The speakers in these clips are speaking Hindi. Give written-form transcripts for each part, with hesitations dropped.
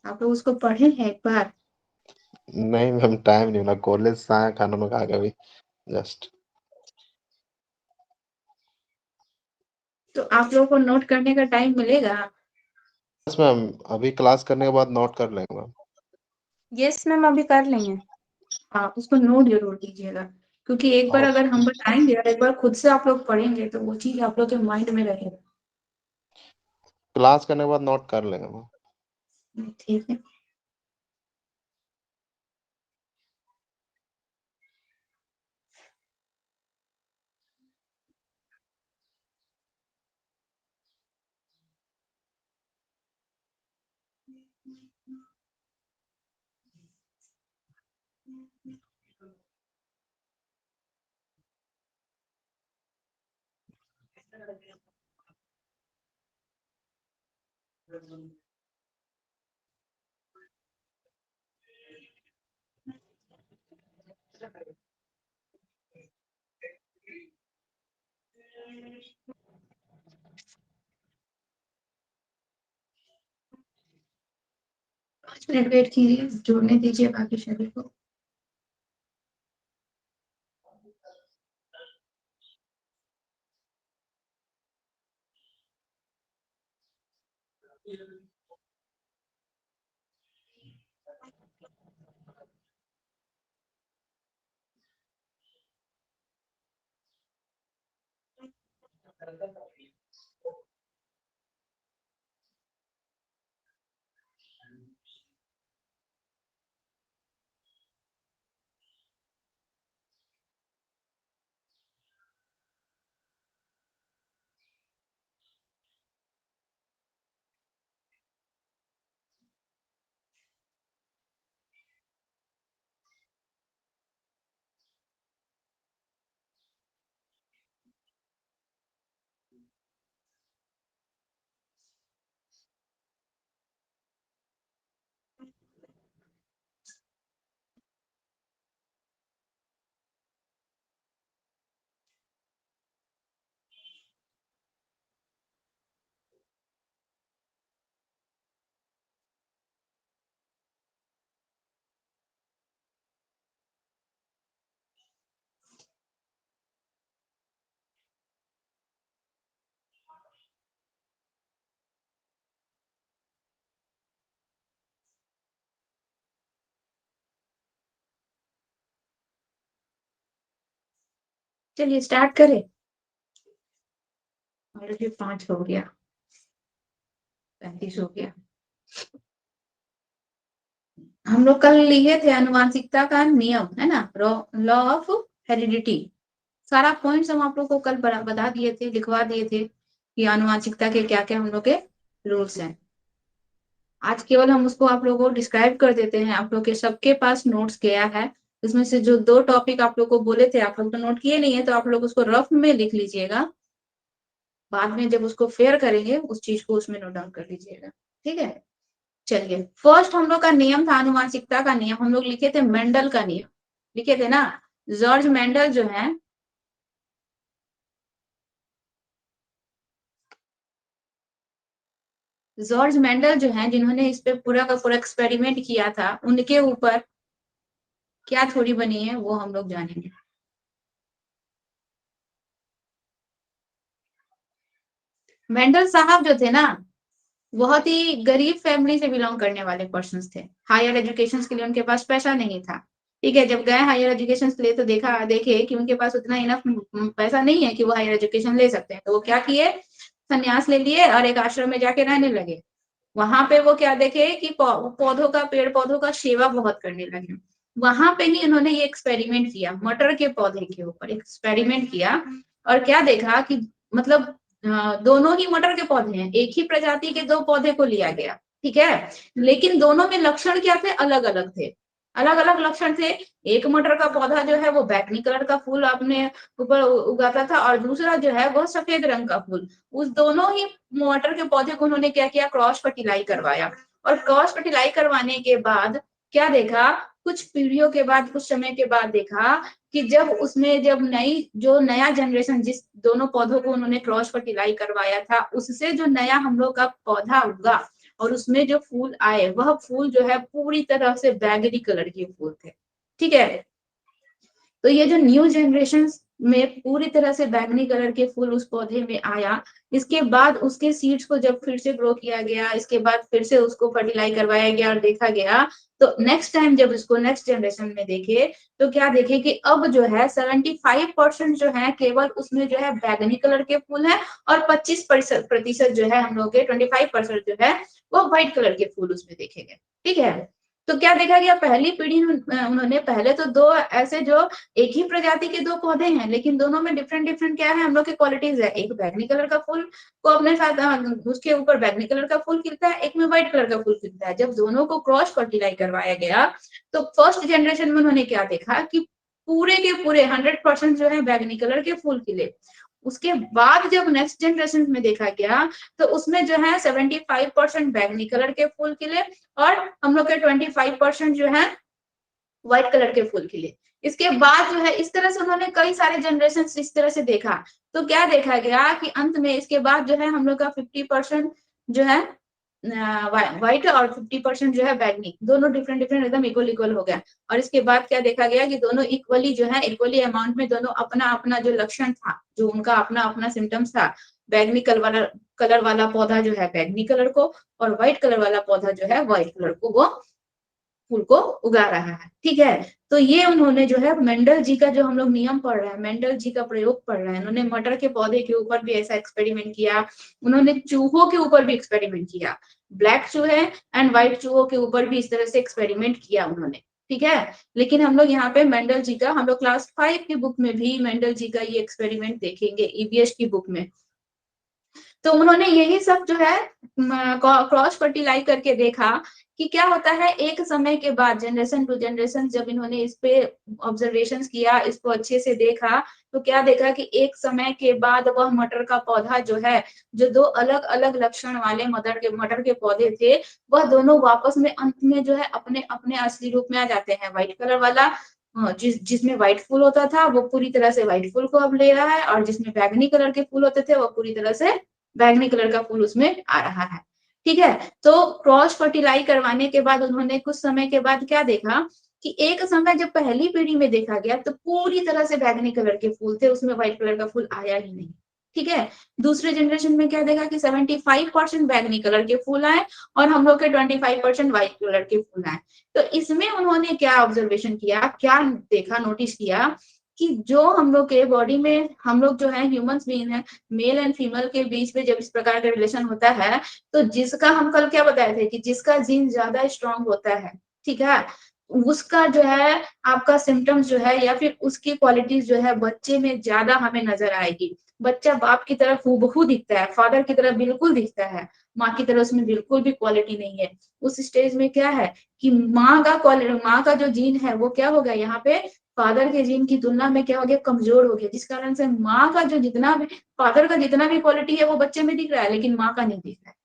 आप लोग उसको पढ़े हैं एक बार? नहीं मैम, टाइम नहीं मिला, कॉलेज से आया, खाना में खा के अभी जस्ट। तो आप लोगों को नोट करने का टाइम मिलेगा? बस मैम, अभी क्लास करने के बाद नोट कर लेंगे मैम। यस मैम, अभी कर लेंगे। आप उसको नोट जरूर कीजिएगा, क्योंकि एक बार अगर हम बताएंगे और एक बार खुद से आप लोग पढ़ेंगे तो वो चीज आप लोग के माइंड में रहेगा। क्लास करने के बाद नोट कर लेंगे मैम। ठीक है। पाँच मिनट वेट कीजिए, जोड़ने दीजिए बाकी सभी को। चलिए स्टार्ट करें। ऑलरेडी 5 हो गया, 35 हो गया। हम लोग कल लिए थे आनुवांशिकता का नियम, है ना, लॉ ऑफ हेरिडिटी। सारा पॉइंट्स हम आप लोग को कल बता दिए थे, लिखवा दिए थे कि आनुवांशिकता के क्या क्या हम लोग के रूल्स हैं। आज केवल हम उसको आप लोगों को डिस्क्राइब कर देते हैं। आप लोग के सबके पास नोट्स गया है, उसमें से जो 2 टॉपिक आप लोग को बोले थे आप लोग तो नोट किए नहीं है, तो आप लोग उसको रफ में लिख लीजिएगा। बाद में जब उसको फेयर करेंगे उस चीज को उसमें नोट डाउन कर लीजिएगा। ठीक है, चलिए फर्स्ट हम लोग का नियम था आनुवांशिकता का नियम, हम लोग लिखे थे मेंडल का नियम, लिखे थे ना। जॉर्ज मेंडल जो है, जॉर्ज मेंडल जो है, जिन्होंने इस पे पूरा का पूरा एक्सपेरिमेंट किया था, उनके ऊपर क्या थ्योरी बनी है वो हम लोग जानेंगे। मेंडल साहब जो थे ना, बहुत ही गरीब फैमिली से बिलोंग करने वाले पर्सन थे। हायर एजुकेशन के लिए उनके पास पैसा नहीं था। ठीक है, जब गए हायर एजुकेशन के लिए तो देखे कि उनके पास उतना इनफ पैसा नहीं है कि वो हायर एजुकेशन ले सकते हैं, तो वो क्या किए, संन्यास ले लिए और एक आश्रम में जाके रहने लगे। वहां पे वो क्या देखे कि पौधों का, पेड़ पौधों का सेवा बहुत करने लगे। वहां पे ही इन्होंने ये एक्सपेरिमेंट किया, मटर के पौधे के ऊपर एक्सपेरिमेंट किया। और क्या देखा कि मतलब दोनों ही मटर के पौधे हैं, एक ही प्रजाति के 2 पौधे को लिया गया। ठीक है, लेकिन दोनों में लक्षण क्या थे, अलग अलग थे, अलग अलग लक्षण थे। एक मटर का पौधा जो है वो बैंगनी कलर का फूल अपने ऊपर उगाता था, और दूसरा जो है वो सफेद रंग का फूल। उस दोनों ही मटर के पौधे को उन्होंने क्या किया, क्रॉस फर्टिलाई करवाया। और क्रॉस फर्टिलाई करवाने के बाद क्या देखा, कुछ पीढ़ियों के बाद, कुछ समय के बाद देखा कि जब उसमें जब जो नया जनरेशन, जिस दोनों पौधों को उन्होंने क्रॉस फर्टिलाई करवाया था, उससे जो नया हम लोग का पौधा उगा और उसमें जो फूल आए वह फूल जो है पूरी तरह से बैगनी कलर के फूल थे। ठीक है, तो ये जो न्यू जनरेशन में पूरी तरह से बैगनी कलर के फूल उस पौधे में आया, इसके बाद उसके सीड्स को जब फिर से ग्रो किया गया, इसके बाद फिर से उसको फर्टिलाइज करवाया गया और देखा गया, तो नेक्स्ट टाइम जब इसको नेक्स्ट जनरेशन में देखे तो क्या देखे कि अब जो है 75% जो है केवल उसमें जो है बैगनी कलर के फूल है और 25% जो है हम लोग के 25% जो है वो व्हाइट कलर के फूल उसमें देखे गए। ठीक है, तो क्या देखा गया, पहली पीढ़ी में उन्होंने पहले तो दो ऐसे जो एक ही प्रजाति के दो पौधे हैं लेकिन दोनों में डिफरेंट डिफरेंट क्या है हम लोग के क्वालिटीज है, एक बैगनी कलर का फूल को अपने साथ उसके ऊपर बैगनी कलर का फूल खिलता है, एक में व्हाइट कलर का फूल खिलता है। जब दोनों को क्रॉस फर्टिलाइज करवाया गया तो फर्स्ट जनरेशन में उन्होंने क्या देखा कि पूरे के पूरे 100% जो है बैगनी कलर के फूल खिले। उसके बाद जब नेक्स्ट जनरेशन में देखा गया तो उसमें जो है 75% बैगनी कलर के फूल खिले और हम लोग के 25% जो है व्हाइट कलर के फूल खिले। इसके बाद जो है इस तरह से उन्होंने कई सारे जनरेशन इस तरह से देखा, तो क्या देखा गया कि अंत में इसके बाद जो है हम लोग का 50% जो है व्हाइट और 50% जो है बैगनी, दोनों डिफरेंट डिफरेंट एकदम इक्वल इक्वल हो गया। और इसके बाद क्या देखा गया कि दोनों इक्वली जो है इक्वली अमाउंट में दोनों अपना अपना जो लक्षण था, जो उनका अपना अपना सिम्टम्स था, बैगनी कलर वाला पौधा जो है बैगनी कलर को और व्हाइट कलर वाला पौधा जो है व्हाइट कलर को वो फूल को उगा रहा है। ठीक है, तो ये उन्होंने जो है मेंडल जी का जो हम लोग नियम पढ़ रहे हैं, मेंडल जी का प्रयोग पढ़ रहे हैं, उन्होंने मटर के पौधे के ऊपर भी ऐसा एक्सपेरिमेंट किया, उन्होंने चूहों के ऊपर भी एक्सपेरिमेंट किया, ब्लैक चूहे एंड व्हाइट चूहों के ऊपर भी इस तरह से एक्सपेरिमेंट किया उन्होंने। ठीक है, लेकिन हम लोग यहाँ पे मेंडल जी का हम लोग क्लास 5 की बुक में भी मेंडल जी का ये एक्सपेरिमेंट देखेंगे, ईवीएस की बुक में। तो उन्होंने यही सब जो है क्रॉस फर्टिलाइज करके देखा कि क्या होता है एक समय के बाद, जनरेशन टू जनरेशन जब इन्होंने इस पे ऑब्जर्वेशंस किया, इसको अच्छे से देखा, तो क्या देखा कि एक समय के बाद वह मटर का पौधा जो है, जो दो अलग अलग लक्षण वाले मटर के पौधे थे, वह दोनों वापस में अंत में जो है अपने अपने असली रूप में आ जाते हैं। व्हाइट कलर वाला जिसमें व्हाइट फूल होता था वो पूरी तरह से व्हाइट फूल को अब ले रहा है, और जिसमें बैगनी कलर के फूल होते थे वो पूरी तरह से बैगनी कलर का फूल उसमें आ रहा है। ठीक है, तो क्रॉस फर्टिलाइज करवाने के बाद उन्होंने कुछ समय के बाद क्या देखा कि एक समय जब पहली पीढ़ी में देखा गया तो पूरी तरह से बैगनी कलर के फूल थे, उसमें व्हाइट कलर का फूल आया ही नहीं। ठीक है, दूसरे जनरेशन में क्या देखा कि 75% बैगनी कलर के फूल आए और हम लोग के 25% व्हाइट कलर के फूल आए। तो इसमें उन्होंने क्या ऑब्जर्वेशन किया, क्या देखा, नोटिस किया कि जो हम लोग के बॉडी में, हम लोग जो है ह्यूमंस बीइंग है, मेल एंड फीमेल के बीच में जब इस प्रकार का रिलेशन होता है तो जिसका, हम कल क्या बताए थे कि जिसका जीन ज्यादा स्ट्रांग होता है, ठीक है, उसका जो है आपका सिम्टम्स जो है या फिर उसकी क्वालिटीज जो है बच्चे में ज्यादा हमें नजर आएगी। बच्चा बाप की तरफ हूबहू दिखता है, फादर की तरफ बिल्कुल दिखता है, माँ की तरफ उसमें बिल्कुल भी क्वालिटी नहीं है। उस स्टेज में क्या है कि माँ का जो जीन है वो क्या हो गया यहाँ पे, फादर के जीन की तुलना में क्या हो गया, कमजोर हो गया, जिस कारण से माँ का जो जितना भी, फादर का जितना भी क्वालिटी है वो बच्चे में दिख रहा है लेकिन माँ का नहीं दिख रहा है।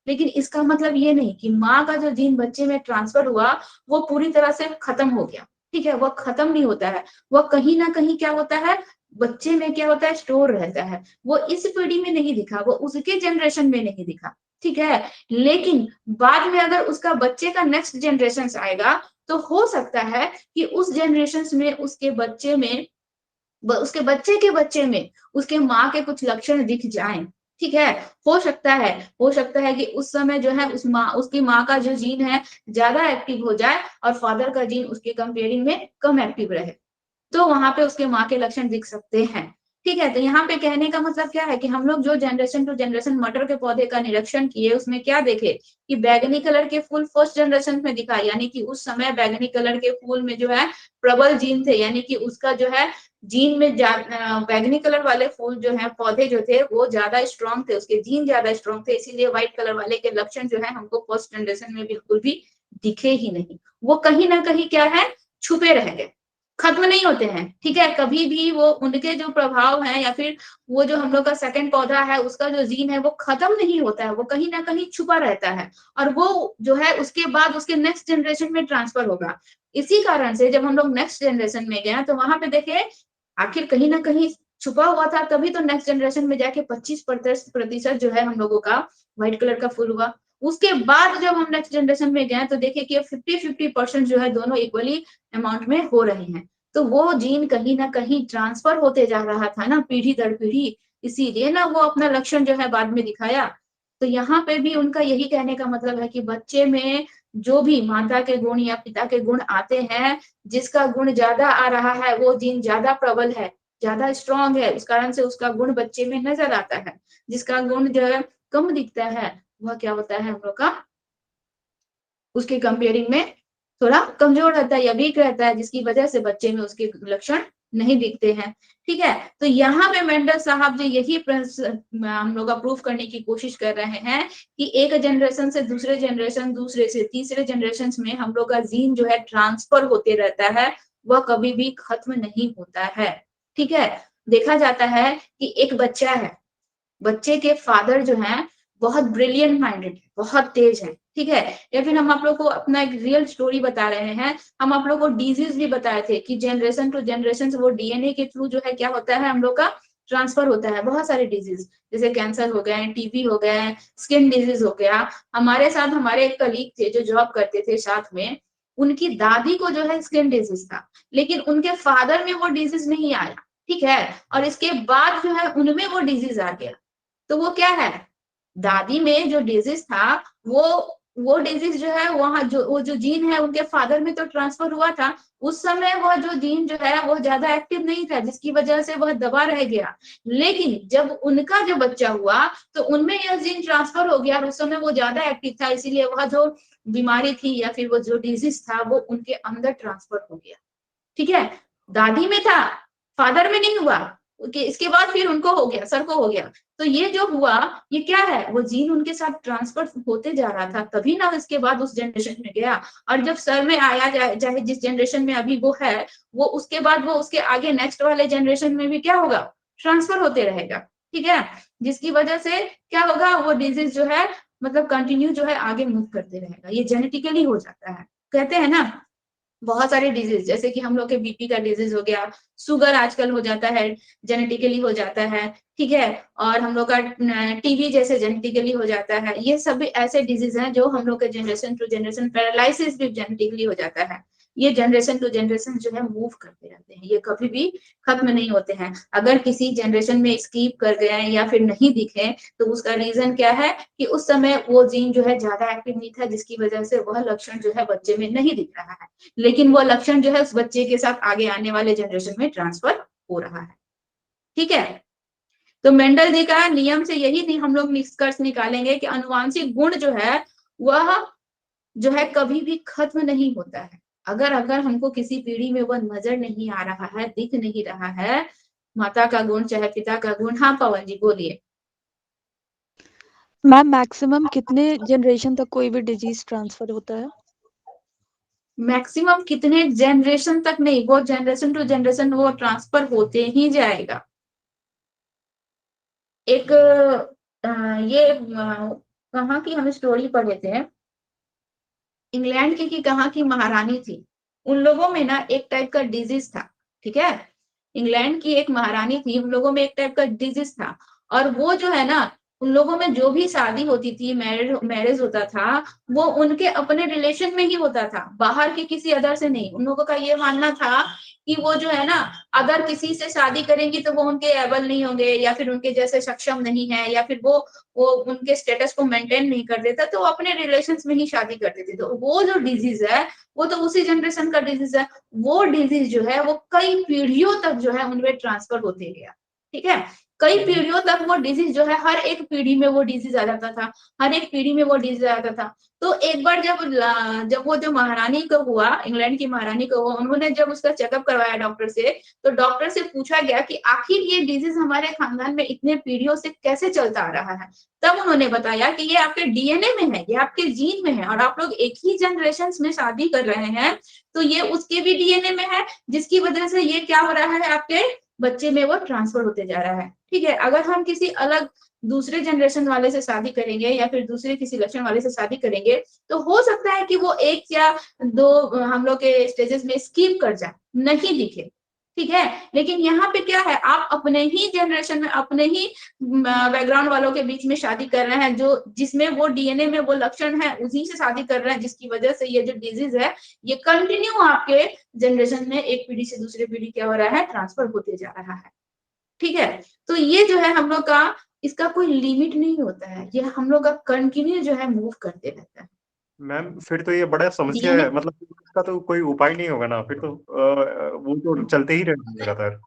लेकिन इसका मतलब ये नहीं कि माँ का जो जीन बच्चे में ट्रांसफर हुआ वो पूरी तरह से खत्म हो गया। ठीक है, वह खत्म नहीं होता है, वह कहीं ना कहीं क्या होता है, बच्चे में क्या होता है, स्टोर रहता है। वो इस पीढ़ी में नहीं दिखा, वो उसके जनरेशन में नहीं दिखा। ठीक है, लेकिन बाद में अगर उसका बच्चे का नेक्स्ट जनरेशन आएगा तो हो सकता है कि उस जनरेशन में उसके बच्चे में उसके माँ के कुछ लक्षण दिख जाएं। ठीक है, हो सकता है कि उस समय जो है उसकी माँ का जो जीन है ज्यादा एक्टिव हो जाए और फादर का जीन उसके कंपेयरिंग में कम एक्टिव रहे, तो वहां पे उसके माँ के लक्षण दिख सकते हैं। ठीक है, तो यहाँ पे कहने का मतलब क्या है कि हम लोग जो जनरेशन टू जनरेशन मटर के पौधे का निरीक्षण किए उसमें क्या देखे कि बैगनी कलर के फूल फर्स्ट जनरेशन में दिखा, यानी कि उस समय बैगनी कलर के फूल में जो है प्रबल जीन थे, यानी कि उसका जो है जीन में बैगनी कलर वाले फूल जो है पौधे जो थे वो ज्यादा स्ट्रॉन्ग थे, उसके जीन ज्यादा स्ट्रॉन्ग थे, इसीलिए व्हाइट कलर वाले के लक्षण जो है हमको फर्स्ट जनरेशन में बिल्कुल भी दिखे ही नहीं। वो कहीं ना कहीं क्या है, छुपे रह गए, खत्म नहीं होते हैं। ठीक है, कभी भी वो उनके जो प्रभाव है या फिर वो जो हम लोग का सेकंड पौधा है उसका जो जीन है वो खत्म नहीं होता है, वो कहीं ना कहीं छुपा रहता है और वो जो है उसके बाद उसके नेक्स्ट जनरेशन में ट्रांसफर होगा। इसी कारण से जब हम लोग नेक्स्ट जनरेशन में गए तो वहां पे देखे आखिर कहीं ना कहीं छुपा हुआ था, तभी तो नेक्स्ट जनरेशन में जाके 25% जो है हम लोगों का व्हाइट कलर का फूल हुआ। उसके बाद जब हम नेक्स्ट जनरेशन में गए तो देखे कि 50-50% जो है दोनों इक्वली अमाउंट में हो रहे हैं। तो वो जीन कहीं ना कहीं ट्रांसफर होते जा रहा था ना पीढ़ी दर पीढ़ी, इसीलिए ना वो अपना लक्षण जो है बाद में दिखाया। तो यहाँ पे भी उनका यही कहने का मतलब है कि बच्चे में जो भी माता के गुण या पिता के गुण आते हैं, जिसका गुण ज्यादा आ रहा है वो जीन ज्यादा प्रबल है, ज्यादा स्ट्रांग है, उस कारण से उसका गुण बच्चे में नजर आता है। जिसका गुण जो है कम दिखता है वह क्या होता है हम लोग का उसके कंपेयरिंग में थोड़ा कमजोर रहता है या वीक रहता है, जिसकी वजह से बच्चे में उसके लक्षण नहीं दिखते हैं। ठीक है, तो यहाँ पे मेंडल साहब जो यही हम लोग प्रूफ करने की कोशिश कर रहे हैं कि एक जनरेशन से दूसरे जनरेशन, दूसरे से तीसरे जनरेशन में हम लोग का जीन जो है ट्रांसफर होते रहता है, वह कभी भी खत्म नहीं होता है। ठीक है, देखा जाता है कि एक बच्चा है, बच्चे के फादर जो हैं बहुत ब्रिलियंट माइंडेड है, बहुत तेज है। ठीक है, या फिर हम आप लोग को अपना एक रियल स्टोरी बता रहे हैं, हम आप लोग को डिजीज भी बताए थे कि जनरेशन टू जनरेशन वो डीएनए के थ्रू जो है क्या होता है हम लोग का ट्रांसफर होता है। बहुत सारे डिजीज जैसे कैंसर हो गए, टीबी हो गए, स्किन डिजीज हो गया। हमारे साथ हमारे एक कलीग थे जो जॉब करते थे साथ में, उनकी दादी को जो है स्किन डिजीज था, लेकिन उनके फादर में वो डिजीज नहीं आया। ठीक है, और इसके बाद जो है उनमें वो डिजीज आ गया। तो वो क्या है, दादी में जो डिजीज था वो डिजीज जो है वहां जो वो जो जीन है उनके फादर में तो ट्रांसफर हुआ था। उस समय वह जो जीन जो है वो ज्यादा एक्टिव नहीं था, जिसकी वजह से वह दबा रह गया। लेकिन जब उनका जो बच्चा हुआ तो उनमें यह जीन ट्रांसफर हो गया और उस समय वो ज्यादा एक्टिव था, इसीलिए वह जो बीमारी थी या फिर वो जो डिजीज था वो उनके अंदर ट्रांसफर हो गया। ठीक है, दादी में था, फादर में नहीं हुआ। इसके बाद फिर उनको हो गया, सर को हो गया। तो ये जो हुआ ये क्या है, वो जीन उनके साथ ट्रांसफर होते जा रहा था, तभी ना इसके बाद उस जनरेशन में गया। और जब सर में आया चाहे जिस जनरेशन में अभी वो है, वो उसके बाद वो उसके आगे नेक्स्ट वाले जनरेशन में भी क्या होगा, ट्रांसफर होते रहेगा। ठीक है, जिसकी वजह से क्या होगा, वो डिजीज जो है मतलब कंटिन्यू जो है आगे मूव करते रहेगा, ये जेनेटिकली हो जाता है। कहते हैं ना बहुत सारे डिजीज, जैसे कि हम लोग के बीपी का डिजीज हो गया, शुगर आजकल हो जाता है, जेनेटिकली हो जाता है। ठीक है, और हम लोग का टीबी जैसे जेनेटिकली हो जाता है। ये सभी ऐसे डिजीज हैं जो हम लोग के जनरेशन टू जनरेशन, पैरालिसिस भी जेनेटिकली हो जाता है। ये जनरेशन टू जनरेशन जो है मूव करते रहते हैं, ये कभी भी खत्म नहीं होते हैं। अगर किसी जनरेशन में स्कीप कर गए या फिर नहीं दिखे तो उसका रीजन क्या है कि उस समय वो जीन जो है ज्यादा एक्टिव नहीं था, जिसकी वजह से वह लक्षण जो है बच्चे में नहीं दिख रहा है, लेकिन वो लक्षण जो है उस बच्चे के साथ आगे आने वाले जनरेशन में ट्रांसफर हो रहा है। ठीक है, तो मेंडल जी का नियम से यही हम लोग निष्कर्ष निकालेंगे कि अनुवांशिक गुण जो है वह जो है कभी भी खत्म नहीं होता है। अगर अगर हमको किसी पीढ़ी में वह नजर नहीं आ रहा है, दिख नहीं रहा है, माता का गुण चाहे पिता का गुण। हाँ पवन जी बोलिए। मैम मैक्सिमम कितने जनरेशन तक कोई भी डिजीज ट्रांसफर होता है? मैक्सिमम कितने जनरेशन तक नहीं, वो जनरेशन टू जनरेशन वो ट्रांसफर होते ही जाएगा। एक ये कहाँ की हम स्टोरी पढ़े थे, इंग्लैंड की कहाँ की महारानी थी, उन लोगों में ना एक टाइप का डिजीज था। ठीक है, इंग्लैंड की एक महारानी थी, उन लोगों में एक टाइप का डिजीज था। और वो जो है ना, उन लोगों में जो भी शादी होती थी, मैरिज होता था, वो उनके अपने रिलेशन में ही होता था, बाहर के किसी अदर से नहीं। उन लोगों का ये मानना था कि वो जो है ना, अगर किसी से शादी करेंगी तो वो उनके एबल नहीं होंगे या फिर उनके जैसे सक्षम नहीं है, या फिर वो उनके स्टेटस को मेंटेन नहीं कर देता, तो अपने रिलेशंस में ही शादी कर देते। तो वो जो डिजीज है वो तो उसी जनरेशन का डिजीज है। वो डिजीज जो है वो कई पीढ़ियों तक जो है उनमें ट्रांसफर होते गया। ठीक है, कई पीढ़ियों तक वो डिजीज जो है, हर एक पीढ़ी में वो डिजीज आ जाता था, हर एक पीढ़ी में वो डिजीज आ जाता था। तो एक बार जब वो जो महारानी को हुआ, इंग्लैंड की महारानी को हुआ, उन्होंने जब उसका चेकअप करवाया डॉक्टर से, तो डॉक्टर से पूछा गया कि आखिर ये डिजीज हमारे खानदान में इतने पीढ़ियों से कैसे चलता आ रहा है। तब उन्होंने बताया कि ये आपके डीएनए में है, ये आपके जीन में है, और आप लोग एक ही जनरेशन में शादी कर रहे हैं तो ये उसके भी डीएनए में है, जिसकी वजह से ये क्या हो रहा है, आपके बच्चे में वो ट्रांसफर होते जा रहा है। ठीक है, अगर हम किसी अलग दूसरे जनरेशन वाले से शादी करेंगे या फिर दूसरे किसी लक्षण वाले से शादी करेंगे, तो हो सकता है कि वो एक या दो हम लोग के स्टेजेस में स्किप कर जाए, नहीं दिखे। ठीक है। लेकिन यहाँ पे क्या है, आप अपने ही जनरेशन में अपने ही बैकग्राउंड वालों के बीच में शादी कर रहे हैं, जो जिसमें वो डीएनए में वो लक्षण है, उसी से शादी कर रहे हैं, जिसकी वजह से ये जो डिजीज है ये कंटिन्यू आपके जनरेशन में एक पीढ़ी से दूसरे पीढ़ी क्या हो रहा है, ट्रांसफर होते जा रहा है। ठीक है। तो ये जो है हम लोग का, इसका कोई लिमिट नहीं होता है, ये हम लोग का कंटिन्यू जो है मूव करते रहता है। मैम फिर तो ये बड़ा समस्या DNA है, मतलब इसका तो कोई उपाय नहीं होगा ना, फिर तो वो तो चलते ही रहेगा लगातार।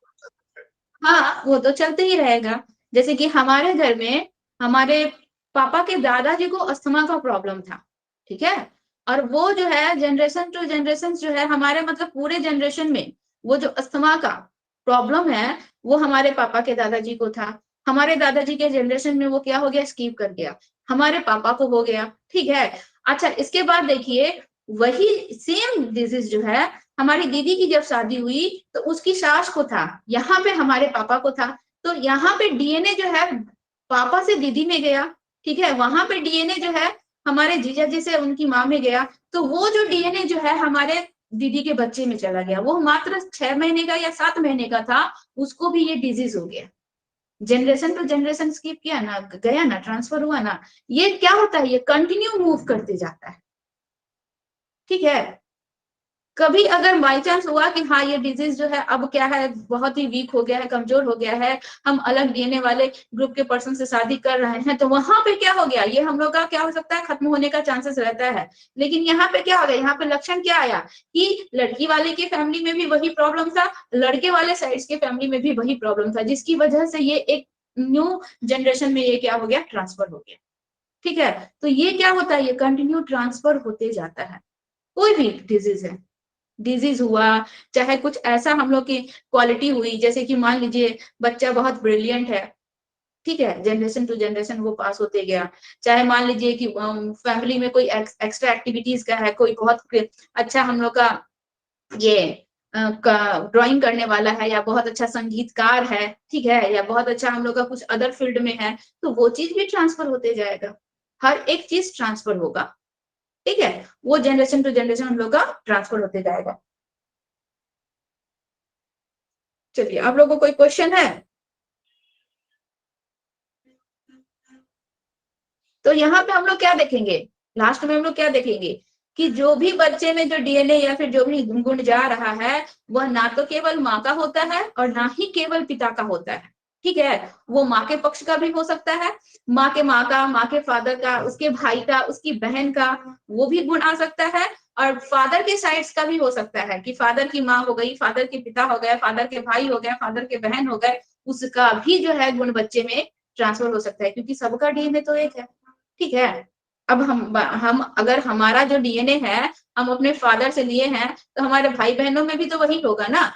हाँ, वो तो चलते ही रहेगा। जैसे कि हमारे घर में हमारे पापा के दादाजी को अस्थमा का प्रॉब्लम था, ठीक है। और वो जो है जनरेशन टू जनरेशन जो है हमारे मतलब पूरे जनरेशन में वो जो अस्थमा का प्रॉब्लम है वो हमारे पापा के दादाजी को था। हमारे दादाजी के जनरेशन में वो क्या हो गया, स्किप कर गया, हमारे पापा को हो गया, ठीक है। अच्छा, इसके बाद देखिए वही सेम डिजीज जो है हमारी दीदी की जब शादी हुई तो उसकी सास को था, यहाँ पे हमारे पापा को था। तो यहाँ पे डीएनए जो है पापा से दीदी में गया, ठीक है। वहां पे डीएनए जो है हमारे जीजा जी से उनकी माँ में गया, तो वो जो डीएनए जो है हमारे दीदी के बच्चे में चला गया। वो मात्र 6 महीने का या 7 महीने का था, उसको भी ये डिजीज हो गया। जनरेशन टू जनरेशन स्किप किया ना, गया ना, ट्रांसफर हुआ ना। ये क्या होता है, ये कंटिन्यू मूव करते जाता है, ठीक है। कभी अगर बाई चांस हुआ कि हाँ ये डिजीज जो है अब क्या है, बहुत ही वीक हो गया है, कमजोर हो गया है, हम अलग डीएनए वाले ग्रुप के पर्सन से शादी कर रहे हैं, तो वहां पे क्या हो गया, ये हम लोग का क्या हो सकता है, खत्म होने का चांसेस रहता है। लेकिन यहाँ पे क्या हो गया, यहाँ पे लक्षण क्या आया कि लड़की वाले की फैमिली में भी वही प्रॉब्लम था, लड़के वाले साइड के फैमिली में भी वही प्रॉब्लम था, जिसकी वजह से ये एक न्यू जनरेशन में ये क्या हो गया, ट्रांसफर हो गया, ठीक है। तो ये क्या होता है, ये कंटिन्यू ट्रांसफर होते जाता है। कोई भी डिजीज है, डिजीज हुआ, चाहे कुछ ऐसा हम लोग की क्वालिटी हुई, जैसे कि मान लीजिए बच्चा बहुत ब्रिलियंट है, ठीक है, जनरेशन टू जनरेशन वो पास होते गया। चाहे मान लीजिए कि फैमिली में कोई एक्स्ट्रा एक्टिविटीज का है, कोई बहुत अच्छा हम लोग का ये ड्राइंग करने वाला है, या बहुत अच्छा संगीतकार है, ठीक है, या बहुत अच्छा हम लोग का कुछ अदर फील्ड में है, तो वो चीज भी ट्रांसफर होते जाएगा। हर एक चीज ट्रांसफर होगा, ठीक है। वो जनरेशन टू जनरेशन हम लोग का ट्रांसफर होते जाएगा। चलिए, आप लोगों को कोई क्वेश्चन है? तो यहाँ पे हम लोग क्या देखेंगे, लास्ट में हम लोग क्या देखेंगे कि जो भी बच्चे में जो डीएनए या फिर जो भी गुण जा रहा है, वह ना तो केवल माँ का होता है और ना ही केवल पिता का होता है, ठीक है। वो माँ के पक्ष का भी हो सकता है, माँ का, माँ के फादर का, उसके भाई का, उसकी बहन का, वो भी गुण आ सकता है। और फादर के साइड्स का भी हो सकता है कि फादर की माँ हो गई, फादर के पिता हो गए, फादर के भाई हो गए, फादर के बहन हो गए, उसका भी जो है गुण बच्चे में ट्रांसफर हो सकता है, क्योंकि सबका डीएनए तो एक है, ठीक है। अब हम अगर हमारा जो डीएनए है हम अपने फादर से लिए हैं, तो हमारे भाई बहनों में भी तो वही होगा ना,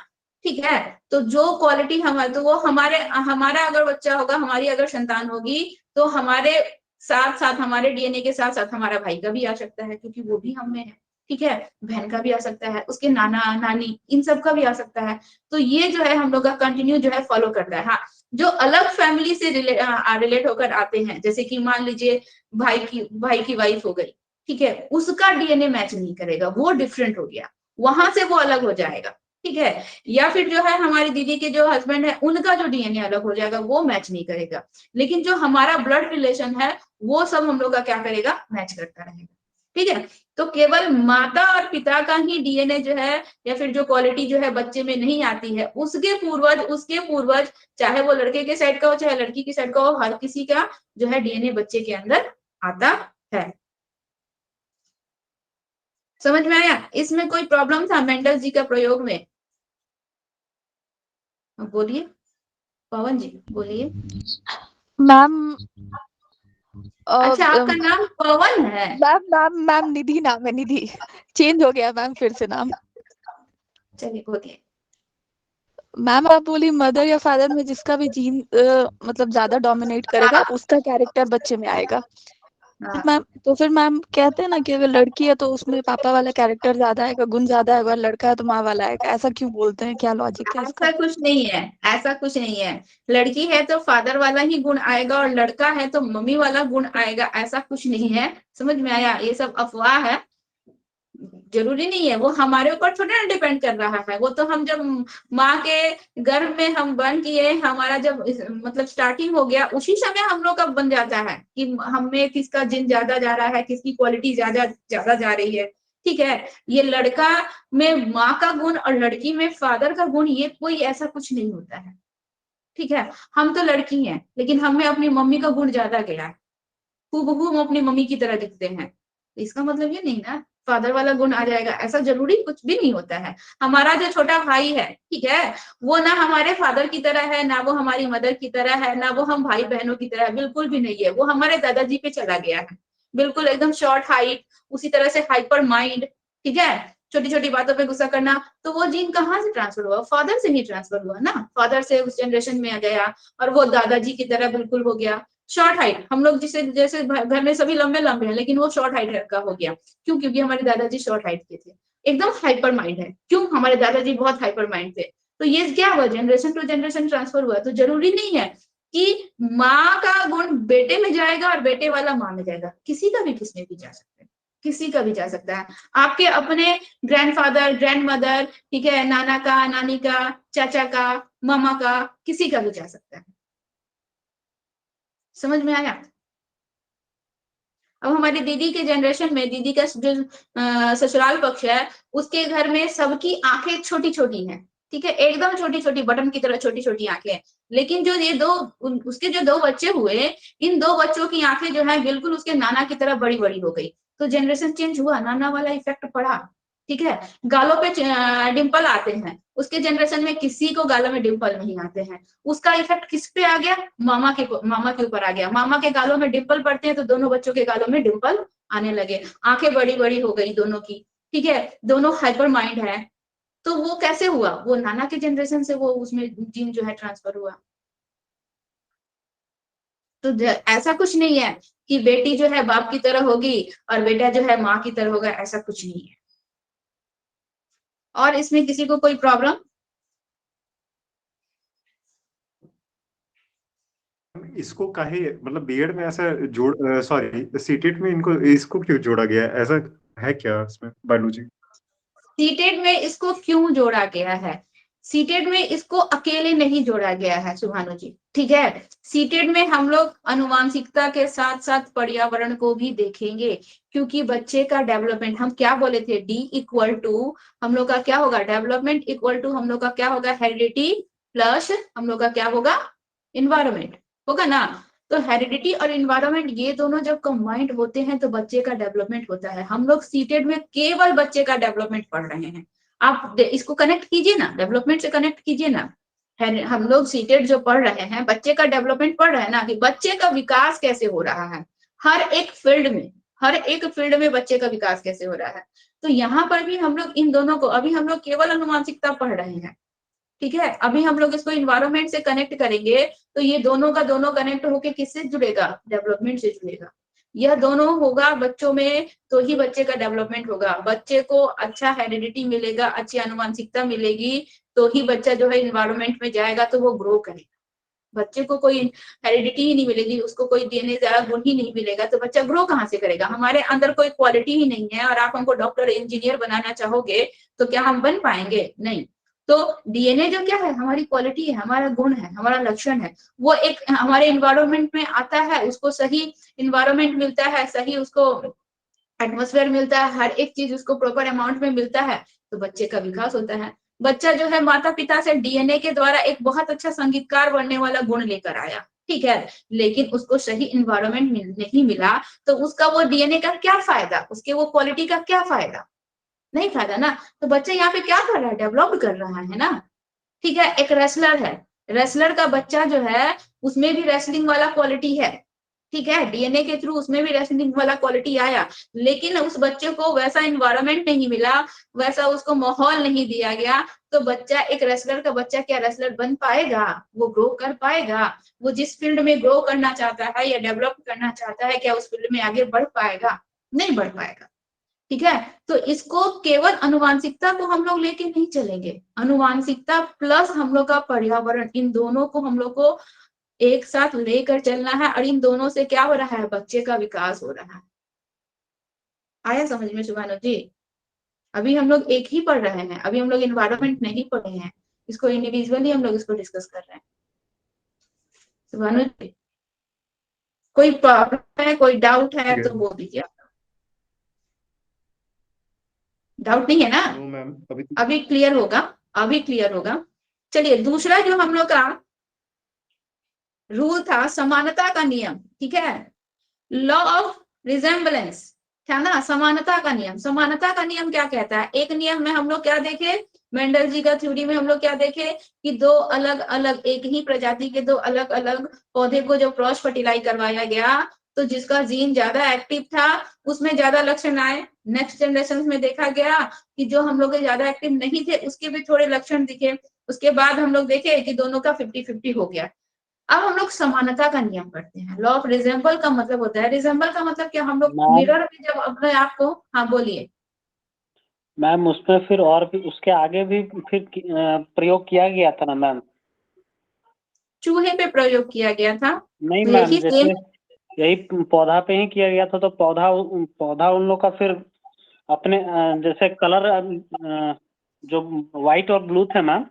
ठीक है। तो जो क्वालिटी हमारे, तो वो हमारा अगर बच्चा होगा, हमारी अगर संतान होगी, तो हमारे साथ साथ, हमारे डीएनए के साथ साथ हमारा भाई का भी आ सकता है, क्योंकि वो भी हम में है, ठीक है। बहन का भी आ सकता है, उसके नाना नानी, इन सब का भी आ सकता है। तो ये जो है हम लोग का कंटिन्यू जो है फॉलो करता है। हाँ, जो अलग फैमिली से रिलेट होकर आते हैं, जैसे कि मान लीजिए भाई की वाइफ हो गई, ठीक है, उसका डीएनए मैच नहीं करेगा, वो डिफरेंट हो गया, वहां से वो अलग हो जाएगा, ठीक है। या फिर जो है हमारी दीदी के जो हस्बैंड है, उनका जो डीएनए अलग हो जाएगा, वो मैच नहीं करेगा। लेकिन जो हमारा ब्लड रिलेशन है, वो सब हम लोग का क्या करेगा, मैच करता रहेगा, ठीक है। तो केवल माता और पिता का ही डीएनए जो है या फिर जो क्वालिटी जो है बच्चे में नहीं आती है, उसके पूर्वज चाहे वो लड़के के साइड का हो चाहे लड़की की साइड का हो, हर किसी का जो है डीएनए बच्चे के अंदर आता है। समझ में आया? इसमें कोई प्रॉब्लम था मेंडल जी का प्रयोग में? बोलिए, पवन जी बोलिए। मैम अच्छा, आपका नाम पवन है? मैम निधि नाम है, निधि। चेंज हो गया मैम फिर से नाम। चलिए बोलिए। मैम आप बोली मदर या फादर में जिसका भी जीन मतलब ज्यादा डोमिनेट करेगा उसका कैरेक्टर बच्चे में आएगा। मैम तो फिर मैम कहते हैं ना कि अगर लड़की है तो उसमें पापा वाला कैरेक्टर ज्यादा आएगा, गुण ज्यादा आएगा, अगर लड़का है तो माँ वाला आएगा, ऐसा क्यों बोलते हैं, क्या लॉजिक है इसका? ऐसा कुछ नहीं है, ऐसा कुछ नहीं है। लड़की है तो फादर वाला ही गुण आएगा और लड़का है तो मम्मी वाला गुण आएगा, ऐसा कुछ नहीं है। समझ में आया? ये सब अफवाह है, जरूरी नहीं है, वो हमारे ऊपर थोड़ा ना डिपेंड कर रहा है। वो तो हम जब माँ के गर्भ में हम बन किए, हमारा जब मतलब स्टार्टिंग हो गया, उसी समय हम लोग का बन जाता है कि हमें किसका जिन ज्यादा जा रहा है, किसकी क्वालिटी ज्यादा ज्यादा जा रही है। ठीक है, ये लड़का में माँ का गुण और लड़की में फादर का गुण, ये कोई ऐसा कुछ नहीं होता है। ठीक है, हम तो लड़की हैं, लेकिन हमें अपनी मम्मी का गुण ज्यादा गया है, हूबहू हम अपनी मम्मी की तरह दिखते हैं। इसका मतलब ये नहीं ना फादर वाला गुण आ जाएगा, ऐसा जरूरी कुछ भी नहीं होता है। हमारा जो छोटा भाई है, ठीक है, वो ना हमारे फादर की तरह है, ना वो हमारी मदर की तरह है, ना वो हम भाई बहनों की तरह है, बिल्कुल भी नहीं है। वो हमारे दादाजी पे चला गया है, बिल्कुल एकदम शॉर्ट हाइट, उसी तरह से हाइपर माइंड। ठीक है, छोटी छोटी बातों पे गुस्सा करना, तो वो जीन कहाँ से ट्रांसफर हुआ? फादर से ही ट्रांसफर हुआ ना, फादर से उस जनरेशन में आ गया और वो दादाजी की तरह बिल्कुल हो गया। शॉर्ट हाइट, हम लोग जिसे जैसे घर में सभी लंबे लंबे हैं, लेकिन वो शॉर्ट हाइट का हो गया। क्यों? क्योंकि हमारे दादाजी शॉर्ट हाइट के थे। एकदम हाइपर माइंड है, क्यों? हमारे दादाजी बहुत हाइपर माइंड थे। तो ये क्या हुआ? जनरेशन टू जनरेशन ट्रांसफर हुआ। तो जरूरी नहीं है कि माँ का गुण बेटे में जाएगा और बेटे वाला माँ में जाएगा, किसी का भी किसमें भी जा सकता है, किसी का भी जा सकता है। आपके अपने ग्रैंडफादर, ग्रैंडमदर, ठीक है, नाना का, नानी का, चाचा का, मामा का, किसी का भी जा सकता है। समझ में आया? अब हमारी दीदी के जनरेशन में, दीदी का जो ससुराल पक्ष है, उसके घर में सबकी आंखें छोटी छोटी हैं। ठीक है, एकदम छोटी छोटी, बटन की तरह छोटी छोटी आंखें। लेकिन जो ये दो, उसके जो दो बच्चे हुए, इन दो बच्चों की आंखें जो है बिल्कुल उसके नाना की तरह बड़ी बड़ी हो गई। तो जनरेशन चेंज हुआ, नाना वाला इफेक्ट पड़ा। ठीक है, गालों पे डिंपल आते हैं, उसके जनरेशन में किसी को गालों में डिंपल नहीं आते हैं। उसका इफेक्ट किस पे आ गया? मामा के ऊपर आ गया। मामा के गालों में डिंपल पड़ते हैं तो दोनों बच्चों के गालों में डिंपल आने लगे, आंखें बड़ी बड़ी हो गई दोनों की। ठीक है, दोनों हाइपर माइंड है। तो वो कैसे हुआ? वो नाना के जनरेशन से वो उसमें जीन जो है ट्रांसफर हुआ। तो ऐसा कुछ नहीं है कि बेटी जो है बाप की तरह होगी और बेटा जो है माँ की तरह होगा, ऐसा कुछ नहीं है। और इसमें किसी को कोई प्रॉब्लम? इसको काहे मतलब बीएड में ऐसा जोड़ सॉरी सीटेट में इनको इसको क्यों जोड़ा गया है? ऐसा है क्या इसमें बायोलॉजी? सीटेट में इसको क्यों जोड़ा गया है? सीटेट में इसको अकेले नहीं जोड़ा गया है सुभानु जी। ठीक है, सीटेट में हम लोग अनुवांशिकता के साथ साथ पर्यावरण को भी देखेंगे, क्योंकि बच्चे का डेवलपमेंट, हम क्या बोले थे, डी इक्वल टू हम लोग का क्या होगा? डेवलपमेंट इक्वल टू हम लोग का क्या होगा? हेरिडिटी प्लस हम लोग का क्या होगा? इन्वायरमेंट होगा ना। तो हेरिडिटी और इन्वायरमेंट ये दोनों जब कंबाइंड होते हैं तो बच्चे का डेवलपमेंट होता है। हम लोग सीटेड में केवल बच्चे का डेवलपमेंट पढ़ रहे हैं। आप इसको कनेक्ट कीजिए ना, डेवलपमेंट से कनेक्ट कीजिए ना। हम लोग सीटेड जो पढ़ रहे हैं, बच्चे का डेवलपमेंट पढ़ रहे हैं ना, कि बच्चे का विकास कैसे हो रहा है हर एक फील्ड में, हर एक फील्ड में बच्चे का विकास कैसे हो रहा है। तो यहाँ पर भी हम लोग इन दोनों को, अभी हम लोग केवल अनुवांशिकता पढ़ रहे हैं। ठीक है, अभी हम लोग इसको इन्वायरमेंट से कनेक्ट करेंगे तो ये दोनों का दोनों कनेक्ट होके किससे जुड़ेगा? डेवलपमेंट से जुड़ेगा। यह दोनों होगा बच्चों में तो ही बच्चे का डेवलपमेंट होगा। बच्चे को अच्छा हेरिडिटी मिलेगा, अच्छी आनुवंशिकता मिलेगी, तो ही बच्चा जो है इन्वायरमेंट में जाएगा तो वो ग्रो करेगा। बच्चे को कोई हेरिडिटी ही नहीं मिलेगी, उसको कोई देने ज्यादा गुण ही नहीं मिलेगा, तो बच्चा ग्रो कहाँ से करेगा? हमारे अंदर कोई क्वालिटी ही नहीं है और आप हमको डॉक्टर इंजीनियर बनाना चाहोगे तो क्या हम बन पाएंगे? नहीं। तो डीएनए जो क्या है? हमारी क्वालिटी है, हमारा गुण है, हमारा लक्षण है। वो एक हमारे इन्वायरमेंट में आता है, उसको सही इन्वायरमेंट मिलता है, सही उसको एटमोस्फेयर मिलता है, हर एक चीज उसको प्रॉपर अमाउंट में मिलता है, तो बच्चे का विकास होता है। बच्चा जो है माता पिता से डीएनए के द्वारा एक बहुत अच्छा संगीतकार बनने वाला गुण लेकर आया। ठीक है, लेकिन उसको सही इन्वायरमेंट नहीं मिला तो उसका वो डीएनए का क्या फायदा? उसके वो क्वालिटी का क्या फायदा? नहीं फायदा ना। तो बच्चा यहाँ पे क्या कर रहा है? डेवलप कर रहा है ना। ठीक है, एक रेसलर है, रेसलर का बच्चा जो है उसमें भी रेसलिंग वाला क्वालिटी है। ठीक है, डीएनए के थ्रू उसमें भी रेसलिंग वाला क्वालिटी आया, लेकिन उस बच्चे को वैसा इन्वायरमेंट नहीं मिला, वैसा उसको माहौल नहीं दिया गया। तो बच्चा, एक रेसलर का बच्चा क्या रेसलर बन पाएगा? वो ग्रो कर पाएगा? वो जिस फील्ड में ग्रो करना चाहता है या डेवलप करना चाहता है, क्या उस फील्ड में आगे बढ़ पाएगा? नहीं बढ़ पाएगा। ठीक है, तो इसको केवल अनुवांशिकता को हम लोग लेके नहीं चलेंगे, अनुवांशिकता प्लस हम लोग का पर्यावरण, इन दोनों को हम लोग को एक साथ लेकर चलना है। और इन दोनों से क्या हो रहा है? बच्चे का विकास हो रहा है। आया समझ में सुभानु जी? अभी हम लोग एक ही पढ़ रहे हैं, अभी हम लोग इन्वायरमेंट नहीं पढ़े हैं, इसको इंडिविजुअली हम लोग इसको डिस्कस कर रहे हैं। भानु, कोई प्रॉब्लम है, कोई डाउट है ठीक है। तो बोल दीजिए। डाउट नहीं है ना? नो मैम, अभी क्लियर होगा, अभी क्लियर होगा। चलिए, दूसरा जो हम लोग का रूल था समानता का नियम, ठीक है, लॉ ऑफ रिजेम्बलेंस था ना, समानता का नियम। समानता का नियम क्या कहता है? एक नियम में हम लोग क्या देखे, मेंडल जी का थ्योरी में हम लोग क्या देखे कि दो अलग अलग एक ही प्रजाति के दो अलग अलग पौधे को जब क्रॉस फर्टिलाइज करवाया गया तो जिसका जीन ज्यादा एक्टिव था उसमें ज्यादा लक्षण आए। नेक्स्ट जनरेशन में देखा गया कि जो हम लोग ज्यादा एक्टिव नहीं थे उसके भी थोड़े लक्षण दिखे। उसके बाद हम लोग देखे कि दोनों का 50-50 हो गया। अब हम लोग समानता का नियम करते हैं। लॉ ऑफ रिजेंबल का मतलब होता है, रिजेंबल का मतलब क्या, हम लोग मैम मिरर में जब अपने आप को, हाँ बोलिए। मैम उसमें फिर और भी उसके आगे भी फिर प्रयोग किया गया था ना मैम? चूहे पे प्रयोग किया गया था, नहीं तो मैम, यही जैसे सेम। यही पौधा पे ही किया गया था, तो पौधा पौधा उन लोग का फिर अपने जैसे कलर जो व्हाइट और ब्लू थे मैम,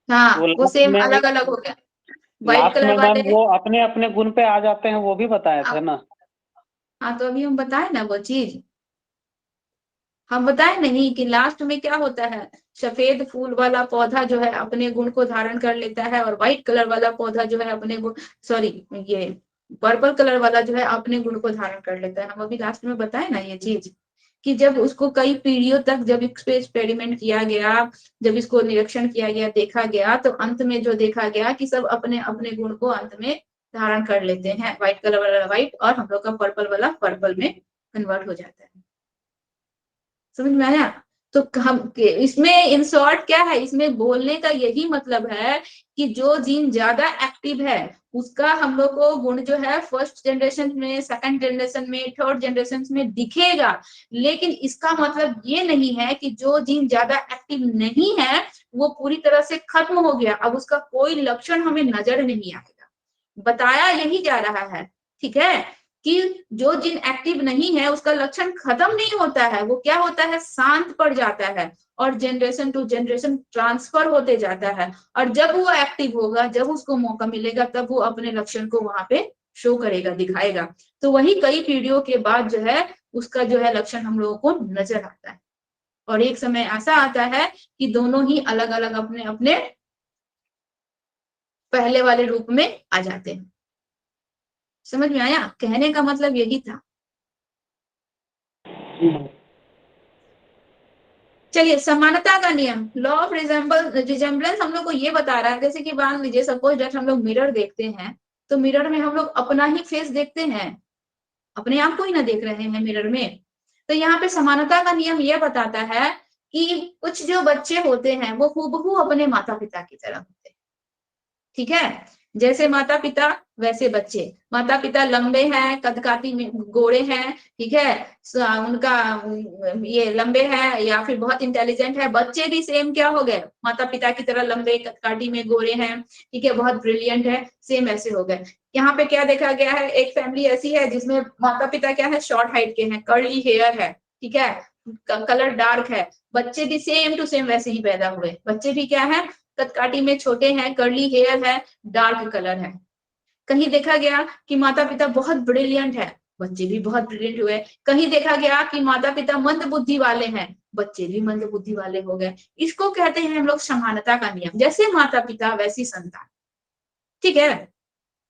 हाँ, वो वो लास्ट सेम में अलग अलग हो गया। व्हाइट लास्ट में कलर मैम वाले, वो अपने अपने गुण पे आ जाते हैं, वो भी बताए थे ना? हाँ तो अभी हम बताए ना वो चीज, हम बताए नहीं कि लास्ट में क्या होता है, सफेद फूल वाला पौधा जो है अपने गुण को धारण कर लेता है और व्हाइट कलर वाला पौधा जो है अपने गुण, सॉरी ये पर्पल कलर वाला जो है अपने गुण को धारण कर लेता है। हम अभी लास्ट में बताए ना ये चीज कि जब उसको कई पीढ़ियों तक जब इस पे एक्सपेरिमेंट किया गया, जब इसको निरीक्षण किया गया, देखा गया, तो अंत में जो देखा गया कि सब अपने अपने गुण को अंत में धारण कर लेते हैं। व्हाइट कलर वाला व्हाइट और हम लोग का पर्पल वाला पर्पल में कन्वर्ट हो जाता है। समझ में आया? तो हम इसमें इन शॉर्ट क्या है, इसमें बोलने का यही मतलब है कि जो जीन ज्यादा एक्टिव है उसका हम लोग को गुण जो है फर्स्ट जनरेशन में, सेकंड जनरेशन में, थर्ड जनरेशन में दिखेगा। लेकिन इसका मतलब ये नहीं है कि जो जीन ज्यादा एक्टिव नहीं है वो पूरी तरह से खत्म हो गया, अब उसका कोई लक्षण हमें नजर नहीं आएगा। बताया यही जा रहा है, ठीक है, कि जो जीन एक्टिव नहीं है उसका लक्षण खत्म नहीं होता है, वो क्या होता है, शांत पड़ जाता है और जनरेशन टू जनरेशन ट्रांसफर होते जाता है। और जब वो एक्टिव होगा, जब उसको मौका मिलेगा, तब वो अपने लक्षण को वहां पे शो करेगा, दिखाएगा। तो वही कई पीढ़ियों के बाद जो है उसका जो है लक्षण हम लोगों को नजर आता है। और एक समय ऐसा आता है कि दोनों ही अलग अलग अपने अपने पहले वाले रूप में आ जाते हैं। समझ में आया? कहने का मतलब यही था। चलिए, समानता का नियम, लॉ ऑफ रिजेम्बलेंस हम लोग को ये बता रहा है, जैसे कि मान लीजिए सपोज दैट हम लोग मिरर देखते हैं, तो मिरर में हम लोग अपना ही फेस देखते हैं, अपने आप को ही ना देख रहे हैं मिरर में। तो यहाँ पे समानता का नियम ये बताता है कि कुछ जो बच्चे होते हैं वो हूबहू अपने माता पिता की तरह होते हैं, ठीक है, जैसे माता पिता वैसे बच्चे। माता पिता लंबे हैं, कदकाठी में गोरे हैं, ठीक है, उनका ये लंबे हैं या फिर बहुत इंटेलिजेंट है। बच्चे भी सेम क्या हो गए, माता पिता की तरह लंबे, कदकाठी में गोरे हैं, ठीक है, बहुत ब्रिलियंट है, सेम ऐसे हो गए। यहाँ पे क्या देखा गया है, एक फैमिली ऐसी है जिसमें माता पिता क्या है, शॉर्ट हाइट के हैं, कर्ली हेयर है, ठीक है, कलर डार्क है। बच्चे भी सेम टू सेम वैसे ही पैदा हुए, बच्चे भी क्या है, कदकाठी में छोटे हैं, कर्ली हेयर है, डार्क कलर है। कहीं देखा गया कि माता पिता बहुत ब्रिलियंट है, बच्चे भी बहुत ब्रिलियंट हुए। कहीं देखा गया कि माता पिता मंद बुद्धि वाले हैं, बच्चे भी मंद बुद्धि वाले हो गए। इसको कहते हैं हम लोग समानता का नियम, जैसे माता पिता वैसी संतान, ठीक है,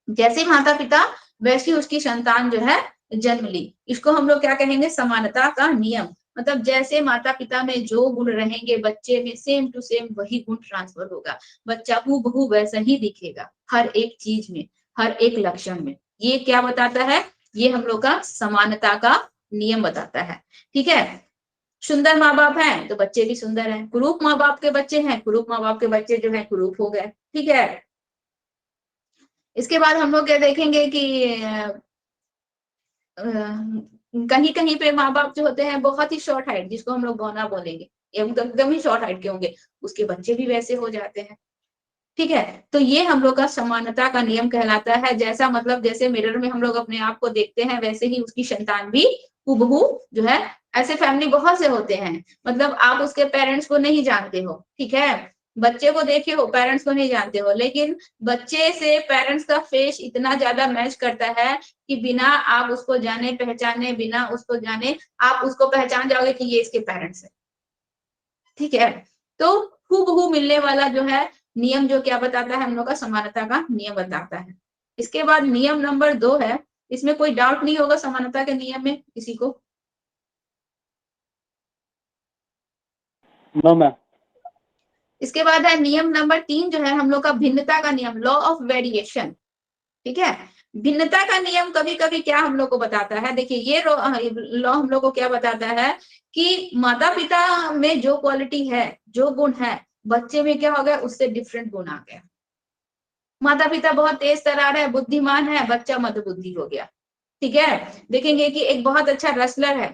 जैसे माता पिता वैसी उसकी संतान जो है जन्म ली। इसको हम लोग क्या कहेंगे, समानता का नियम। मतलब जैसे माता पिता में जो गुण रहेंगे बच्चे में सेम टू सेम वही गुण ट्रांसफर होगा, बच्चा हूबहू वैसा ही दिखेगा हर एक चीज में, हर एक लक्षण में। ये क्या बताता है, ये हम लोग का समानता का नियम बताता है, ठीक है। सुंदर माँ बाप हैं तो बच्चे भी सुंदर हैं, कुरूप माँ बाप के बच्चे हैं, कुरूप माँ बाप के बच्चे जो है कुरूप हो गए, ठीक है। इसके बाद हम लोग क्या देखेंगे कि कहीं कहीं पे माँ बाप जो होते हैं बहुत ही शॉर्ट हाइट, जिसको हम लोग बौना बोलेंगे, एकदम ही शॉर्ट हाइट के होंगे, उसके बच्चे भी वैसे हो जाते हैं, ठीक है। तो ये हम लोग का समानता का नियम कहलाता है। जैसा मतलब जैसे मिरर में हम लोग अपने आप को देखते हैं वैसे ही उसकी संतान भी हूबहू जो है ऐसे फैमिली बहुत से होते हैं, मतलब आप उसके पेरेंट्स को नहीं जानते हो, ठीक है, बच्चे को देखे हो, पेरेंट्स को नहीं जानते हो, लेकिन बच्चे से पेरेंट्स का फेस इतना ज्यादा मैच करता है कि बिना आप उसको जाने पहचाने, बिना उसको जाने आप उसको पहचान जाओगे कि ये इसके पेरेंट्स है, ठीक है। तो हूबहू मिलने वाला जो है नियम जो क्या बताता है, हम लोग का समानता का नियम बताता है। इसके बाद नियम नंबर 2 है, इसमें कोई डाउट नहीं होगा समानता के नियम में किसी को? No ma'am. इसके बाद है नियम नंबर 3 जो है हम लोग का भिन्नता का नियम, लॉ ऑफ वेरिएशन, ठीक है। भिन्नता का नियम कभी कभी क्या हम लोग को बताता है, देखिए ये लॉ हम लोग को क्या बताता है कि माता पिता में जो क्वालिटी है, जो गुण है, बच्चे में क्या हो गया, उससे डिफरेंट गुण आ गया। माता पिता बहुत तेज तर्रार है, बुद्धिमान है, बच्चा मंदबुद्धि हो गया, ठीक है। देखेंगे कि एक बहुत अच्छा रेसलर है,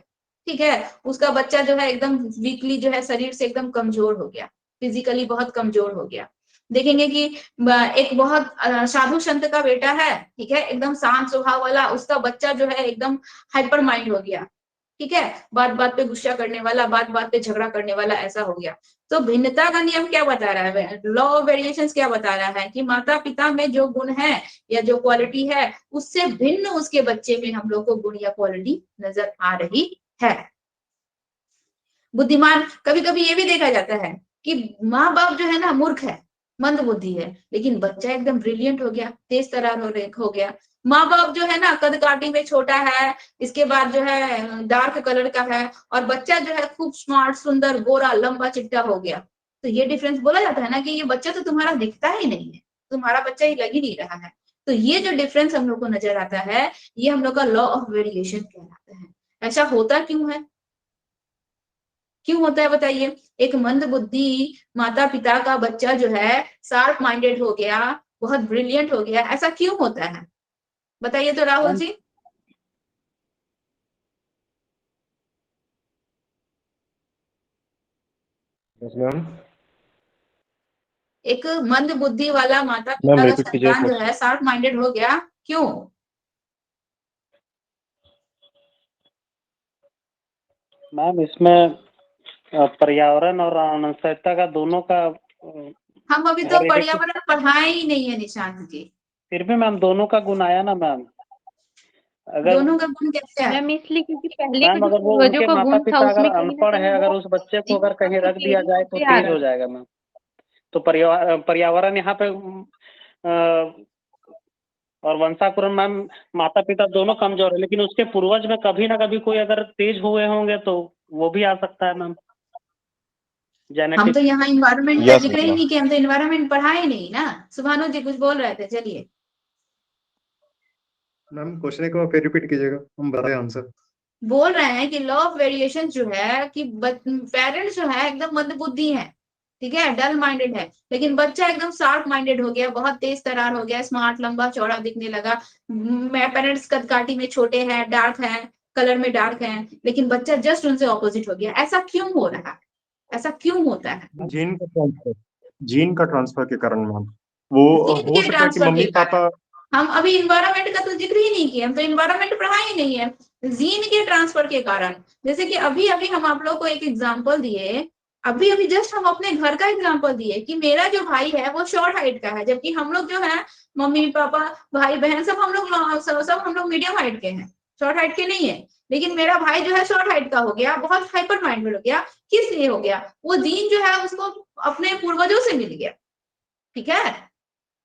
ठीक है, उसका बच्चा जो है एकदम वीकली जो है शरीर से एकदम कमजोर हो गया, फिजिकली बहुत कमजोर हो गया। देखेंगे कि एक बहुत साधु संत का बेटा है, ठीक है, एकदम शांत स्वभाव वाला, उसका बच्चा जो है एकदम हाइपर माइंड हो गया, ठीक है, बात बात पे गुस्सा करने वाला, बात बात पे झगड़ा करने वाला, ऐसा हो गया। तो भिन्नता का नियम क्या बता रहा है, लॉ ऑफ वेरिएशंस क्या बता रहा है कि माता पिता में जो गुण है या जो क्वालिटी है, उससे भिन्न उसके बच्चे में हम लोग को गुण या क्वालिटी नजर आ रही है। बुद्धिमान, कभी कभी ये भी देखा जाता है कि माँ बाप जो है ना मूर्ख है, मंद बुद्धि है, लेकिन बच्चा एकदम ब्रिलियंट हो गया, तेज तर्रार हो गया। माँ बाप जो है ना कद काठी में छोटा है, इसके बाद जो है डार्क कलर का है, और बच्चा जो है खूब स्मार्ट, सुंदर, गोरा, लंबा चिट्टा हो गया। तो ये डिफरेंस बोला जाता है ना कि ये बच्चा तो तुम्हारा दिखता ही नहीं है, तुम्हारा बच्चा ही लग ही नहीं रहा है। तो ये जो डिफरेंस हम लोग को नजर आता है, ये हम लोग का लॉ ऑफ वेरिएशन कहलाता है। ऐसा होता क्यों है, क्यों होता है बताइए? एक मंद बुद्धि माता पिता का बच्चा जो है शार्प माइंडेड हो गया, बहुत ब्रिलियंट हो गया, ऐसा क्यों होता है बताइए तो राहुल जी। Yes ma'am. एक मंद बुद्धि वाला माता मैम पिता का रिपीट कीजिए संतान जो है शार्प माइंडेड हो गया, क्यों? मैम इसमें पर्यावरण और अनसहिता का दोनों का हम अभी तो पर्यावरण पढ़ाए ही नहीं है निशांत जी। फिर भी मैम दोनों का गुण आया ना मैम। अगर दोनों का गुण कैसे है? मैम इसलिए क्योंकि पहले का मैम जो अगर वो पूर्वजों उनके का माता गुण था पिता अगर उसमें कहीं ना अनपढ़ है, कहीं अगर वो उस बच्चे को अगर कहीं रख दिया तेजी जाए तो होते आ तेज रहा हो है। जाएगा मैम। तो पर्यावरण यहाँ पे और वंशाकुरण मैम, माता पिता दोनों कमजोर है, लेकिन उसके पूर्वज में कभी ना कभी कोई अगर तेज हुए होंगे तो वो भी आ सकता है मैम। हम जेनेटिक तो यहाँ इन्वायरमेंट का यस जिक्र ही मैम। नहीं किया, हम तो इन्वायरमेंट पढ़ाए नहीं ना। सुभानु जी कुछ बोल रहे थे, चलिए। मैम क्वेश्चन को फिर रिपीट कीजिएगा, हम बताए आंसर। बोल रहे हैं कि लॉ ऑफ वेरिएशन जो है कि पेरेंट्स जो है एकदम मंदबुद्धि है, ठीक है, डल माइंडेड है, लेकिन बच्चा एकदम शार्प माइंडेड हो गया, बहुत तेज तर्रार हो गया, स्मार्ट, लंबा चौड़ा दिखने लगा। पेरेंट्स कदकाठी में छोटे हैं, डार्क हैं, कलर में डार्क हैं, लेकिन बच्चा जस्ट उनसे ऑपोजिट हो गया। ऐसा क्यों हो रहा है, ऐसा क्यों होता है? जीन का ट्रांसफर के कारण मैम, वो जीन हो के सकता है कि ट्रांसफर मम्मी के कारण। पापा। हम अभी इन्वायरमेंट का तो जिक्र ही नहीं किया, हम तो इन्वायरमेंट पढ़ा ही नहीं है। जीन के ट्रांसफर के कारण, जैसे कि अभी अभी हम आप लोग को एक एग्जांपल दिए, अभी अभी जस्ट हम अपने घर का एग्जांपल दिए कि मेरा जो भाई है वो शॉर्ट हाइट का है, जबकि हम लोग जो है मम्मी पापा भाई बहन सब हम लोग मीडियम हाइट के हैं, शॉर्ट हाइट के नहीं है। लेकिन मेरा भाई जो है शॉर्ट हाइट का हो गया, बहुत हाइपर माइंडेड हो गया। किस लिए हो गया? वो जीन जो है उसको अपने पूर्वजों से मिल गया, ठीक है।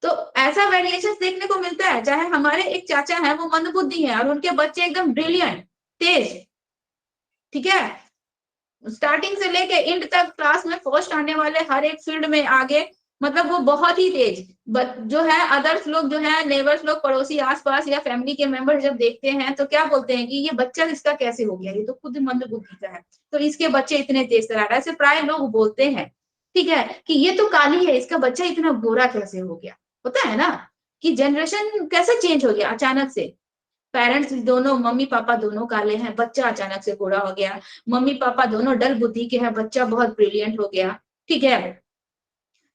तो ऐसा वेरिएशन देखने को मिलता है, चाहे हमारे एक चाचा है वो मंदबुद्धि है और उनके बच्चे एकदम ब्रिलियंट, तेज, ठीक है, स्टार्टिंग से लेके एंड तक क्लास में फर्स्ट आने वाले, हर एक फील्ड में आगे, मतलब वो बहुत ही तेज। जो है अदर्स लोग जो है नेबर्स लोग, पड़ोसी आसपास या फैमिली के मेंबर जब देखते हैं तो क्या बोलते हैं कि ये बच्चा इसका कैसे हो गया, ये तो खुद मंदबुद्धि का है, तो इसके बच्चे इतने तेज तर्रार, ऐसे प्राय लोग बोलते हैं, ठीक है, कि ये तो काली है, इसका बच्चा इतना गोरा कैसे हो गया। होता है ना कि जनरेशन कैसे चेंज हो गया अचानक से। पेरेंट्स दोनों, मम्मी पापा दोनों काले हैं, बच्चा अचानक से गोरा हो गया। मम्मी पापा दोनों डल बुद्धि के हैं, बच्चा बहुत ब्रिलियंट हो गया, ठीक है।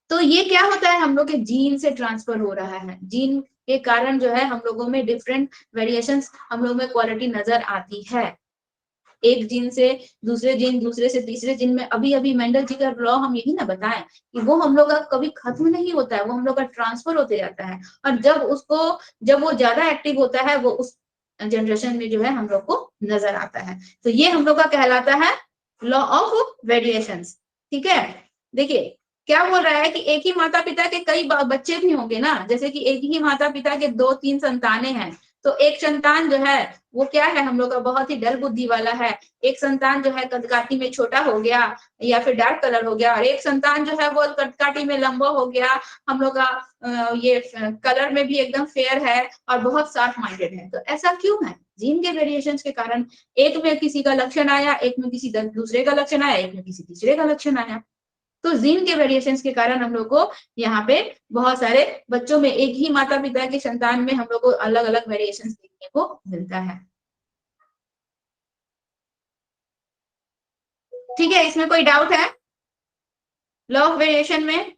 तो ये क्या होता है, हम लोग के जीन से ट्रांसफर हो रहा है, जीन के कारण जो है हम लोगों में डिफरेंट वेरिएशंस, हम लोग में क्वालिटी नजर आती है। एक जीन से दूसरे जीन, दूसरे से तीसरे जीन में। अभी अभी मेंडल जी का लॉ हम यही ना बताएं कि वो हम लोग का कभी खत्म नहीं होता है, वो हम लोग का ट्रांसफर होते जाता है, और जब वो ज्यादा एक्टिव होता है वो उस जनरेशन में जो है हम लोग को नजर आता है। तो ये हम लोग का कहलाता है लॉ ऑफ वेरिएशंस। ठीक है, देखिए क्या बोल रहा है कि एक ही माता पिता के कई बच्चे भी होंगे ना, जैसे कि एक ही माता पिता के 2-3 संतानें हैं, तो एक संतान जो है वो क्या है हम लोग का बहुत ही डल बुद्धि वाला है, एक संतान जो है कदकाठी में छोटा हो गया या फिर डार्क कलर हो गया, और एक संतान जो है वो कदकाठी में लंबा हो गया, हम लोग का ये कलर में भी एकदम फेयर है और बहुत शार्प माइंडेड है। तो ऐसा क्यों है? जीन के वेरिएशन के कारण एक में किसी का लक्षण आया, एक में किसी दूसरे का लक्षण आया, एक में किसी तीसरे का लक्षण आया। तो जीन के वेरिएशंस के कारण हम लोग को यहाँ पे बहुत सारे बच्चों में, एक ही माता पिता के संतान में हम लोग को अलग अलग वेरिएशंस देखने को मिलता है। ठीक है, इसमें कोई डाउट है लॉ ऑफ वेरिएशन में?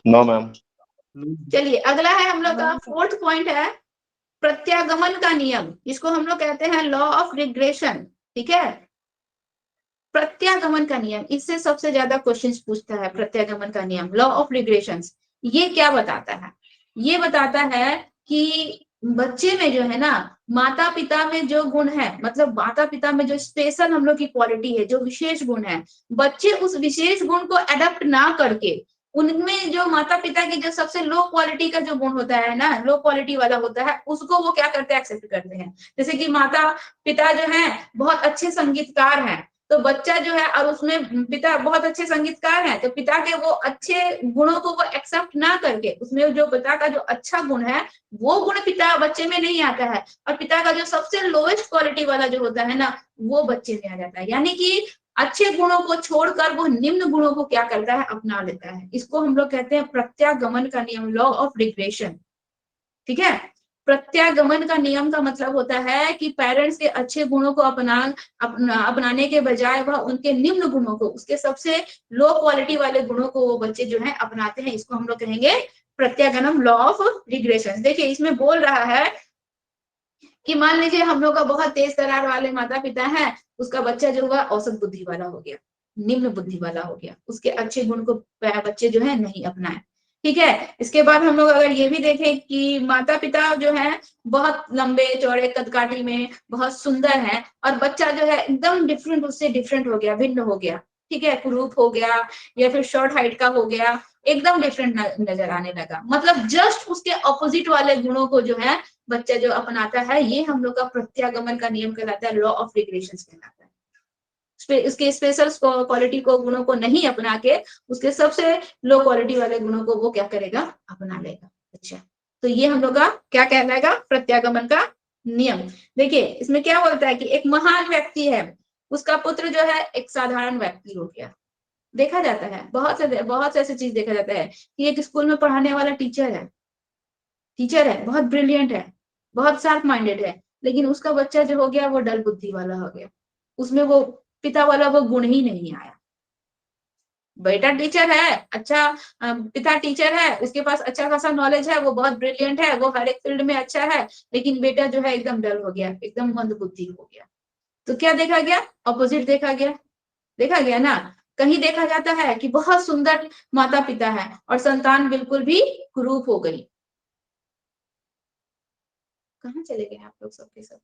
No ma'am. चलिए अगला है हम लोग का 4th पॉइंट है प्रत्यागमन का नियम, इसको हम लोग कहते हैं लॉ ऑफ रिग्रेशन। ठीक है, प्रत्यागमन का नियम, इससे सबसे ज्यादा क्वेश्चंस पूछता है प्रत्यागमन का नियम, लॉ ऑफ रिग्रेशंस। ये क्या बताता है? ये बताता है कि बच्चे में जो है ना, माता पिता में जो गुण है, मतलब माता पिता में जो स्पेशल हम लोग की क्वालिटी है, जो विशेष गुण है, बच्चे उस विशेष गुण को अडॉप्ट ना करके, उनमें जो माता पिता की जो सबसे लो क्वालिटी का जो गुण होता है ना, लो क्वालिटी वाला होता है, उसको वो क्या करते हैं, एक्सेप्ट करते हैं। जैसे कि माता पिता जो है बहुत अच्छे संगीतकार हैं, तो बच्चा जो है, और उसमें पिता बहुत अच्छे संगीतकार हैं, तो पिता के वो अच्छे गुणों को वो एक्सेप्ट ना करके, उसमें जो पिता का जो अच्छा गुण है वो गुण पिता बच्चे में नहीं आता है, और पिता का जो सबसे लोएस्ट क्वालिटी वाला जो होता है ना, वो बच्चे में आ जाता है। यानी कि अच्छे गुणों को छोड़कर वो निम्न गुणों को क्या करता है, अपना लेता है। इसको हम लोग कहते हैं प्रत्यागमन का नियम, लॉ ऑफ रिग्रेशन। ठीक है, प्रत्यागमन का नियम का मतलब होता है कि पेरेंट्स के अच्छे गुणों को अपनाने के बजाय वह उनके निम्न गुणों को, उसके सबसे लो क्वालिटी वाले गुणों को वो बच्चे जो है अपनाते हैं। इसको हम लोग कहेंगे प्रत्यागमन, लॉ ऑफ रिग्रेशन। देखिए इसमें बोल रहा है कि मान लीजिए हम लोग का बहुत तेज तर्रार वाले माता पिता हैं, उसका बच्चा जो हुआ औसत बुद्धि वाला हो गया, निम्न बुद्धि वाला हो गया, उसके अच्छे गुण को बच्चे जो है नहीं अपनाए। ठीक है, इसके बाद हम लोग अगर ये भी देखें कि माता पिता जो है बहुत लंबे चौड़े कदकाठी में बहुत सुंदर है, और बच्चा जो है एकदम डिफरेंट, उससे डिफरेंट हो गया, भिन्न हो गया। ठीक है, कुरूप हो गया या फिर शॉर्ट हाइट का हो गया, एकदम डिफरेंट नजर आने लगा, मतलब जस्ट उसके ऑपोजिट वाले गुणों को जो है बच्चा जो अपनाता है, ये हम लोग का प्रत्यागमन का नियम कहलाता है, लॉ ऑफ रिग्रेशन कहलाता है। उसके स्पेशल क्वालिटी को, गुणों को नहीं अपना के उसके सबसे लो क्वालिटी वाले गुणों को वो क्या करेगा, अपना लेगा। अच्छा, तो ये हम लोग का क्या कहलाएगा, प्रत्यागमन का नियम। देखिए इसमें क्या बोलता है कि एक महान व्यक्ति है, उसका पुत्र जो है एक साधारण व्यक्ति हो गया। देखा जाता है बहुत से ऐसे चीज देखा जाता है कि एक स्कूल में पढ़ाने वाला टीचर है, बहुत ब्रिलियंट है, बहुत शार्प माइंडेड है, लेकिन उसका बच्चा जो हो गया वो डल बुद्धि वाला हो गया, उसमें वो पिता वाला वो गुण ही नहीं आया। बेटा टीचर है, अच्छा पिता टीचर है, उसके पास अच्छा खासा नॉलेज है, वो बहुत ब्रिलियंट है, वो हर एक फील्ड में अच्छा है, लेकिन बेटा जो है एकदम डल हो गया, एकदम मंद बुद्धि हो गया। तो क्या देखा गया, ऑपोजिट देखा गया ना। कहीं देखा जाता है कि बहुत सुंदर माता पिता है और संतान बिल्कुल भी कुरूप हो गई। कहाँ चले गए आप लोग सबके सब?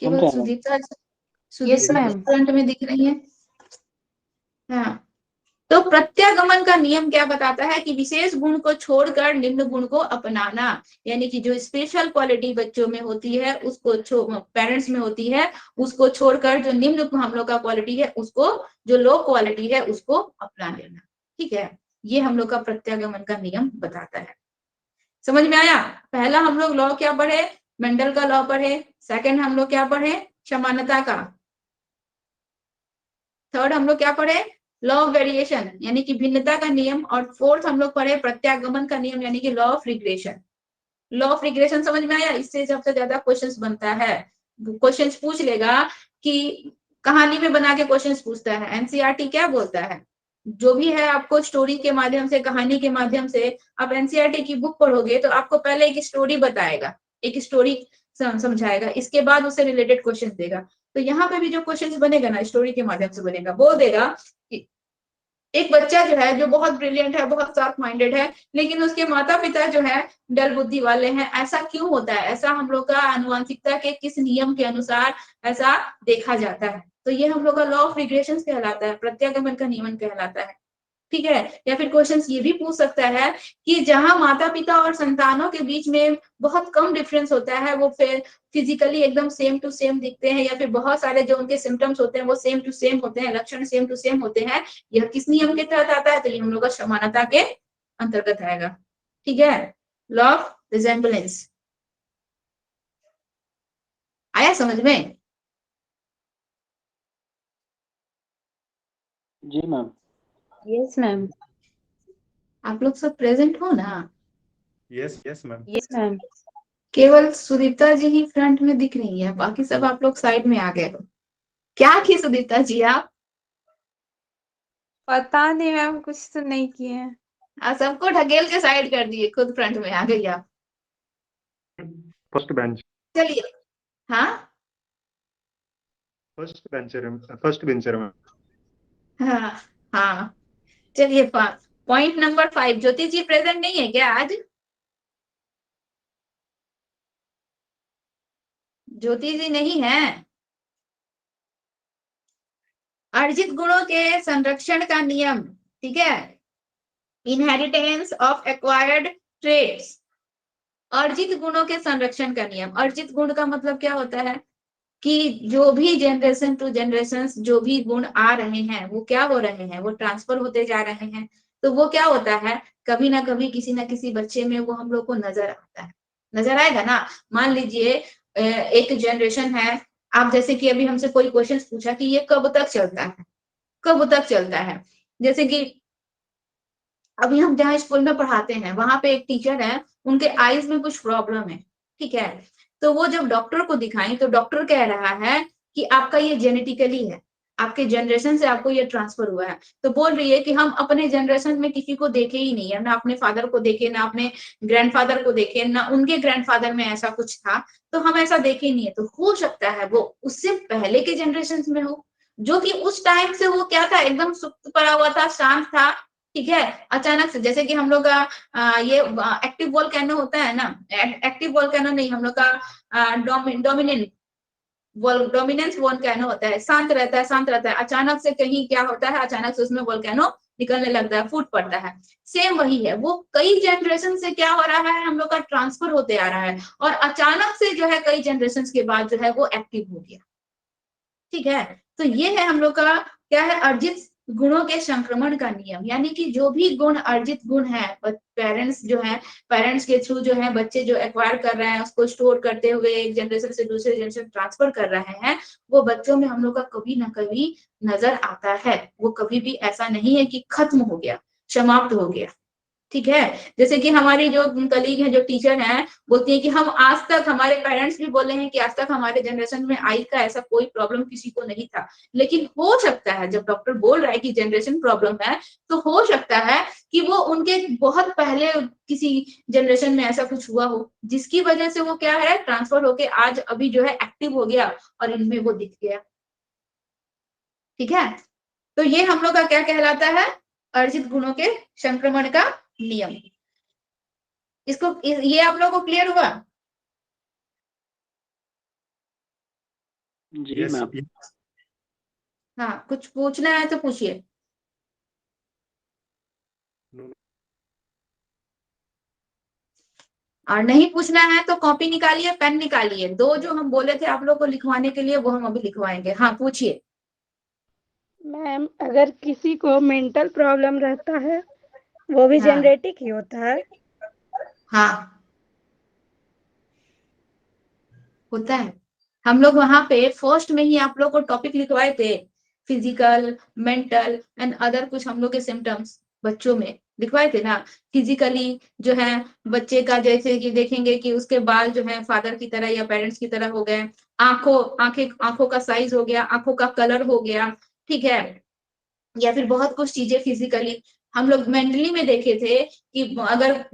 केवल सुदीप्ता फ्रंट में दिख रही है। हाँ, तो प्रत्यागमन का नियम क्या बताता है कि विशेष गुण को छोड़कर निम्न गुण को अपनाना, यानी कि जो स्पेशल क्वालिटी बच्चों में होती है, उसको पेरेंट्स में होती है, उसको छोड़कर जो निम्न हम लोग का क्वालिटी है, उसको जो लो क्वालिटी है उसको अपना लेना। ठीक है, ये हम लोग का प्रत्यागमन का नियम बताता है। समझ में आया? पहला हम लोग लॉ क्या पढ़े, मेंडल का लॉ पढ़े। सेकंड हम लोग क्या पढ़े, समानता का। थर्ड हम लोग क्या पढ़े, लॉ ऑफ वेरिएशन यानी कि भिन्नता का नियम। और फोर्थ हम लोग पढ़े प्रत्यागमन का नियम यानी कि law of regression. Law of regression समझ में आया? इससे सबसे ज्यादा क्वेश्चंस बनता है, क्वेश्चंस पूछ लेगा कि कहानी में बना के क्वेश्चंस पूछता है। एनसीईआरटी क्या बोलता है, जो भी है आपको स्टोरी के माध्यम से, कहानी के माध्यम से, आप एनसीईआरटी की बुक पढ़ोगे तो आपको पहले एक स्टोरी बताएगा। एक स्टोरी समझाएगा, इसके बाद उससे रिलेटेड क्वेश्चन देगा। तो यहाँ पे भी जो क्वेश्चन बनेगा ना स्टोरी के माध्यम से बनेगा, वो देगा कि एक बच्चा जो है जो बहुत ब्रिलियंट है, बहुत शार्प माइंडेड है, लेकिन उसके माता पिता जो है डल बुद्धि वाले हैं। ऐसा क्यों होता है? ऐसा हम लोग का आनुवंशिकता के किस नियम के अनुसार ऐसा देखा जाता है? तो ये हम लोग का लॉ ऑफ रिग्रेशन कहलाता है, प्रत्यागमन का नियमन कहलाता है। ठीक है। या फिर क्वेश्चन ये भी पूछ सकता है कि जहां माता पिता और संतानों के बीच में बहुत कम डिफरेंस होता है, वो फिर फिजिकली एकदम सेम टू सेम दिखते हैं, या फिर बहुत सारे जो उनके सिम्टम्स होते हैं वो सेम टू सेम होते हैं, लक्षण सेम टू सेम होते हैं, यह किस नियम के तहत आता है? तो ये हम लोग का समानता के अंतर्गत आएगा। ठीक है, लॉ ऑफ रिजेम्बलेंस। आया समझ में? जी मैम। Yes ma'am. आप लोग सब प्रेजेंट हो ना? Yes yes ma'am. Yes ma'am. केवल सुदीप्ता जी ही फ्रंट में दिख रही है, बाकी सब आप लोग साइड में आ गए हो। क्या की सुदीप्ता जी आप? पता नहीं मैम, कुछ तो नहीं किए हैं। सबको ढकेल के साइड कर दिए, खुद फ्रंट में आ गई आप। First bench. चलिए। हाँ फर्स्ट बेंचर में। हाँ हाँ, चलिए पॉइंट नंबर 5। ज्योति जी प्रेजेंट नहीं है क्या आज? ज्योति जी नहीं है। अर्जित गुणों के संरक्षण का नियम, ठीक है, इनहेरिटेंस ऑफ एक्वायर्ड ट्रेट्स। अर्जित गुणों के संरक्षण का नियम। अर्जित गुण का मतलब क्या होता है कि जो भी जनरेशन टू जनरेशन जो भी गुण आ रहे हैं वो क्या हो रहे हैं, वो ट्रांसफर होते जा रहे हैं। तो वो क्या होता है, कभी ना कभी किसी ना किसी बच्चे में वो हम लोग को नजर आता है, नजर आएगा ना। मान लीजिए एक जनरेशन है, आप जैसे कि अभी हमसे कोई क्वेश्चन पूछा कि ये कब तक चलता है, कब तक चलता है। जैसे कि अभी हम जहाँ स्कूल में पढ़ाते हैं वहां पे एक टीचर है, उनके आईज में कुछ प्रॉब्लम है, ठीक है। तो वो जब डॉक्टर को दिखाई तो डॉक्टर कह रहा है कि आपका ये जेनेटिकली है, आपके जनरेशन से आपको ये ट्रांसफर हुआ है। तो बोल रही है कि हम अपने जनरेशन में किसी को देखे ही नहीं है, ना अपने फादर को देखे, ना अपने ग्रैंडफादर को देखे, ना उनके ग्रैंडफादर में ऐसा कुछ था, तो हम ऐसा देखे ही नहीं है। तो हो सकता है वो उससे पहले के जनरेशन में हो, जो कि उस टाइम से वो क्या था, एकदम सुप्त पड़ा हुआ था, शांत था, ठीक है। अचानक से जैसे कि हम लोग का ये एक्टिव वोल्केनो होता है ना, एक्टिव वोल्केनो नहीं, हम लोग का डोमिनेंस वोल्केनो होता है, शांत रहता है, शांत रहता है, अचानक से कहीं क्या होता है, अचानक से उसमें वोल्केनो निकलने लगता है, फूट पड़ता है। सेम वही है, वो कई जनरेशन से क्या हो रहा है, हम लोग का ट्रांसफर होते आ रहा है, और अचानक से जो है कई जनरेशन के बाद जो है वो एक्टिव हो गया, ठीक है। तो ये है हम लोग का क्या है, अर्जित गुणों के संक्रमण का नियम। यानी कि जो भी गुण अर्जित गुण है, पेरेंट्स जो है, पेरेंट्स के थ्रू जो है बच्चे जो एक्वायर कर रहे हैं, उसको स्टोर करते हुए एक जनरेशन से दूसरे जनरेशन ट्रांसफर कर रहे हैं, वो बच्चों में हम लोग का कभी ना कभी नजर आता है। वो कभी भी ऐसा नहीं है कि खत्म हो गया, समाप्त हो गया, ठीक है। जैसे कि हमारी जो कलीग है, जो टीचर हैं, बोलती है कि हम आज तक, हमारे पेरेंट्स भी बोले हैं कि आज तक हमारे जनरेशन में आई का ऐसा कोई प्रॉब्लम किसी को नहीं था, लेकिन हो सकता है जब डॉक्टर बोल रहा है कि जनरेशन प्रॉब्लम है, तो हो सकता है कि वो उनके बहुत पहले किसी जनरेशन में ऐसा कुछ हुआ हो, जिसकी वजह से वो क्या है, ट्रांसफर होके आज अभी जो है एक्टिव हो गया और इनमें वो दिख गया, ठीक है। तो ये हम लोग का क्या कहलाता है, अर्जित गुणों के संक्रमण का नियम। इसको ये आप लोगों को क्लियर हुआ? जी यस मैम। हाँ, कुछ पूछना है तो पूछिए। और नहीं पूछना है तो कॉपी निकालिए, पेन निकालिए। दो जो हम बोले थे आप लोग को लिखवाने के लिए, वो हम अभी लिखवाएंगे। हाँ पूछिए। मैम, अगर किसी को मेंटल प्रॉब्लम रहता है, वो भी हाँ जेनेटिक ही होता है? हाँ होता है। हम लोग वहां पे फर्स्ट में ही आप लोग को टॉपिक लिखवाए थे, फिजिकल, मेंटल एंड अदर कुछ हम लोग के सिम्टम्स बच्चों में लिखवाए थे ना। फिजिकली जो है बच्चे का, जैसे कि देखेंगे कि उसके बाल जो है फादर की तरह या पेरेंट्स की तरह हो गए, आंखों का साइज हो गया, आंखों का कलर हो गया, ठीक है, या फिर बहुत कुछ चीजें फिजिकली। हम लोग मेंटली में देखे थे कि अगर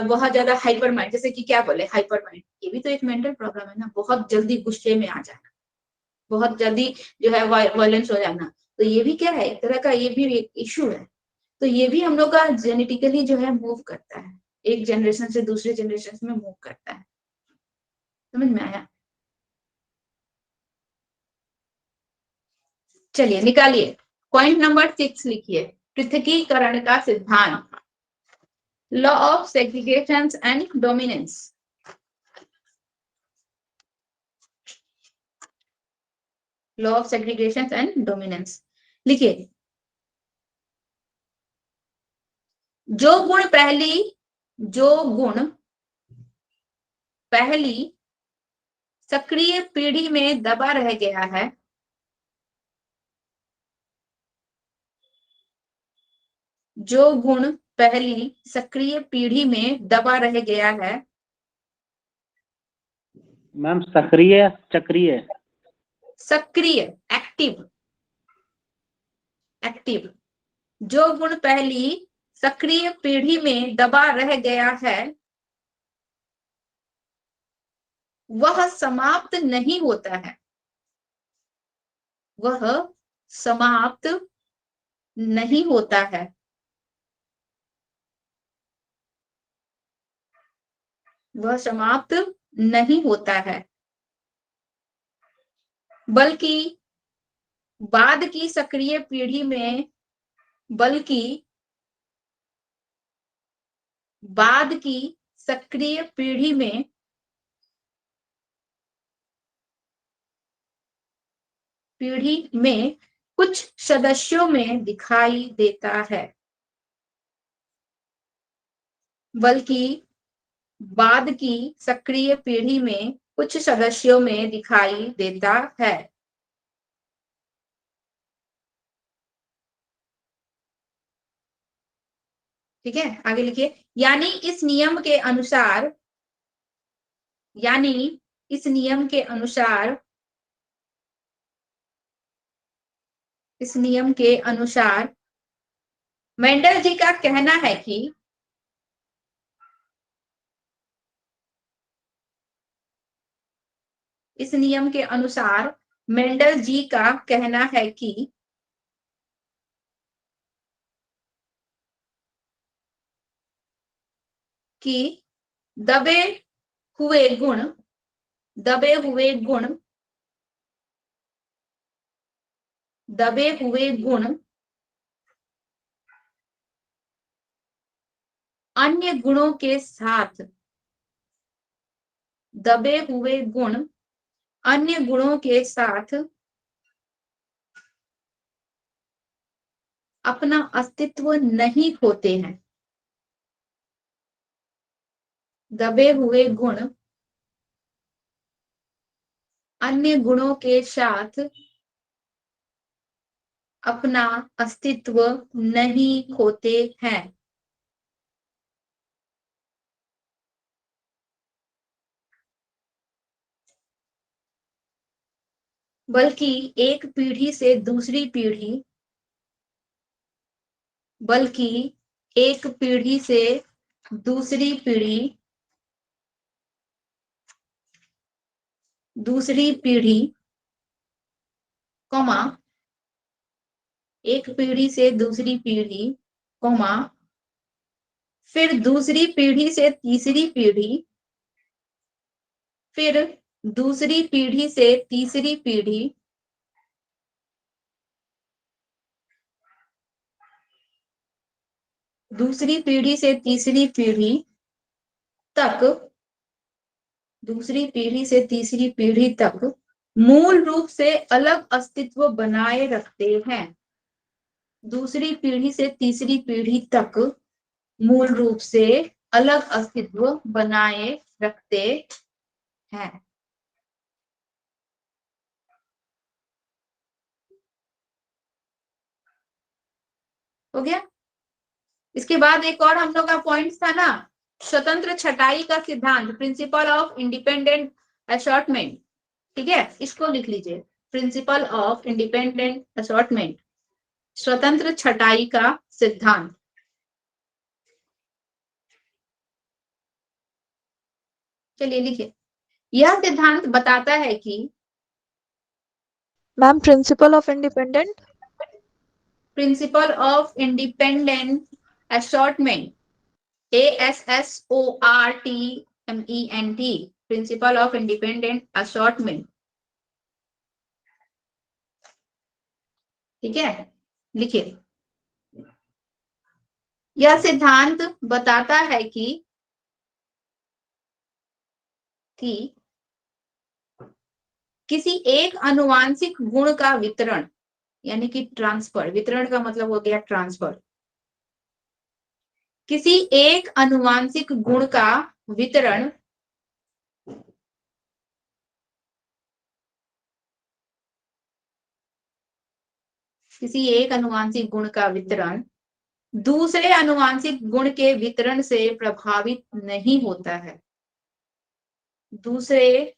बहुत ज्यादा हाइपर माइंड, जैसे कि क्या बोले हाइपर माइंड, ये भी तो एक मेंटल प्रॉब्लम है ना, बहुत जल्दी गुस्से में आ जाना, बहुत जल्दी जो है वायलेंस हो जाना, तो ये भी क्या है, एक तरह का ये भी एक इशू है। तो ये भी हम लोग का जेनेटिकली जो है मूव करता है, एक जनरेशन से दूसरे जनरेशन में मूव करता है। समझ में आया? चलिए निकालिए, पॉइंट नंबर 6 लिखिए, पृथकीकरण का सिद्धांत, law of segregation and dominance. Law of segregation and dominance लिखिए। जो गुण पहली सक्रिय पीढ़ी में दबा रह गया है, जो गुण पहली सक्रिय पीढ़ी में दबा रह गया है। मैम सक्रिय चक्रीय? सक्रिय, एक्टिव। जो गुण पहली सक्रिय पीढ़ी में दबा रह गया है, वह समाप्त नहीं होता है, वह समाप्त नहीं होता है, वह समाप्त नहीं होता है, बल्कि बाद की सक्रिय पीढ़ी में, बल्कि बाद की सक्रिय पीढ़ी में कुछ सदस्यों में दिखाई देता है, बल्कि बाद की सक्रिय पीढ़ी में कुछ सदस्यों में दिखाई देता है। ठीक है, आगे लिखिए। यानी इस नियम के अनुसार मेंडल जी का कहना है कि इस नियम के अनुसार मेंडल जी का कहना है कि दबे हुए गुण अन्य गुणों के साथ, दबे हुए गुण अन्य गुणों के साथ अपना अस्तित्व नहीं खोते हैं। दबे हुए गुण अन्य गुणों के साथ अपना अस्तित्व नहीं खोते हैं, बल्कि एक पीढ़ी से दूसरी पीढ़ी, बल्कि एक पीढ़ी से दूसरी पीढ़ी, कॉमा, एक पीढ़ी से दूसरी पीढ़ी, कॉमा, फिर दूसरी पीढ़ी से तीसरी पीढ़ी, फिर दूसरी पीढ़ी से तीसरी पीढ़ी, दूसरी पीढ़ी से तीसरी पीढ़ी तक, दूसरी पीढ़ी से तीसरी पीढ़ी तक मूल रूप से अलग अस्तित्व बनाए रखते हैं। दूसरी पीढ़ी से तीसरी पीढ़ी तक मूल रूप से अलग अस्तित्व बनाए रखते हैं। हो गया? इसके बाद एक और हम लोग का पॉइंट था ना, स्वतंत्र छटाई का सिद्धांत, प्रिंसिपल ऑफ इंडिपेंडेंट असॉर्टमेंट। ठीक है, इसको लिख लीजिए, प्रिंसिपल ऑफ इंडिपेंडेंट असॉर्टमेंट, स्वतंत्र छटाई का सिद्धांत। चलिए लिखिए। यह सिद्धांत बताता है कि ma'am principle of independent principle of independent assortment, ASSORTMENT, principle of independent assortment. ठीक है, लिखिए। यह सिद्धांत बताता है कि किसी एक अनुवांशिक गुण का वितरण, यानी कि ट्रांसफर, वितरण का मतलब हो गया ट्रांसफर, किसी एक अनुवांशिक गुण का वितरण किसी एक अनुवांशिक गुण का वितरण दूसरे अनुवांशिक गुण के वितरण से प्रभावित नहीं होता है। दूसरे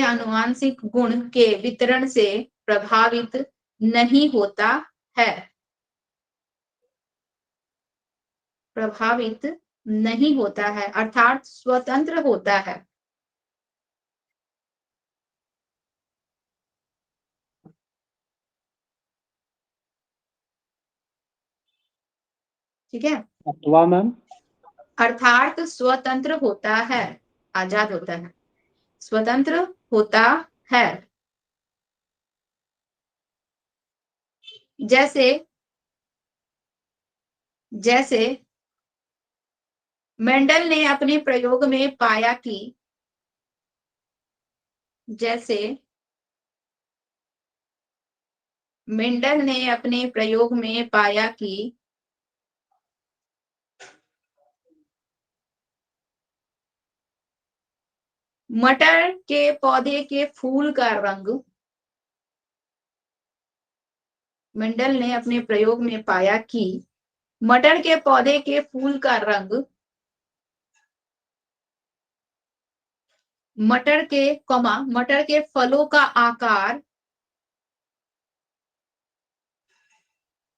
अनुवांशिक गुण के वितरण से प्रभावित नहीं होता है। प्रभावित नहीं होता है अर्थात स्वतंत्र होता है। ठीक है, अथवा मैम अर्थात स्वतंत्र होता है, आजाद होता है, स्वतंत्र होता है। जैसे मेंडल ने अपने प्रयोग में पाया कि मटर के पौधे के फूल का रंग, मेंडल ने अपने प्रयोग में पाया कि मटर के पौधे के फूल का रंग मटर के फलों का आकार,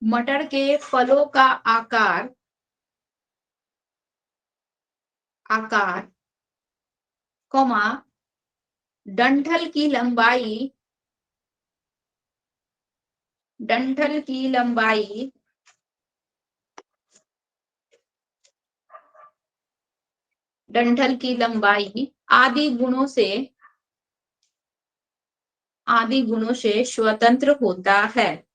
मटर के फलों का आकार डंठल की लंबाई आदि गुणों से स्वतंत्र होता है।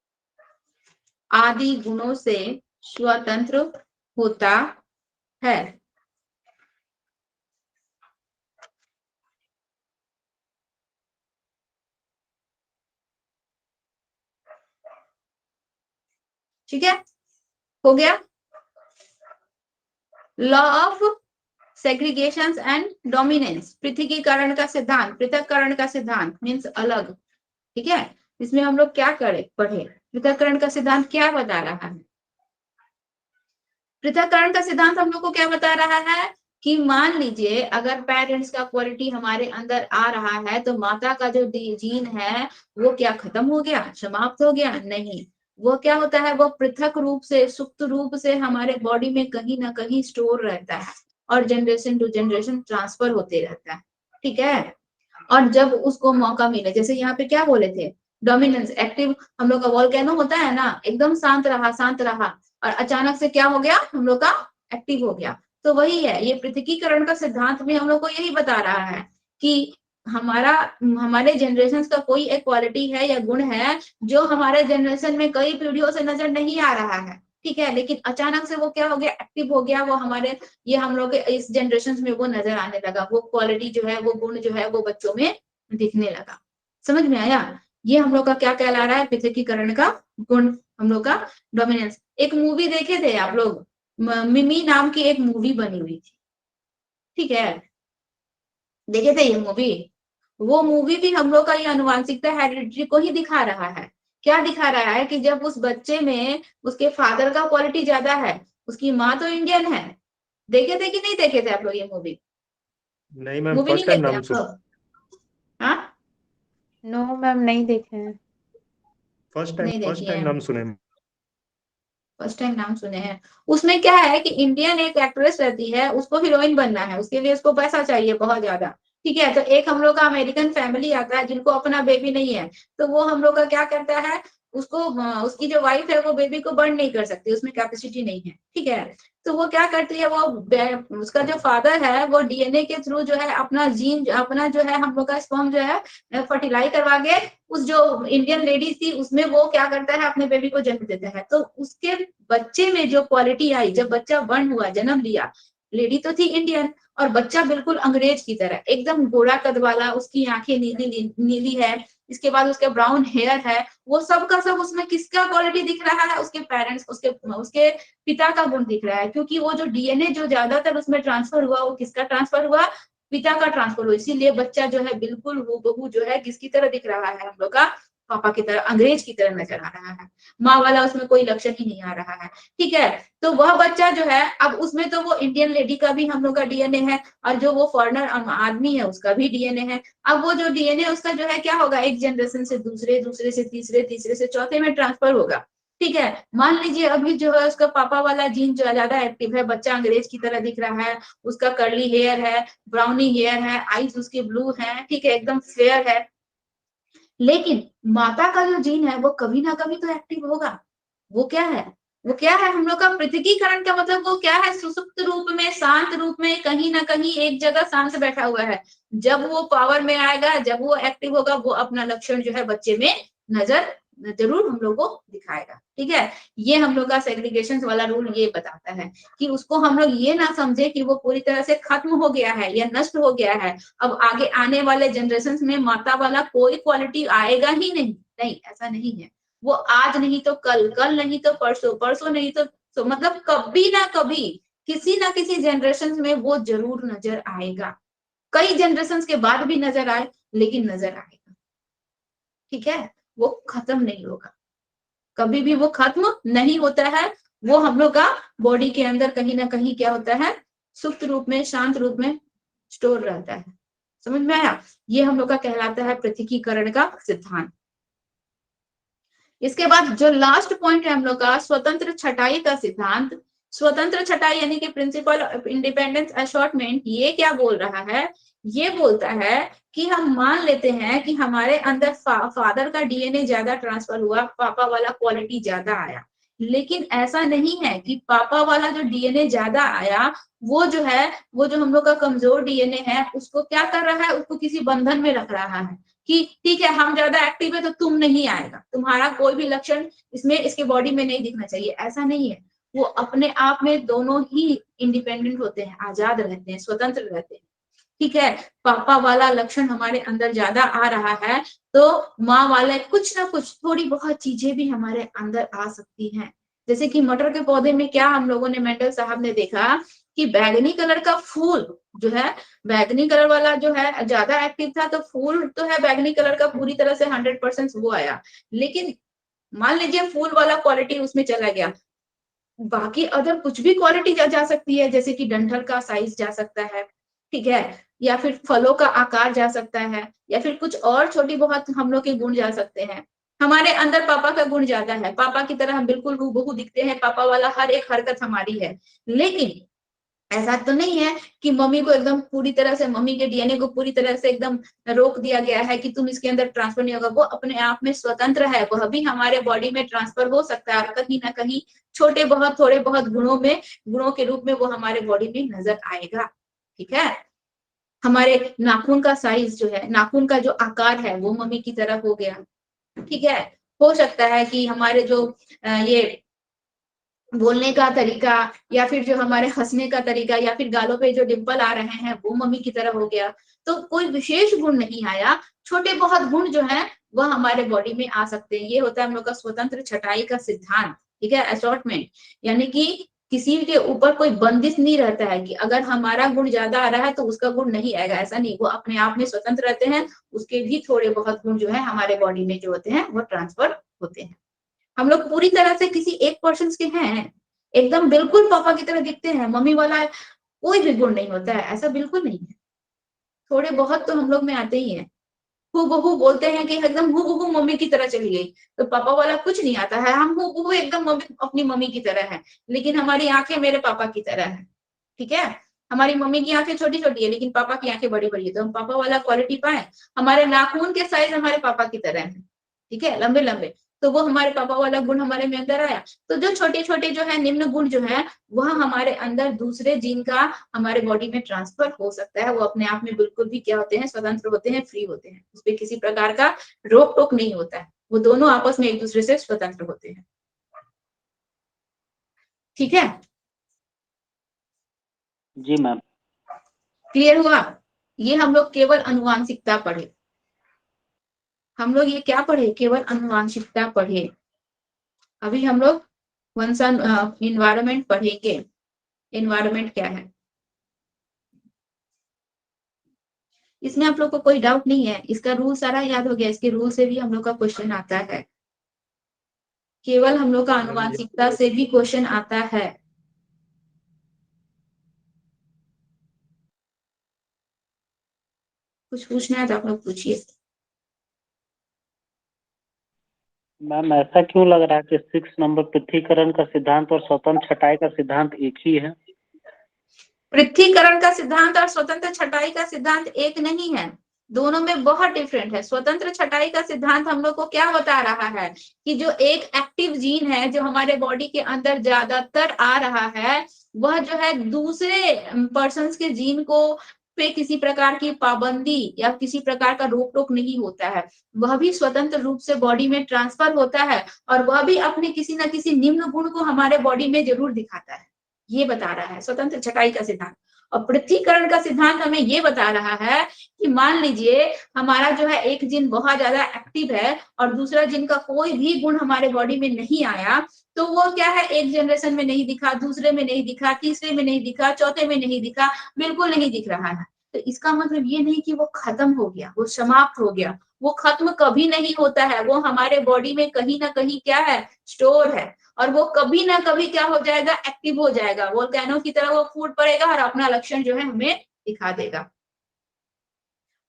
आदि गुणों से स्वतंत्र होता है। ठीक है, हो गया। Law of segregation and dominance, पृथकीकरण का सिद्धांत मीन्स अलग। ठीक है, इसमें हम लोग क्या पढ़े, पृथक्करण का सिद्धांत क्या बता रहा है? पृथक्करण का सिद्धांत हम लोग को क्या बता रहा है कि मान लीजिए अगर पेरेंट्स का क्वालिटी हमारे अंदर आ रहा है तो माता का जो जीन है वो क्या खत्म हो गया, समाप्त हो गया? नहीं, वो क्या होता है, वो पृथक रूप से, सुप्त रूप से हमारे बॉडी में कहीं ना कहीं स्टोर रहता है और जनरेशन टू जनरेशन ट्रांसफर होते रहता है। ठीक है, और जब उसको मौका मिले, जैसे यहाँ पे क्या बोले थे, डोमिनेंस, एक्टिव हम लोग का वॉल्केनो होता है ना, एकदम शांत रहा और अचानक से क्या हो गया, हम लोग का एक्टिव हो गया। तो वही है, ये पृथकीकरण का सिद्धांत में हम लोग को यही बता रहा है कि हमारे जनरेशन का कोई एक क्वालिटी है या गुण है जो हमारे जनरेशन में कई पीढ़ियों से नजर नहीं आ रहा है। ठीक है, लेकिन अचानक से वो क्या हो गया, एक्टिव हो गया, वो हम लोग के इस जनरेशन में वो नजर आने लगा, वो क्वालिटी जो है, वो गुण जो है वो बच्चों में दिखने लगा। समझ में आया? ये हम लोग का क्या कहला रहा है, पृथकीकरण का गुण, हम लोग का डोमिनेंस। एक मूवी देखे थे आप लोग, मिमी नाम की एक मूवी बनी हुई थी। ठीक है, देखे थे ये मूवी? वो मूवी भी हम लोग का ये अनुवांशिकता हेरिडिटी को ही दिखा रहा है। क्या दिखा रहा है कि जब उस बच्चे में उसके फादर का क्वालिटी ज्यादा है, उसकी माँ तो इंडियन है। देखे थे कि नहीं देखे थे आप लोग ये मूवी? नहीं मैम, मूवी नहीं फर्स्ट टाइम देखते नाम आप सुना। लोग? हाँ, नो मैम नहीं देखे हैं। फर्स्ट नहीं टाइम देखिए। नाम सुने। फर्स्ट टाइम नाम सुने हैं। उसमें क्या है कि इंडियन एक एक्ट्रेस रहती है, उसको हीरोइन बनना है, उसके लिए उसको पैसा चाहिए बहुत ज्यादा, ठीक है। तो एक हम लोग का अमेरिकन फैमिली आता है जिनको अपना बेबी नहीं है, तो वो हम लोग का क्या करता है, उसको उसकी जो वाइफ है वो बेबी को बर्न नहीं कर सकती, उसमें कैपेसिटी नहीं है, ठीक है। तो वो क्या करती है, वो उसका जो फादर है वो डीएनए के थ्रू जो है अपना जीन, अपना जो है हम लोग का स्पर्म जो है फर्टिलाइज करवा के उस जो इंडियन लेडी थी उसमें वो क्या करता है, अपने बेबी को जन्म देता है। तो उसके बच्चे में जो क्वालिटी आई, जब बच्चा बर्न हुआ, जन्म लिया, लेडी तो थी इंडियन और बच्चा बिल्कुल अंग्रेज की तरह, एकदम गोरा कद वाला, उसकी आंखें नीली नीली है, इसके बाद उसके ब्राउन हेयर है, वो सब का सब उसमें किसका क्वालिटी दिख रहा है, उसके पेरेंट्स, उसके उसके पिता का गुण दिख रहा है। क्योंकि वो जो डीएनए जो ज्यादातर उसमें ट्रांसफर हुआ, वो किसका ट्रांसफर हुआ, पिता का ट्रांसफर हुआ। इसीलिए बच्चा जो है बिल्कुल हूबहू जो है किसकी तरह दिख रहा है, हम लोग का पापा की तरह, अंग्रेज की तरह नजर आ रहा है, माँ वाला उसमें कोई लक्षण ही नहीं आ रहा है, ठीक है। तो वह बच्चा जो है, अब उसमें तो वो इंडियन लेडी का भी हम लोग का डीएनए है और जो वो फॉरेनर आदमी है उसका भी डीएनए है। अब वो जो डीएनए उसका जो है क्या होगा, एक जनरेशन से दूसरे, दूसरे से तीसरे, तीसरे से चौथे में ट्रांसफर होगा, ठीक है। मान लीजिए अभी जो है उसका पापा वाला जीन जो ज्यादा एक्टिव है, बच्चा अंग्रेज की तरह दिख रहा है, उसका कर्ली हेयर है, ब्राउनी हेयर है, आईज उसके ब्लू है, ठीक है, एकदम फेयर है। लेकिन माता का जो जीन है वो कभी ना कभी तो एक्टिव होगा। वो क्या है, वो क्या है, हम लोग का पृथकीकरण का मतलब वो क्या है, सुसुप्त रूप में, शांत रूप में, कहीं ना कहीं एक जगह शांत बैठा हुआ है। जब वो पावर में आएगा, जब वो एक्टिव होगा, वो अपना लक्षण जो है बच्चे में नजर जरूर हम लोग को दिखाएगा, ठीक है। ये हम लोग का सेग्रीगेशन वाला रूल ये बताता है कि उसको हम लोग ये ना समझे कि वो पूरी तरह से खत्म हो गया है या नष्ट हो गया है, अब आगे आने वाले जनरेशन में माता वाला कोई क्वालिटी आएगा ही नहीं, नहीं, ऐसा नहीं है। वो आज नहीं तो कल, कल नहीं तो परसों, परसों नहीं तो मतलब कभी ना कभी किसी ना किसी जनरेशन में वो जरूर नजर आएगा। कई जनरेशन के बाद भी नजर आए, लेकिन नजर आएगा, ठीक है। वो खत्म नहीं होगा, कभी भी वो खत्म नहीं होता है। वो हम लोग का बॉडी के अंदर कहीं ना कहीं क्या होता है, सुप्त रूप में, शांत रूप में स्टोर रहता है। समझ में आया? ये हम लोग का कहलाता है पृथकीकरण का सिद्धांत। इसके बाद जो लास्ट पॉइंट है हम लोग का, स्वतंत्र छटाई का सिद्धांत। स्वतंत्र छटाई यानी कि प्रिंसिपल ऑफ इंडिपेंडेंस असॉर्टमेंट, ये क्या बोल रहा है, ये बोलता है कि हम मान लेते हैं कि हमारे अंदर फादर का डीएनए ज्यादा ट्रांसफर हुआ, पापा वाला क्वालिटी ज्यादा आया। लेकिन ऐसा नहीं है कि पापा वाला जो डीएनए ज्यादा आया वो जो है, वो जो हम लोग का कमजोर डीएनए है उसको क्या कर रहा है, उसको किसी बंधन में रख रहा है कि ठीक है हम ज्यादा एक्टिव है तो तुम नहीं आएगा, तुम्हारा कोई भी लक्षण इसमें, इसके बॉडी में नहीं दिखना चाहिए, ऐसा नहीं है। वो अपने आप में दोनों ही इंडिपेंडेंट होते हैं, आजाद रहते हैं, स्वतंत्र रहते हैं, ठीक है। पापा वाला लक्षण हमारे अंदर ज्यादा आ रहा है तो माँ वाले कुछ ना कुछ थोड़ी बहुत चीजें भी हमारे अंदर आ सकती हैं। जैसे कि मटर के पौधे में क्या हम लोगों ने, मेंडल साहब ने देखा कि बैगनी कलर का फूल जो है, बैगनी कलर वाला जो है ज्यादा एक्टिव था, तो फूल तो है बैगनी कलर का पूरी तरह से 100% वो आया। लेकिन मान लीजिए फूल वाला क्वालिटी उसमें चला गया, बाकी अदर कुछ भी क्वालिटी जा सकती है, जैसे कि डंठल का साइज जा सकता है, ठीक है, या फिर फलों का आकार जा सकता है, या फिर कुछ और छोटी बहुत हम लोग के गुण जा सकते हैं। हमारे अंदर पापा का गुण ज्यादा है, पापा की तरह हम बिल्कुल हूबहू दिखते हैं, पापा वाला हर एक हरकत हमारी है। लेकिन ऐसा तो नहीं है कि मम्मी को एकदम पूरी तरह से, मम्मी के डीएनए को पूरी तरह से एकदम रोक दिया गया है कि तुम इसके अंदर ट्रांसफर नहीं होगा। वो अपने आप में स्वतंत्र है, वह भी हमारे बॉडी में ट्रांसफर हो सकता है, कहीं ना कहीं छोटे बहुत, थोड़े बहुत गुणों में, गुणों के रूप में वो हमारे बॉडी में नजर आएगा, ठीक है। हमारे नाखून का साइज जो है, नाखून का जो आकार है वो मम्मी की तरह हो गया, ठीक है। हो सकता है कि हमारे जो ये बोलने का तरीका, या फिर जो हमारे हंसने का तरीका, या फिर गालों पे जो डिंपल आ रहे हैं वो मम्मी की तरह हो गया। तो कोई विशेष गुण नहीं आया, छोटे बहुत गुण जो है वह हमारे बॉडी में आ सकते हैं। ये होता है हम लोग का स्वतंत्र छटाई का सिद्धांत, ठीक है, असॉर्टमेंट। यानी कि किसी के ऊपर कोई बंदिश नहीं रहता है कि अगर हमारा गुण ज्यादा आ रहा है तो उसका गुण नहीं आएगा, ऐसा नहीं। वो अपने आप में स्वतंत्र रहते हैं, उसके भी थोड़े बहुत गुण जो है हमारे बॉडी में जो होते हैं वो ट्रांसफर होते हैं। हम लोग पूरी तरह से किसी एक पर्सन के हैं, एकदम बिल्कुल पापा की तरह दिखते हैं, मम्मी वाला कोई भी गुण नहीं होता है, ऐसा बिल्कुल नहीं है। थोड़े बहुत तो हम लोग में आते ही हैं, हूबहू बोलते हैं कि एकदम हूबहू मम्मी की तरह चली गई, तो पापा वाला कुछ नहीं आता है, हम हूबहू एकदम अपनी मम्मी की तरह है, लेकिन हमारी आंखें मेरे पापा की तरह है। ठीक है, हमारी मम्मी की आंखें छोटी छोटी है लेकिन पापा की आंखें बड़ी बड़ी है, तो हम पापा वाला क्वालिटी पाए। हमारे नाखून के साइज हमारे पापा की तरह है, ठीक है, लंबे लंबे, तो वो हमारे पापा वाला गुण हमारे में अंदर आया। तो जो छोटे छोटे जो है निम्न गुण जो है वह हमारे अंदर दूसरे जीन का हमारे बॉडी में ट्रांसफर हो सकता है, वो अपने आप में बिल्कुल भी क्या होते हैं, स्वतंत्र होते हैं, फ्री होते हैं, उसपे किसी प्रकार का रोक टोक नहीं होता है, वो दोनों आपस में एक दूसरे से स्वतंत्र होते हैं। ठीक है, जी मैम। क्लियर हुआ? ये हम लोग केवल अनुवांशिकता पढ़े, हम लोग ये क्या पढ़े, केवल अनुवांशिकता पढ़े। अभी हम लोग वंशन इन्वायरमेंट पढ़ेंगे। इन्वायरमेंट क्या है, इसमें आप लोग को कोई डाउट नहीं है, इसका रूल सारा याद हो गया, इसके रूल से भी हम लोग का क्वेश्चन आता है, केवल हम लोग का अनुवांशिकता से भी क्वेश्चन आता है। कुछ पूछना है तो आप लोग पूछिए। मैम ऐसा क्यों लग रहा है कि 6 नंबर पृथ्वीकरण का सिद्धांत और स्वतंत्र छटाई का सिद्धांत एक ही है? पृथ्वीकरण का सिद्धांत और स्वतंत्र छटाई का सिद्धांत एक नहीं है, दोनों में बहुत डिफरेंट है। स्वतंत्र छटाई का सिद्धांत हम लोग को क्या बता रहा है कि जो एक एक्टिव जीन है जो हमारे बॉडी के अंदर ज्यादातर आ रहा है, वह जो है दूसरे पर्सन्स के जीन को पे किसी प्रकार की पाबंदी या किसी प्रकार का रोक टोक नहीं होता है, वह भी स्वतंत्र रूप से बॉडी में ट्रांसफर होता है और वह भी अपने किसी न किसी निम्न गुण को हमारे बॉडी में जरूर दिखाता है। ये बता रहा है स्वतंत्र छटाई का सिद्धांत। और पृथ्वीकरण का सिद्धांत हमें ये बता रहा है कि मान लीजिए हमारा जो है एक जीन बहुत ज्यादा एक्टिव है और दूसरा जीन का कोई भी गुण हमारे बॉडी में नहीं आया, तो वो क्या है, एक जनरेशन में नहीं दिखा, दूसरे में नहीं दिखा, तीसरे में नहीं दिखा, चौथे में नहीं दिखा, बिल्कुल नहीं दिख रहा है। तो इसका मतलब ये नहीं कि वो खत्म हो गया, वो समाप्त हो गया, वो खत्म कभी नहीं होता है, वो हमारे बॉडी में कहीं ना कहीं क्या है, स्टोर है, और वो कभी ना कभी क्या हो जाएगा, एक्टिव हो जाएगा, वोल्केनो की तरह वो फूट पड़ेगा और अपना लक्षण जो है हमें दिखा देगा।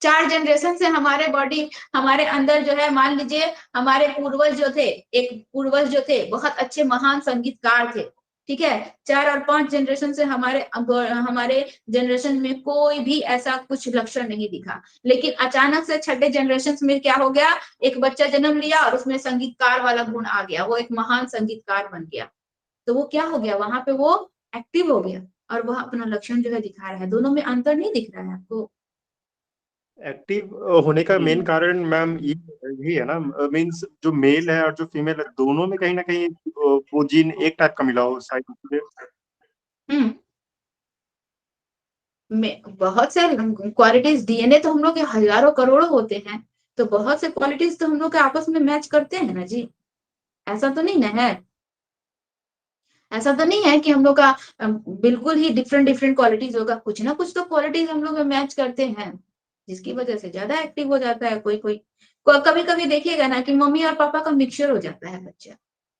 4 जनरेशन से हमारे बॉडी, हमारे अंदर जो है, मान लीजिए हमारे पूर्वज जो थे, एक पूर्वज जो थे बहुत अच्छे महान संगीतकार थे, ठीक है, 4 और 5 जनरेशन से हमारे जनरेशन में कोई भी ऐसा कुछ लक्षण नहीं दिखा, लेकिन अचानक से 6ठे जनरेशन में क्या हो गया, एक बच्चा जन्म लिया और उसमें संगीतकार वाला गुण आ गया, वो एक महान संगीतकार बन गया। तो वो क्या हो गया, वहां पे वो एक्टिव हो गया और वह अपना लक्षण जो है दिखा रहा है। दोनों में अंतर नहीं दिख रहा है आपको? एक्टिव होने का मेन कारण मैम यही है ना, मींस जो मेल है और जो फीमेल है दोनों में कहीं ना कहीं वो जीन एक टाइप का मिला हो शायद। बहुत से क्वालिटीज, डीएनए तो हम लोग के हजारों करोड़ों होते हैं, तो बहुत से क्वालिटीज तो हम लोग के आपस में मैच करते हैं ना जी, ऐसा तो नहीं ना है, ऐसा तो नहीं है कि हम लोग का बिल्कुल ही डिफरेंट डिफरेंट क्वालिटीज होगा, कुछ ना कुछ तो क्वालिटीज हम लोग मैच करते हैं, जिसकी वजह से ज्यादा एक्टिव हो जाता है। कोई कोई कभी कभी देखिएगा ना कि मम्मी और पापा का मिक्सचर हो जाता है, बच्चा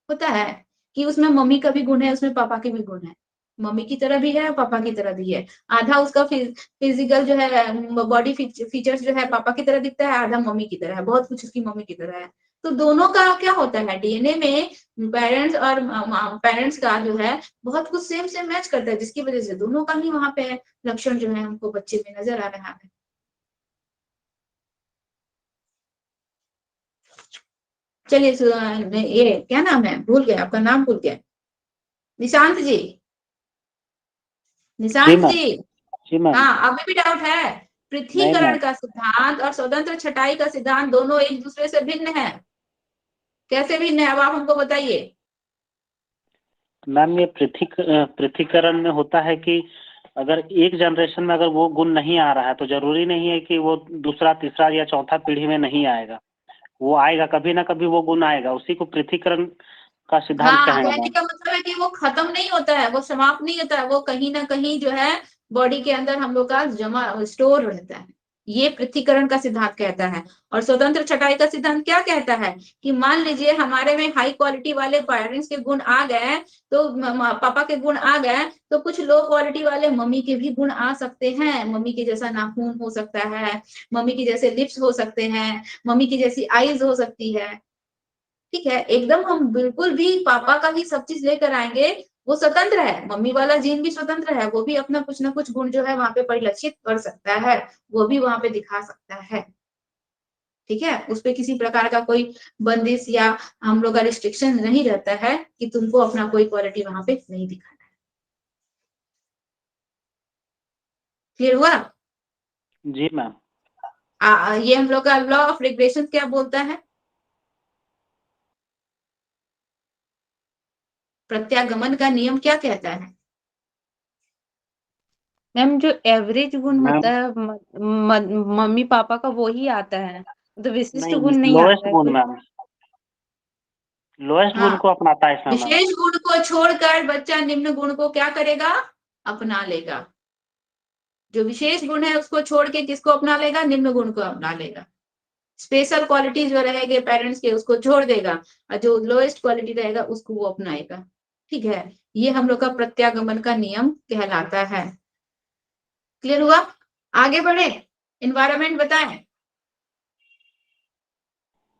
होता है कि उसमें मम्मी का भी गुण है, उसमें पापा के भी गुण है, मम्मी की तरह भी है, पापा की तरह भी है, आधा उसका फिजिकल जो है बॉडी फीचर्स जो है पापा की तरह दिखता है, आधा मम्मी की तरह है, बहुत कुछ उसकी मम्मी की तरह है। तो दोनों का क्या होता है, डीएनए में पेरेंट्स का जो है बहुत कुछ सेम सेम मैच करता है, जिसकी वजह से दोनों का ही वहां पे लक्षण जो है हमको बच्चे में नजर आ रहा है। चलिए ये क्या नाम है, भूल गया, आपका नाम भूल गया। निशांत जी, निशांत जी, जी मैम। हाँ अभी भी डाउट है? पृथ्वीकरण का सिद्धांत और स्वतंत्र छटाई का सिद्धांत दोनों एक दूसरे से भिन्न है, कैसे भिन्न है अब आप हमको बताइए। मैम ये पृथ्वीकरण में होता है कि अगर एक जनरेशन में अगर वो गुण नहीं आ रहा है तो जरूरी नहीं है कि वो दूसरा तीसरा या चौथा पीढ़ी में नहीं आएगा, वो आएगा, कभी ना कभी वो गुण आएगा, उसी को पृथ्वीकरण का सिद्धांत हाँ, कहेंगे। कहने का मतलब है कि वो खत्म नहीं होता है, वो समाप्त नहीं होता है, वो कहीं ना कहीं जो है बॉडी के अंदर हम लोग का जमा स्टोर रहता है, ये पृथक्करण का सिद्धांत कहता है। और स्वतंत्र छटाई का सिद्धांत क्या कहता है कि मान लीजिए हमारे में हाई क्वालिटी वाले पेरेंट्स के गुण आ गए, तो पापा के गुण आ गए, तो कुछ लो क्वालिटी वाले मम्मी के भी गुण आ सकते हैं। मम्मी के जैसा नाखून हो सकता है, मम्मी के जैसे लिप्स हो सकते हैं, मम्मी की जैसी आईज हो सकती है। ठीक है, एकदम हम बिल्कुल भी पापा का ही सब चीज लेकर आएंगे, वो स्वतंत्र है, मम्मी वाला जीन भी स्वतंत्र है, वो भी अपना कुछ ना कुछ गुण जो है वहां पे परिलक्षित कर सकता है, वो भी वहां पे दिखा सकता है। ठीक है, उस पर किसी प्रकार का कोई बंदिश या हम लोग का रिस्ट्रिक्शन नहीं रहता है कि तुमको अपना कोई क्वालिटी वहां पे नहीं दिखाना है। क्लियर हुआ? जी मैम। ये हम लोग का लॉ ऑफ रिग्रेशन क्या बोलता है? प्रत्यागमन का नियम क्या कहता है? मैम जो एवरेज गुण मैम होता है मम्मी पापा का वो ही आता है, तो विशिष्ट नहीं, गुण नहीं लोएस्ट आता है गुण कोई। मैम, लोएस्ट गुण हाँ, को अपनाता है इसमें मैम। विशेष गुण को छोड़कर बच्चा निम्न गुण को क्या करेगा? अपना लेगा। जो विशेष गुण है उसको छोड़ के किसको अपना लेगा? निम्न गुण को अपना लेगा। स्पेशल क्वालिटी जो रहेगी पेरेंट्स के उसको छोड़ देगा, और जो लोएस्ट क्वालिटी रहेगा उसको वो अपनाएगा। ठीक है, ये हम लोग का प्रत्यागमन का नियम कहलाता है। क्लियर हुआ? आगे बढ़े, एनवायरमेंट बताएं।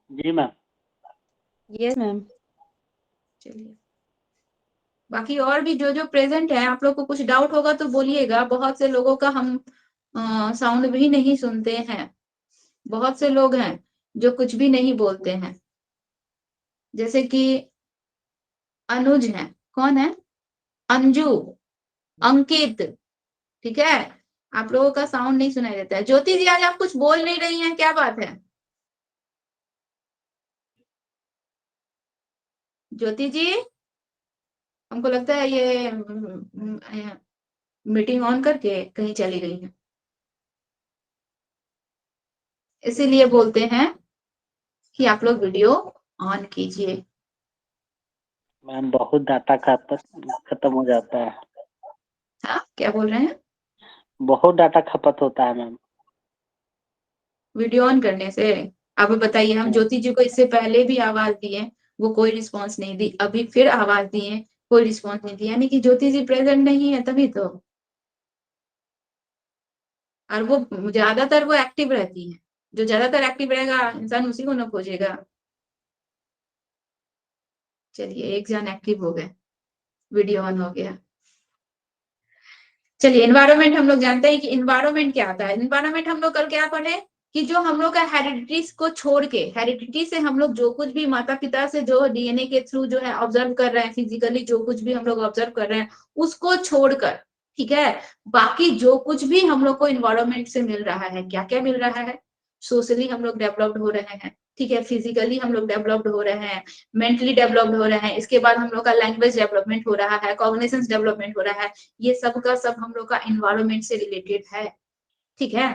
जी मैम। Yes ma'am. चलिए, बाकी और भी जो जो प्रेजेंट है, आप लोग को कुछ डाउट होगा तो बोलिएगा। बहुत से लोगों का हम साउंड भी नहीं सुनते हैं, बहुत से लोग हैं जो कुछ भी नहीं बोलते हैं, जैसे कि अनुज है, कौन है, अंजू, अंकित। ठीक है, आप लोगों का साउंड नहीं सुनाई देता है। ज्योति जी आज आप कुछ बोल नहीं रही हैं, क्या बात है? ज्योति जी, हमको लगता है ये मीटिंग ऑन करके कहीं चली गई है, इसीलिए बोलते हैं कि आप लोग वीडियो ऑन कीजिए। मैम बहुत डाटा खत्म हो जाता है, हाँ, क्या बोल रहे हैं? बहुत डाटा खपत होता है मैम। वीडियो ऑन करने से? अब बताइए, हम ज्योति जी को इससे पहले भी आवाज दिए, वो कोई रिस्पांस नहीं दी, अभी फिर आवाज दिए, कोई रिस्पांस नहीं दी, यानी कि ज्योति जी प्रेजेंट नहीं है तभी तो। और वो ज्यादातर वो एक्टिव रहती है, जो ज्यादातर एक्टिव रहेगा इंसान उसी को ना खोजेगा। चलिए, एक जन एक्टिव हो गए, वीडियो ऑन हो गया। चलिए, एनवायरमेंट हम लोग जानते हैं कि एनवायरमेंट क्या आता है। एनवायरमेंट हम लोग कल क्या पढ़े कि जो हम लोग का हेरिडिटी को छोड़ के, हेरिडिटी से हम लोग जो कुछ भी माता पिता से जो डीएनए के थ्रू जो है ऑब्जर्व कर रहे हैं, फिजिकली जो कुछ भी हम लोग ऑब्जर्व कर रहे हैं उसको छोड़कर, ठीक है, बाकी जो कुछ भी हम लोग को इन्वायरमेंट से मिल रहा है, क्या क्या मिल रहा है? सोशली हम लोग डेवलप्ड हो रहे हैं, ठीक है, फिजिकली हम लोग डेवलप्ड हो रहे हैं, मेंटली डेवलप्ड हो रहे हैं, इसके बाद हम लोग का लैंग्वेज डेवलपमेंट हो रहा है, कॉग्निशंस डेवलपमेंट हो रहा है। ये सब का सब हम लोग का इन्वायरमेंट से रिलेटेड है। ठीक है,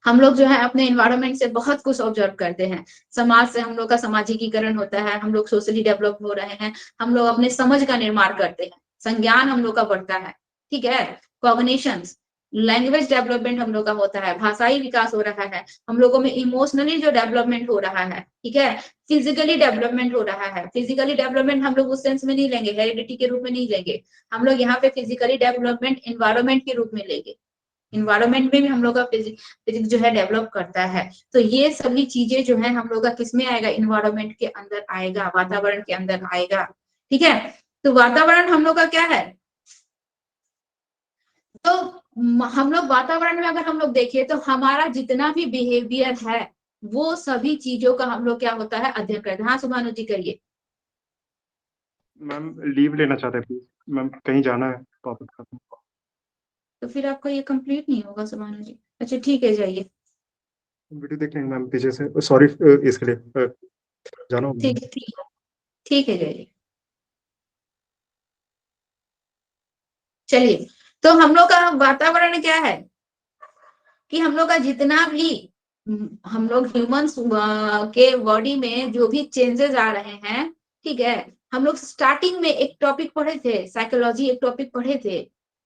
हम लोग जो है अपने इन्वायरमेंट से बहुत कुछ ऑब्जर्व करते हैं। समाज से हम लोग का सामाजिकीकरण होता है, हम लोग सोशली डेवलप हो रहे हैं, हम लोग अपने समझ का निर्माण करते हैं, संज्ञान हम लोग का बढ़ता है। ठीक है, कॉग्निशंस, लैंग्वेज डेवलपमेंट हम लोग का होता है, भाषाई विकास हो रहा है, हम लोगों में इमोशनली जो डेवलपमेंट हो रहा है, ठीक है, फिजिकली डेवलपमेंट हो रहा है। फिजिकली डेवलपमेंट हम लोग उस सेंस में नहीं लेंगे, हेरिडिटी के रूप में नहीं लेंगे, हम लोग यहाँ पे फिजिकली डेवलपमेंट इन्वायरमेंट के रूप में लेंगे। इन्वायरमेंट में भी हम लोग का फिजिक्स जो है डेवलप करता है। तो ये सभी चीजें जो है हम लोग का किसमें आएगा? इन्वायरमेंट के अंदर आएगा, वातावरण के अंदर आएगा। ठीक है, तो वातावरण हम लोग का क्या है? तो हम लोग वातावरण में अगर हम लोग देखिए तो हमारा जितना भी बिहेवियर है वो सभी चीजों का हम लोग क्या होता है? अध्ययन करते हैं। हाँ सुभानु जी करिए। मैम लीव लेना चाहते हैं प्लीज, मैम कहीं जाना है वापस खत्म। तो फिर आपका ये कंप्लीट नहीं होगा सुभानु जी। अच्छा ठीक है, जाइए। वीडियो देख लेंगे मैम पीछे से, सॉरी इसके लिए जाना होगा। ठीक है, ठीक है, ठीक है, जाइए। चलिए, तो हम लोग का वातावरण क्या है कि हम लोग का जितना भी हम लोग ह्यूमंस के बॉडी में जो भी चेंजेस आ रहे हैं, ठीक है, हम लोग स्टार्टिंग में एक टॉपिक पढ़े थे, साइकोलॉजी एक टॉपिक पढ़े थे।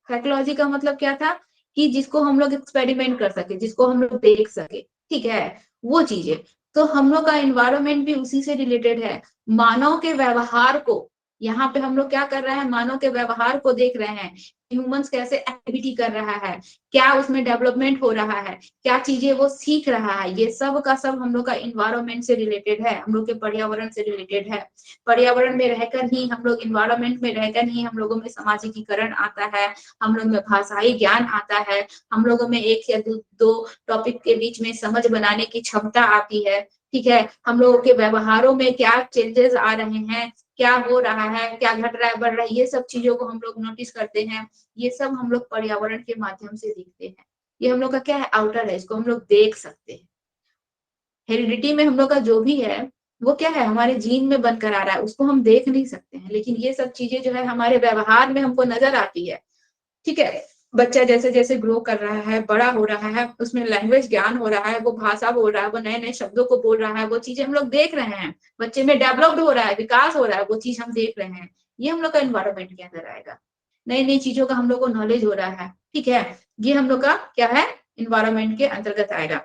साइकोलॉजी का मतलब क्या था कि जिसको हम लोग एक्सपेरिमेंट कर सके, जिसको हम लोग देख सके, ठीक है, वो चीजें। तो हम लोग का इन्वायरमेंट भी उसी से रिलेटेड है। मानव के व्यवहार को, यहाँ पे हम लोग क्या कर रहे हैं, मानव के व्यवहार को देख रहे हैं, ह्यूमंस कैसे एक्टिविटी कर रहा है, क्या उसमें डेवलपमेंट हो रहा है, क्या चीजें वो सीख रहा है, ये सब का सब हम लोग का इन्वायरमेंट से रिलेटेड है, हम लोग के पर्यावरण से रिलेटेड है। पर्यावरण में रहकर ही हम लोग, इन्वायरमेंट में रहकर ही हम लोगों में सामाजिकीकरण आता है, हम लोग में भाषाई ज्ञान आता है, हम लोगों में एक या दो टॉपिक के बीच में समझ बनाने की क्षमता आती है, ठीक है। हम लोगों के व्यवहारों में क्या चेंजेस आ रहे हैं, क्या हो रहा है, क्या घट रहा है, बढ़ रहा है, ये सब चीजों को हम लोग नोटिस करते हैं। ये सब हम लोग पर्यावरण के माध्यम से देखते हैं। ये हम लोग का क्या है, आउटर है, इसको हम लोग देख सकते हैं। हेरिडिटी में हम लोग का जो भी है वो क्या है, हमारे जीन में बनकर आ रहा है, उसको हम देख नहीं सकते हैं, लेकिन ये सब चीजें जो है हमारे व्यवहार में हमको नजर आती है, ठीक है। बच्चा जैसे जैसे ग्रो कर रहा है, बड़ा हो रहा है, उसमें लैंग्वेज ज्ञान हो रहा है, वो भाषा बोल रहा है, वो नए नए शब्दों को बोल रहा है, वो चीजें हम लोग देख रहे हैं। बच्चे में डेवलप्ड हो रहा है, विकास हो रहा है, वो चीज हम देख रहे हैं। ये हम लोग का इन्वायरमेंट के अंदर आएगा। नई नई चीजों का हम लोग को नॉलेज हो रहा है, ठीक है। ये हम लोग का क्या है, इन्वायरमेंट के अंतर्गत आएगा।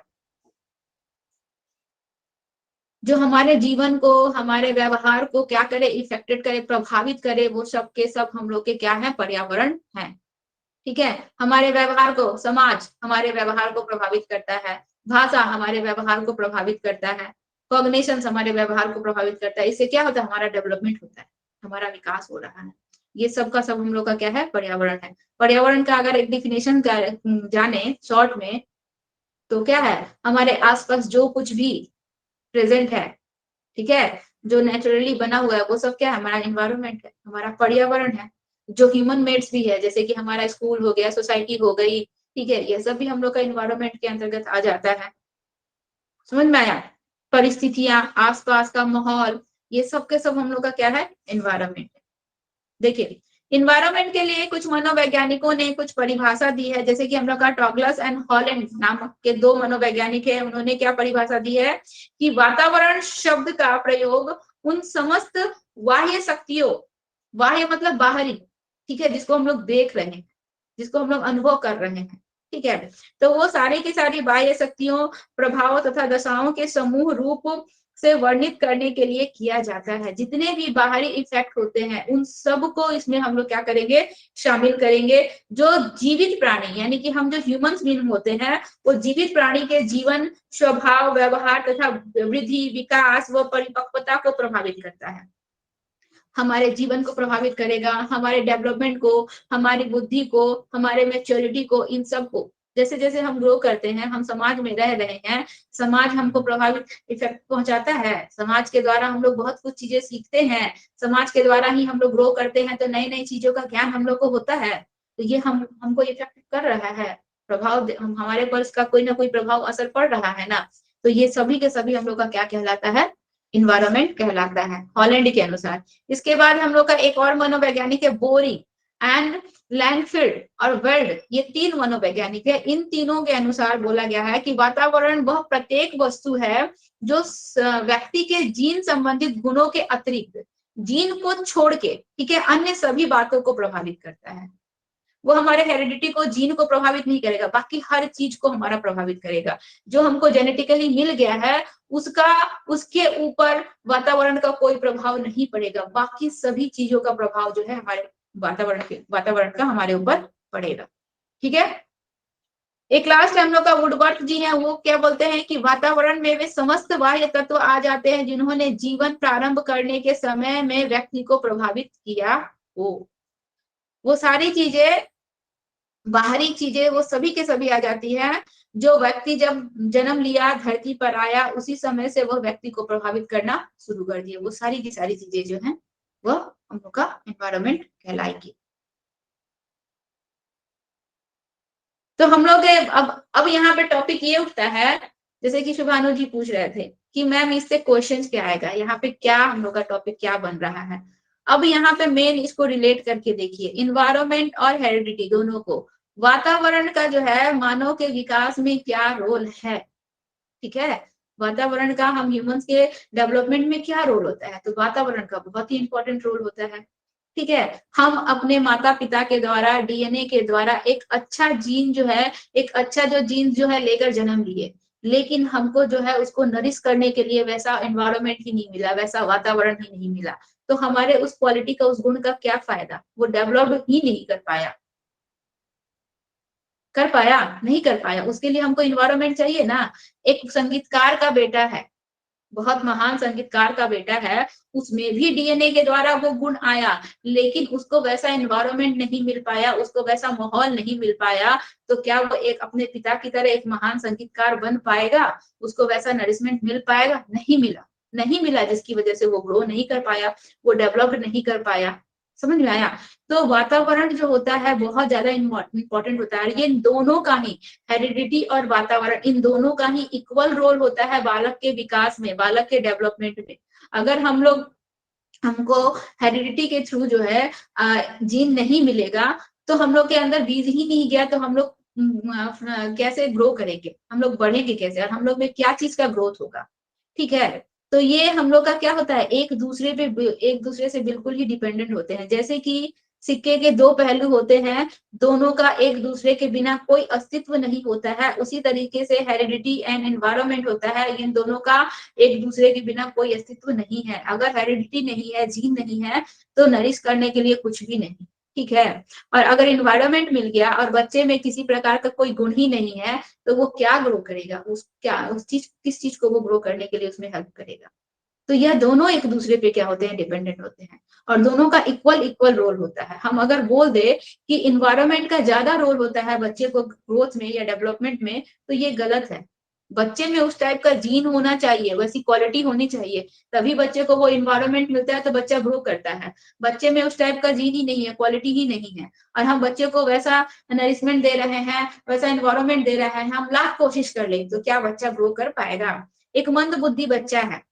जो हमारे जीवन को, हमारे व्यवहार को क्या करे, इफेक्टेड करे, प्रभावित करे, वो सब के सब हम लोग के क्या है, पर्यावरण है, ठीक है। हमारे व्यवहार को, समाज हमारे व्यवहार को प्रभावित करता है, भाषा हमारे व्यवहार को प्रभावित करता है, कॉग्निशंस हमारे व्यवहार को प्रभावित करता है। इससे क्या होता है, हमारा डेवलपमेंट होता है, हमारा विकास हो रहा है। ये सब का सब हम लोग का क्या है, पर्यावरण है। पर्यावरण का अगर एक डिफिनेशन जाने शॉर्ट में, तो क्या है, हमारे आसपास जो कुछ भी प्रेजेंट है, ठीक है, जो नेचुरली बना हुआ है, वो सब क्या है, हमारा इन्वायरमेंट है, हमारा पर्यावरण है। जो ह्यूमन मेड्स भी है, जैसे कि हमारा स्कूल हो गया, सोसाइटी हो गई, ठीक है, ये सब भी हम लोग का इन्वायरमेंट के अंतर्गत आ जाता है। समझ में आया, परिस्थितियां, आसपास का माहौल, ये सब के सब हम लोग का क्या है, इन्वायरमेंट है। देखिए, इन्वायरमेंट के लिए कुछ मनोवैज्ञानिकों ने कुछ परिभाषा दी है, जैसे कि हम लोग का डॉगलस एंड हॉलैंड नामक के दो मनोवैज्ञानिक है, उन्होंने क्या परिभाषा दी है कि वातावरण शब्द का प्रयोग उन समस्त बाह्य शक्तियों, बाह्य मतलब बाहरी, ठीक है, जिसको हम लोग देख रहे हैं, जिसको हम लोग अनुभव कर रहे हैं, ठीक है, तो वो सारी की सारी बाह्य शक्तियों, प्रभावों तथा दशाओं के समूह रूप से वर्णित करने के लिए किया जाता है। जितने भी बाहरी इफेक्ट होते हैं, उन सब को इसमें हम लोग क्या करेंगे, शामिल करेंगे। जो जीवित प्राणी, यानी कि हम जो ह्यूमंस बीइंग होते हैं, वो जीवित प्राणी के जीवन, स्वभाव, व्यवहार तथा वृद्धि, विकास व परिपक्वता को प्रभावित करता है। हमारे जीवन को प्रभावित करेगा, हमारे डेवलपमेंट को, हमारी बुद्धि को, हमारे मैच्योरिटी को, इन सब को। जैसे जैसे हम ग्रो करते हैं, हम समाज में रह रहे हैं, समाज हमको प्रभावित इफेक्ट पहुंचाता है, समाज के द्वारा हम लोग बहुत कुछ चीजें सीखते हैं, समाज के द्वारा ही हम लोग ग्रो करते हैं, तो नई नई चीजों का ज्ञान हम लोग को होता है, तो ये हमको इफेक्ट कर रहा है, प्रभाव हमारे पर इसका कोई ना कोई प्रभाव असर पड़ रहा है ना। तो ये सभी के सभी हम लोग का क्या कहलाता है, इन्वायरमेंट कहलाता है, हॉलैंड के अनुसार। इसके बाद हम लोग का एक और मनोवैज्ञानिक है, बोरी एंड लैंडफील्ड और वेल्ड, ये तीन मनोवैज्ञानिक है। इन तीनों के अनुसार बोला गया है कि वातावरण वह प्रत्येक वस्तु है जो व्यक्ति के जीन संबंधित गुणों के अतिरिक्त, जीन को छोड़ के, ठीक है, अन्य सभी बातों को प्रभावित करता है। वो हमारे हेरिडिटी को, जीन को प्रभावित नहीं करेगा, बाकी हर चीज को हमारा प्रभावित करेगा। जो हमको जेनेटिकली मिल गया है, उसके ऊपर वातावरण का कोई प्रभाव नहीं पड़ेगा, बाकी सभी चीजों का प्रभाव जो है हमारे वातावरण का हमारे ऊपर पड़ेगा, ठीक है। एक लास्ट हम लोग का वुडवर्थ जी हैं, वो क्या बोलते हैं कि वातावरण में वे समस्त बाह्य तत्व आ जाते हैं जिन्होंने जीवन प्रारंभ करने के समय में व्यक्ति को प्रभावित किया हो। वो सारी चीजें, बाहरी चीजें, वो सभी के सभी आ जाती है। जो व्यक्ति जब जन्म लिया, धरती पर आया, उसी समय से वह व्यक्ति को प्रभावित करना शुरू कर दिए। वो सारी की सारी चीजें जो हैं, वह हम लोग का एनवायरमेंट कहलाएगी। तो हम लोग अब यहाँ पे टॉपिक ये उठता है, जैसे कि शुभानु जी पूछ रहे थे कि मैम इससे क्वेश्चंस क्या आएगा, यहाँ पे क्या हम लोग का टॉपिक क्या बन रहा है। अब यहाँ पे मेन इसको रिलेट करके देखिए, इन्वायरमेंट और हेरिडिटी दोनों को, वातावरण का जो है मानव के विकास में क्या रोल है, ठीक है, वातावरण का हम ह्यूमंस के डेवलपमेंट में क्या रोल होता है, तो वातावरण का बहुत ही इंपॉर्टेंट रोल होता है, ठीक है, हम अपने माता पिता के द्वारा डीएनए के द्वारा एक अच्छा जीन जो है, एक अच्छा जो जीन जो है लेकर जन्म लिए, लेकिन हमको जो है उसको नरिश करने के लिए वैसा एनवायरनमेंट ही नहीं मिला, वैसा वातावरण ही नहीं मिला, तो हमारे उस क्वालिटी का, उस गुण का क्या फायदा? वो डेवलप ही नहीं कर पाया। कर पाया? नहीं कर पाया। उसके लिए हमको इन्वायरमेंट चाहिए ना। एक संगीतकार का बेटा है, बहुत महान संगीतकार का बेटा है, उसमें भी डीएनए के द्वारा वो गुण आया, लेकिन उसको वैसा एनवायरनमेंट नहीं मिल पाया, उसको वैसा माहौल नहीं मिल पाया, तो क्या वो एक अपने पिता की तरह एक महान संगीतकार बन पाएगा? उसको वैसा नरिशमेंट मिल पाएगा? नहीं मिला, नहीं मिला, जिसकी वजह से वो ग्रो नहीं कर पाया, वो डेवलप नहीं कर पाया। समझ में आया? तो वातावरण जो होता है बहुत ज्यादा इंपॉर्टेंट होता है। ये दोनों का ही, हेरिडिटी और वातावरण, इन दोनों का ही इक्वल रोल होता है बालक के विकास में, बालक के डेवलपमेंट में। अगर हमको हेरिडिटी के थ्रू जो है जीन नहीं मिलेगा, तो हम लोग के अंदर बीज ही नहीं गया, तो हम लोग कैसे ग्रो करेंगे? हम लोग बढ़ेंगे कैसे? और हम लोग में क्या चीज का ग्रोथ होगा? ठीक है, तो ये हम लोग का क्या होता है, एक दूसरे से बिल्कुल ही डिपेंडेंट होते हैं। जैसे कि सिक्के के दो पहलू होते हैं, दोनों का एक दूसरे के बिना कोई अस्तित्व नहीं होता है, उसी तरीके से हेरिडिटी एंड एनवायरनमेंट होता है, इन दोनों का एक दूसरे के बिना कोई अस्तित्व नहीं है। अगर हेरिडिटी नहीं है, जीन नहीं है, तो नरिश करने के लिए कुछ भी नहीं। ठीक है, और अगर इन्वायरमेंट मिल गया और बच्चे में किसी प्रकार का कोई गुण ही नहीं है, तो वो क्या ग्रो करेगा? किस चीज को वो ग्रो करने के लिए उसमें हेल्प करेगा? तो यह दोनों एक दूसरे पे क्या होते हैं, डिपेंडेंट होते हैं, और दोनों का इक्वल इक्वल रोल होता है। हम अगर बोल दे कि इन्वायरमेंट का ज्यादा रोल होता है बच्चे को ग्रोथ में या डेवलपमेंट में, तो ये गलत है। बच्चे में उस टाइप का जीन होना चाहिए, वैसी क्वालिटी होनी चाहिए, तभी बच्चे को वो इन्वायरमेंट मिलता है, तो बच्चा ग्रो करता है। बच्चे में उस टाइप का जीन ही नहीं है, क्वालिटी ही नहीं है, और हम बच्चे को वैसा नरिशमेंट दे रहे हैं, वैसा इन्वायरमेंट दे रहे हैं, हम लाख कोशिश कर ले, तो क्या बच्चा ग्रो कर पाएगा? एक मंद बुद्धि बच्चा है,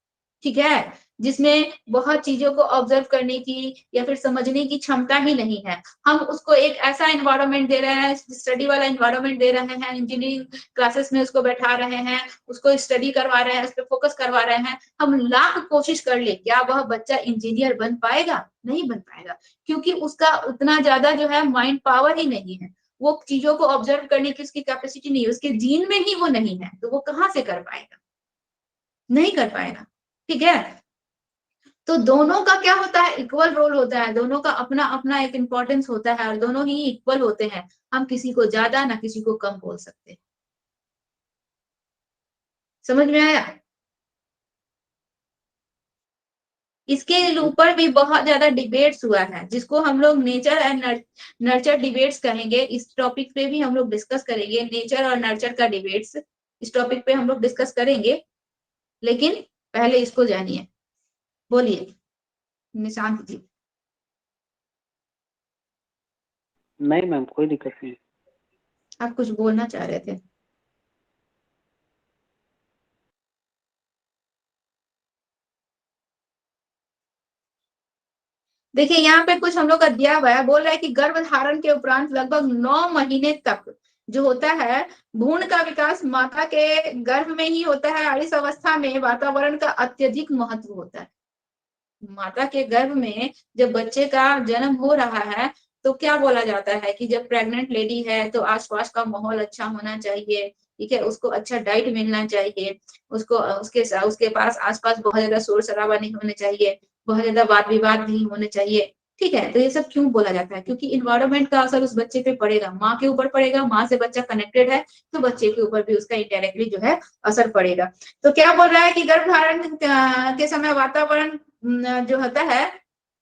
ठीक है, जिसमें बहुत चीजों को ऑब्जर्व करने की या फिर समझने की क्षमता ही नहीं है, हम उसको एक ऐसा एनवायरनमेंट दे रहे हैं, स्टडी वाला एनवायरनमेंट दे रहे हैं, इंजीनियरिंग क्लासेस में उसको बैठा रहे हैं, उसको स्टडी करवा रहे हैं, उस पर फोकस करवा रहे हैं, हम लाख कोशिश कर ले, क्या वह बच्चा इंजीनियर बन पाएगा? नहीं बन पाएगा, क्योंकि उसका उतना ज्यादा जो है माइंड पावर ही नहीं है, वो चीजों को ऑब्जर्व करने की उसकी कैपेसिटी नहीं है, उसके जीन में ही वो नहीं है, तो वो कहाँ से कर पाएगा? नहीं कर पाएगा। ठीक है, तो दोनों का क्या होता है, इक्वल रोल होता है, दोनों का अपना अपना एक इम्पोर्टेंस होता है, और दोनों ही इक्वल होते हैं। हम किसी को ज्यादा ना किसी को कम बोल सकते। समझ में आया? इसके ऊपर भी बहुत ज्यादा डिबेट्स हुआ है, जिसको हम लोग नेचर एंड नर्चर डिबेट्स कहेंगे। इस टॉपिक पे भी हम लोग डिस्कस करेंगे, नेचर और नर्चर का डिबेट्स, इस टॉपिक पे हम लोग डिस्कस करेंगे, लेकिन पहले इसको जानिए। बोलिए निशांत जी। नहीं मैम, कोई दिक्कत नहीं। आप कुछ बोलना चाह रहे थे? देखिए यहाँ पे कुछ हम लोग का दिया हुआ है, बोल रहा है कि गर्भ धारण के उपरांत लगभग 9 महीने तक जो होता है भ्रूण का विकास माता के गर्भ में ही होता है, और इस अवस्था में वातावरण का अत्यधिक महत्व होता है। माता के गर्भ में जब बच्चे का जन्म हो रहा है, तो क्या बोला जाता है कि जब प्रेग्नेंट लेडी है तो आसपास का माहौल अच्छा होना चाहिए, ठीक है, उसको अच्छा डाइट मिलना चाहिए, उसको उसके पास आसपास बहुत ज्यादा शोर शराबा नहीं होने चाहिए, बहुत ज्यादा वाद विवाद नहीं होने चाहिए। ठीक है, तो ये सब क्यों बोला जाता है? क्योंकि इन्वायरमेंट का असर उस बच्चे पे पड़ेगा, माँ के ऊपर पड़ेगा, माँ से बच्चा कनेक्टेड है, तो बच्चे के ऊपर भी उसका इनडायरेक्टली जो है असर पड़ेगा। तो क्या बोल रहा है कि गर्भधारण के समय वातावरण जो होता है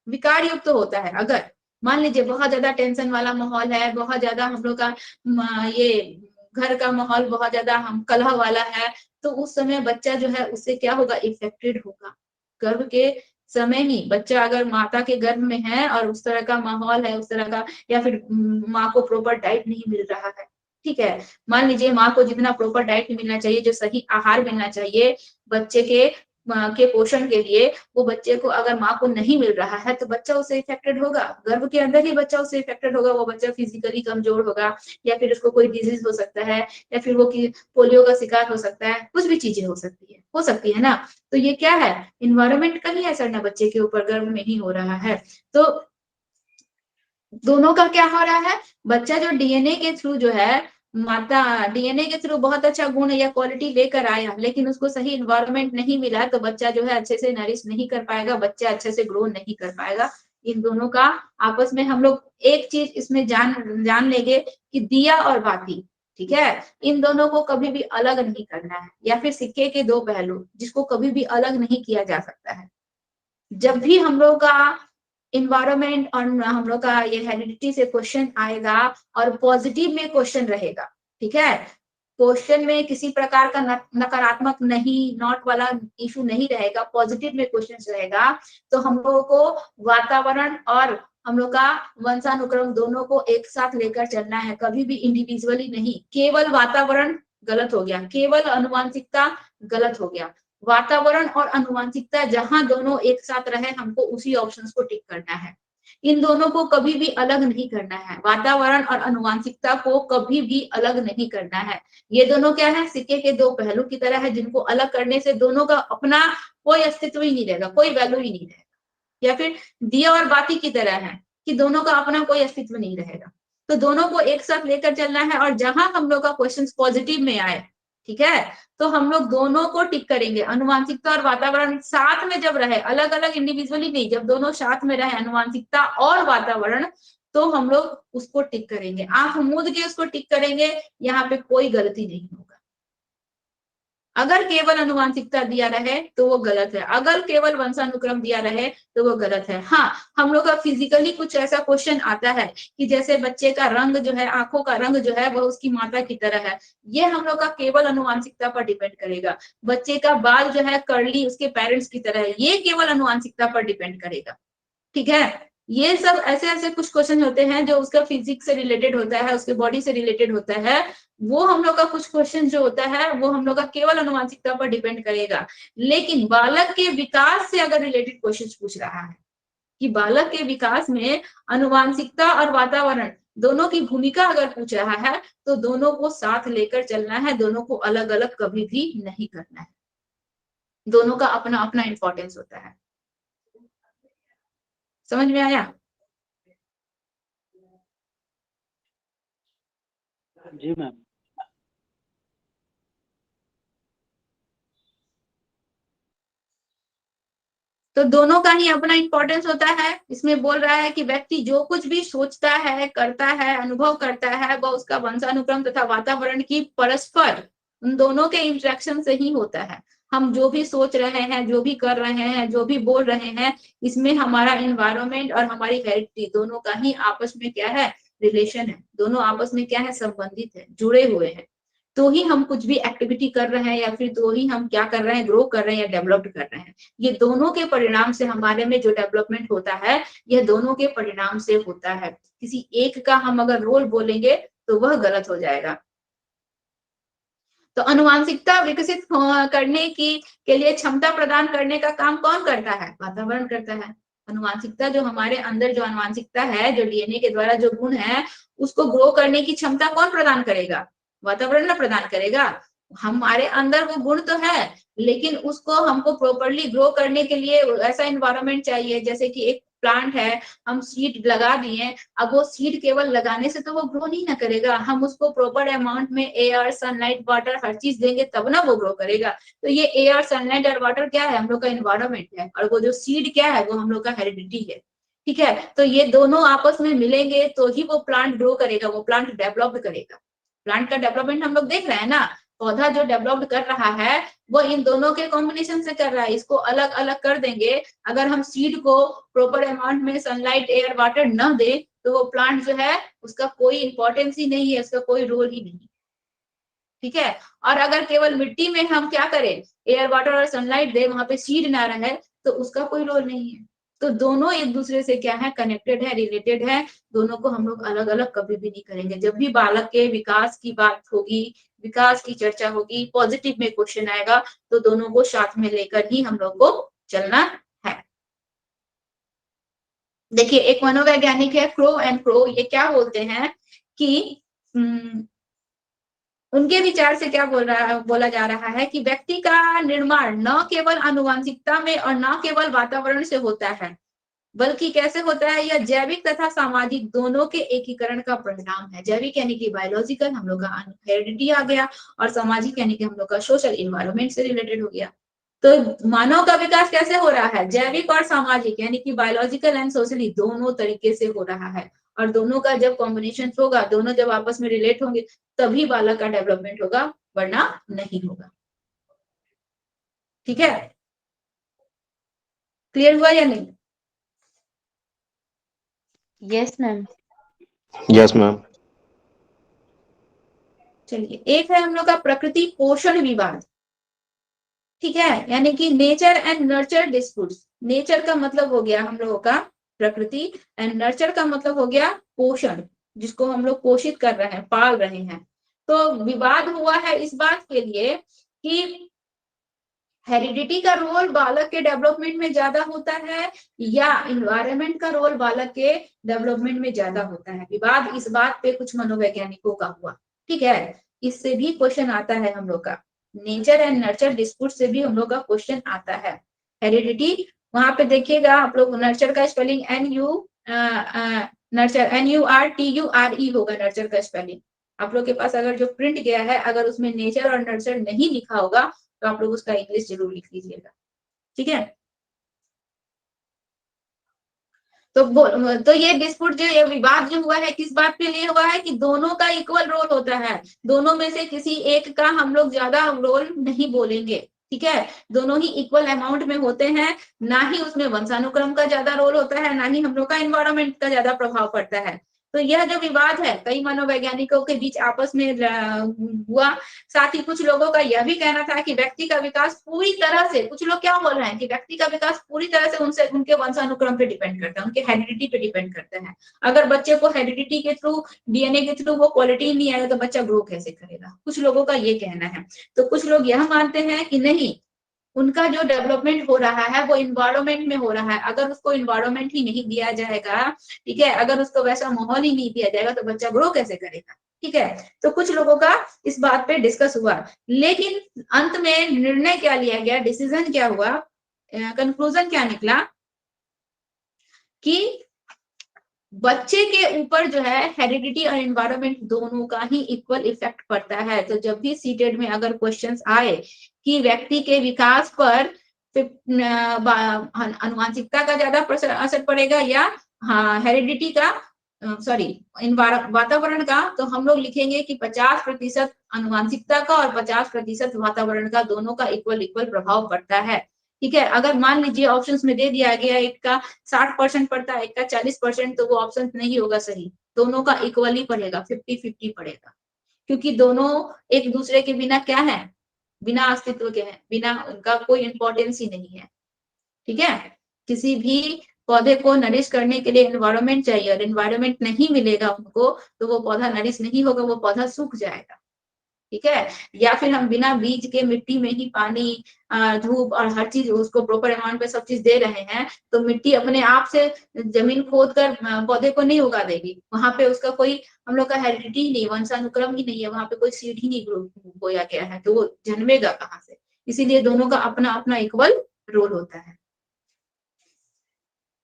विकार युक्त तो होता है। अगर मान लीजिए बहुत ज्यादा टेंशन वाला माहौल है, बहुत ज्यादा हम लोग का ये घर का माहौल बहुत ज्यादा हम कलह वाला है, तो उस समय बच्चा जो है उससे क्या होगा, इफेक्टेड होगा। गर्भ के समय ही बच्चा अगर माता के गर्भ में है और उस तरह का माहौल है, उस तरह का, या फिर माँ को प्रॉपर डाइट नहीं मिल रहा है, ठीक है, मान लीजिए माँ को जितना प्रॉपर डाइट मिलना चाहिए, जो सही आहार मिलना चाहिए बच्चे के पोषण के लिए, वो बच्चे को अगर माँ को नहीं मिल रहा है, तो बच्चा उससे इफेक्टेड होगा। गर्भ के अंदर ही बच्चा उससे इफेक्टेड होगा, वो बच्चा फिजिकली कमजोर होगा, या फिर उसको कोई डिजीज हो सकता है, या फिर वो पोलियो का शिकार हो सकता है, कुछ भी चीजें हो सकती है ना। तो ये क्या है, इन्वायरमेंट का ही असर ना बच्चे के ऊपर गर्भ में ही हो रहा है। तो दोनों का क्या हो रहा है, बच्चा जो डीएनए के थ्रू जो है माता डीएनए के थ्रू बहुत अच्छा गुण या क्वालिटी लेकर आया, लेकिन उसको सही इन्वायरमेंट नहीं मिला, तो बच्चा जो है अच्छे से नरिश नहीं कर पाएगा, बच्चा अच्छे से ग्रो नहीं कर पाएगा। इन दोनों का आपस में हम लोग एक चीज इसमें जान लेंगे कि दिया और बाती, ठीक है, इन दोनों को कभी भी अलग नहीं करना है, या फिर सिक्के के दो पहलू जिसको कभी भी अलग नहीं किया जा सकता है। जब भी हम लोग का इन्वायरमेंट और हम लोग का ये हेरिडिटी से क्वेश्चन आएगा और पॉजिटिव में क्वेश्चन रहेगा, ठीक है, क्वेश्चन में किसी प्रकार का नकारात्मक नहीं, नॉट वाला इशू नहीं रहेगा, पॉजिटिव में क्वेश्चन रहेगा, तो हम लोगों को वातावरण और हम लोग का वंशानुक्रम दोनों को एक साथ लेकर चलना है, कभी भी इंडिविजुअली नहीं। केवल वातावरण गलत हो गया, केवल अनुवांशिकता गलत हो गया। वातावरण और अनुवांशिकता जहां दोनों एक साथ रहे, हमको उसी ऑप्शंस को टिक करना है। इन दोनों को कभी भी अलग नहीं करना है, वातावरण और अनुवांशिकता को कभी भी अलग नहीं करना है। ये दोनों क्या है, सिक्के के दो पहलू की तरह है, जिनको अलग करने से दोनों का अपना कोई अस्तित्व ही नहीं रहेगा, कोई वैल्यू ही नहीं रहेगा। या फिर दिया और बाती की तरह है कि दोनों का अपना कोई अस्तित्व नहीं रहेगा। तो दोनों को एक साथ लेकर चलना है, और जहां हम लोग का क्वेश्चन पॉजिटिव में आए, ठीक है, तो हम लोग दोनों को टिक करेंगे। अनुवांशिकता और वातावरण साथ में जब रहे, अलग अलग इंडिविजुअली नहीं, जब दोनों साथ में रहे अनुवांशिकता और वातावरण, तो हम लोग उसको टिक करेंगे, आंख मूंद के उसको टिक करेंगे, यहाँ पे कोई गलती नहीं होगा। अगर केवल अनुवांशिकता दिया रहे तो वो गलत है, अगर केवल वंशानुक्रम दिया रहे तो वो गलत है। हाँ, हम लोग का फिजिकली कुछ ऐसा क्वेश्चन आता है कि जैसे बच्चे का रंग जो है, आंखों का रंग जो है, वह उसकी माता की तरह है, ये हम लोग का केवल अनुवांशिकता पर डिपेंड करेगा। बच्चे का बाल जो है कर्ली उसके पेरेंट्स की तरह है, ये केवल अनुवांशिकता पर डिपेंड करेगा, ठीक है। ये सब ऐसे ऐसे कुछ क्वेश्चन होते हैं जो उसका फिजिक्स से रिलेटेड होता है, उसके बॉडी से रिलेटेड होता है, वो हम लोग का कुछ क्वेश्चन जो होता है वो हम लोग का केवल अनुवांशिकता पर डिपेंड करेगा। लेकिन बालक के विकास से अगर रिलेटेड क्वेश्चन पूछ रहा है कि बालक के विकास में अनुवांशिकता और वातावरण दोनों की भूमिका अगर पूछ रहा है, तो दोनों को साथ लेकर चलना है, दोनों को अलग अलग कभी भी नहीं करना है, दोनों का अपना अपना इंपॉर्टेंस होता है। समझ में आया? जी मैम। तो दोनों का ही अपना इंपॉर्टेंस होता है। इसमें बोल रहा है कि व्यक्ति जो कुछ भी सोचता है, करता है, अनुभव करता है, वह उसका वंशानुक्रम तथा वातावरण की परस्पर उन दोनों के इंटरेक्शन से ही होता है। हम जो भी सोच रहे हैं, जो भी कर रहे हैं, जो भी बोल रहे हैं, इसमें हमारा एनवायरनमेंट और हमारी हेरिडिटी दोनों का ही आपस में क्या है, रिलेशन है, दोनों आपस में क्या है, संबंधित है, जुड़े हुए हैं। तो ही हम कुछ भी एक्टिविटी कर रहे हैं, या फिर तो ही हम क्या कर रहे हैं, ग्रो कर रहे हैं या डेवलप कर रहे हैं। ये दोनों के परिणाम से हमारे में जो डेवलपमेंट होता है, यह दोनों के परिणाम से होता है। किसी एक का हम अगर रोल बोलेंगे तो वह गलत हो जाएगा। तो अनुवांशिकता विकसित करने की के लिए क्षमता प्रदान करने का काम कौन करता है? वातावरण करता है। अनुवांशिकता जो हमारे अंदर जो अनुवांशिकता है, जो डीएनए के द्वारा जो गुण है, उसको ग्रो करने की क्षमता कौन प्रदान करेगा? वातावरण ना प्रदान करेगा। हमारे अंदर वो गुण तो है, लेकिन उसको हमको प्रॉपरली ग्रो करने के लिए ऐसा एनवायरनमेंट चाहिए। जैसे कि एक प्लांट है, हम सीड लगा दिए, अब वो सीड केवल लगाने से तो वो ग्रो नहीं ना करेगा, हम उसको प्रॉपर अमाउंट में एयर, सनलाइट, वाटर हर चीज देंगे तब ना वो ग्रो करेगा। तो ये एयर, सनलाइट और वाटर क्या है? हम लोग का एनवायरनमेंट है, और वो जो सीड क्या है, वो हम लोग का हेरिडिटी है, ठीक है। तो ये दोनों आपस में मिलेंगे तो ही वो प्लांट ग्रो करेगा, वो प्लांट डेवलप करेगा। प्लांट का डेवलपमेंट हम लोग देख रहे हैं ना, पौधा जो डेवलप कर रहा है वो इन दोनों के कॉम्बिनेशन से कर रहा है। इसको अलग अलग कर देंगे, अगर हम सीड को प्रॉपर अमाउंट में सनलाइट, एयर, वाटर न दे, तो वो प्लांट जो है उसका कोई इंपॉर्टेंस ही नहीं है, उसका कोई रोल ही नहीं, ठीक है। और अगर केवल मिट्टी में हम क्या करें, एयर, वाटर और सनलाइट दे, वहां पे सीड ना रहे, तो उसका कोई रोल नहीं है। तो दोनों एक दूसरे से क्या है, कनेक्टेड है, रिलेटेड है। दोनों को हम लोग अलग अलग कभी भी नहीं करेंगे। जब भी बालक के विकास की बात होगी, विकास की चर्चा होगी, पॉजिटिव में क्वेश्चन आएगा, तो दोनों को साथ में लेकर ही हम लोग को चलना है। देखिए, एक मनोवैज्ञानिक है क्रो एंड क्रो, ये क्या बोलते हैं कि उनके विचार से क्या बोला जा रहा है कि व्यक्ति का निर्माण न केवल आनुवंशिकता में और न केवल वातावरण से होता है, बल्कि कैसे होता है, यह जैविक तथा सामाजिक दोनों के एकीकरण का परिणाम है। जैविक यानी कि बायोलॉजिकल, हम लोग का हेरिडिटी आ गया, और सामाजिक यानी कि हम लोग का सोशल इन्वायरमेंट से रिलेटेड हो गया। तो मानव का विकास कैसे हो रहा है, जैविक और सामाजिक यानी कि बायोलॉजिकल एंड सोशली दोनों तरीके से हो रहा है। और दोनों का जब कॉम्बिनेशन होगा, दोनों जब आपस में रिलेट होंगे, तभी बालक का डेवलपमेंट होगा, वरना नहीं होगा। ठीक है, क्लियर हुआ या नहीं? Yes ma'am. Yes ma'am. चलिए, एक है हम लोग का प्रकृति पोषण विवाद। ठीक है, यानी कि nature and nurture disputes. Nature का मतलब हो गया हम लोगों का प्रकृति, एंड नर्चर का मतलब हो गया पोषण, जिसको हम लोग पोषित कर रहे हैं, पाल रहे हैं। तो विवाद हुआ है इस बात के लिए कि हेरिडिटी का रोल बालक के डेवलपमेंट में ज्यादा होता है या इन्वायरमेंट का रोल बालक के डेवलपमेंट में ज्यादा होता है। विवाद इस बात पे कुछ मनोवैज्ञानिकों का हुआ। ठीक है, इससे भी क्वेश्चन आता है हम लोग का, नेचर एंड नर्चर डिस्प्यूट से भी हम लोग का क्वेश्चन आता है। हेरिडिटी, वहां पे देखिएगा आप लोग, नर्चर का स्पेलिंग नर्चर NURTURE होगा नर्चर का स्पेलिंग। आप लोग के पास अगर जो प्रिंट गया है, अगर उसमें नेचर और नर्चर नहीं लिखा होगा तो आप लोग उसका इंग्लिश जरूर लिख लीजिएगा। ठीक है, तो ये डिस्प्यूट जो, ये विवाद जो हुआ है, किस बात पे लिए हुआ है कि दोनों का इक्वल रोल होता है, दोनों में से किसी एक का हम लोग ज्यादा रोल नहीं बोलेंगे। ठीक है, दोनों ही इक्वल अमाउंट में होते हैं, ना ही उसमें वंशानुक्रम का ज्यादा रोल होता है, ना ही हम लोग का एनवायरमेंट का ज्यादा प्रभाव पड़ता है। तो यह जो विवाद है कई मनोवैज्ञानिकों के बीच आपस में हुआ। साथ ही कुछ लोगों का यह भी कहना था कि व्यक्ति का विकास पूरी तरह से, कुछ लोग क्या बोल रहे हैं कि व्यक्ति का विकास पूरी तरह से उनसे, उनके वंशानुक्रम पे डिपेंड करता है, उनके हेरिडिटी पे डिपेंड करता है। अगर बच्चे को हेरिडिटी के थ्रू, DNA के थ्रू वो क्वालिटी नहीं आएगा तो बच्चा ग्रो कैसे करेगा, कुछ लोगों का ये कहना है। तो कुछ लोग यह मानते हैं कि नहीं, उनका जो डेवलपमेंट हो रहा है वो इन्वायरमेंट में हो रहा है। अगर उसको इन्वायरमेंट ही नहीं दिया जाएगा, ठीक है, अगर उसको वैसा माहौल ही नहीं दिया जाएगा तो बच्चा ग्रो कैसे करेगा। ठीक है, तो कुछ लोगों का इस बात पे डिस्कस हुआ, लेकिन अंत में निर्णय क्या लिया गया, डिसीजन क्या हुआ, कंक्लूजन क्या निकला कि बच्चे के ऊपर जो है हेरिडिटी और एनवायरनमेंट दोनों का ही इक्वल इफेक्ट पड़ता है। तो जब भी सीटेट में अगर क्वेश्चंस आए कि व्यक्ति के विकास पर अनुवांशिकता का ज्यादा असर पड़ेगा या हेरिडिटी का, सॉरी, वातावरण का, तो हम लोग लिखेंगे कि 50% अनुवांशिकता का और 50% वातावरण का, दोनों का इक्वल प्रभाव पड़ता है। ठीक है, अगर मान लीजिए ऑप्शंस में दे दिया गया एक का 60% पड़ता है, एक का 40%, तो वो ऑप्शन नहीं होगा सही, दोनों का इक्वली पड़ेगा, 50-50 पड़ेगा, क्योंकि दोनों एक दूसरे के बिना क्या है, बिना अस्तित्व के हैं, बिना उनका कोई इंपॉर्टेंस ही नहीं है। ठीक है, किसी भी पौधे को नरिश करने के लिए एनवायरनमेंट चाहिए, और एनवायरनमेंट नहीं मिलेगा उनको तो वो पौधा नरिश नहीं होगा, वो पौधा सूख जाएगा। ठीक है, या फिर हम बिना बीज के मिट्टी में ही पानी, धूप और हर चीज उसको प्रॉपर अमाउंट पे सब चीज दे रहे हैं, तो मिट्टी अपने आप से जमीन खोद कर पौधे को नहीं उगा देगी। वहां पे उसका कोई हम लोग का हेरिडिटी ही नहीं, वंशानुक्रम ही नहीं है, वहां पे कोई सीड ही नहीं बोया गया है, तो वो जन्मेगा कहाँ से। इसीलिए दोनों का अपना अपना इक्वल रोल होता है।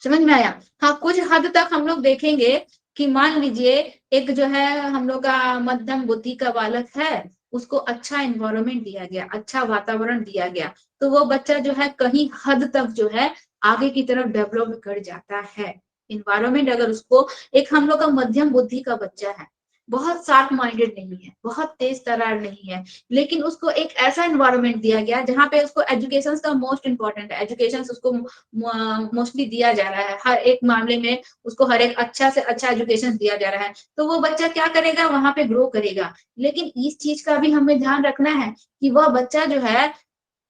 समझ में आया? हाँ, कुछ हद तक हम लोग देखेंगे कि मान लीजिए एक जो है हम लोग का मध्यम बुद्धि का बालक है, उसको अच्छा एनवायरनमेंट दिया गया, अच्छा वातावरण दिया गया, तो वो बच्चा जो है कहीं हद तक जो है आगे की तरफ डेवलप कर जाता है। एनवायरनमेंट अगर उसको, एक हम लोग का मध्यम बुद्धि का बच्चा है, बहुत शार्प माइंडेड नहीं है, बहुत तेज तर्रार नहीं है, लेकिन उसको एक ऐसा एनवायरनमेंट दिया गया जहाँ पे उसको एजुकेशन का मोस्ट इंपॉर्टेंट है, एजुकेशन उसको मोस्टली दिया जा रहा है, हर एक मामले में उसको हर एक अच्छा से अच्छा एजुकेशन दिया जा रहा है, तो वो बच्चा क्या करेगा, वहां पे ग्रो करेगा। लेकिन इस चीज का भी हमें ध्यान रखना है कि वह बच्चा जो है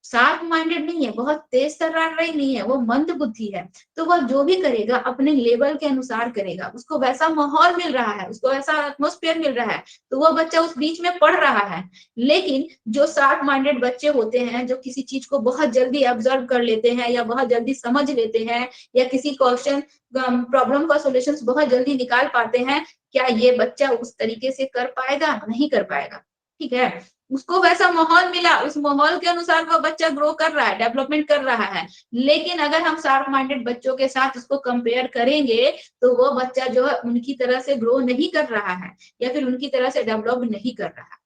शार्प माइंडेड नहीं है, बहुत तेज तर्रार नहीं है, वो मंद बुद्धि है, तो वह जो भी करेगा अपने लेवल के अनुसार करेगा, उसको वैसा माहौल मिल रहा है, उसको वैसा एटमोस्फेयर मिल रहा है, तो वह बच्चा उस बीच में पढ़ रहा है। लेकिन जो शार्प माइंडेड बच्चे होते हैं, जो किसी चीज को बहुत जल्दी ऑब्जर्व कर लेते हैं या बहुत जल्दी समझ लेते हैं, या किसी क्वेश्चन प्रॉब्लम का सोल्यूशन बहुत जल्दी निकाल पाते हैं, क्या ये बच्चा उस तरीके से कर पाएगा? नहीं कर पाएगा। ठीक है, उसको वैसा माहौल मिला, उस माहौल के अनुसार वो बच्चा ग्रो कर रहा है, डेवलपमेंट कर रहा है। लेकिन अगर हम शार्प माइंडेड बच्चों के साथ उसको कंपेयर करेंगे तो वो बच्चा जो है उनकी तरह से ग्रो नहीं कर रहा है या फिर उनकी तरह से डेवलप नहीं कर रहा है।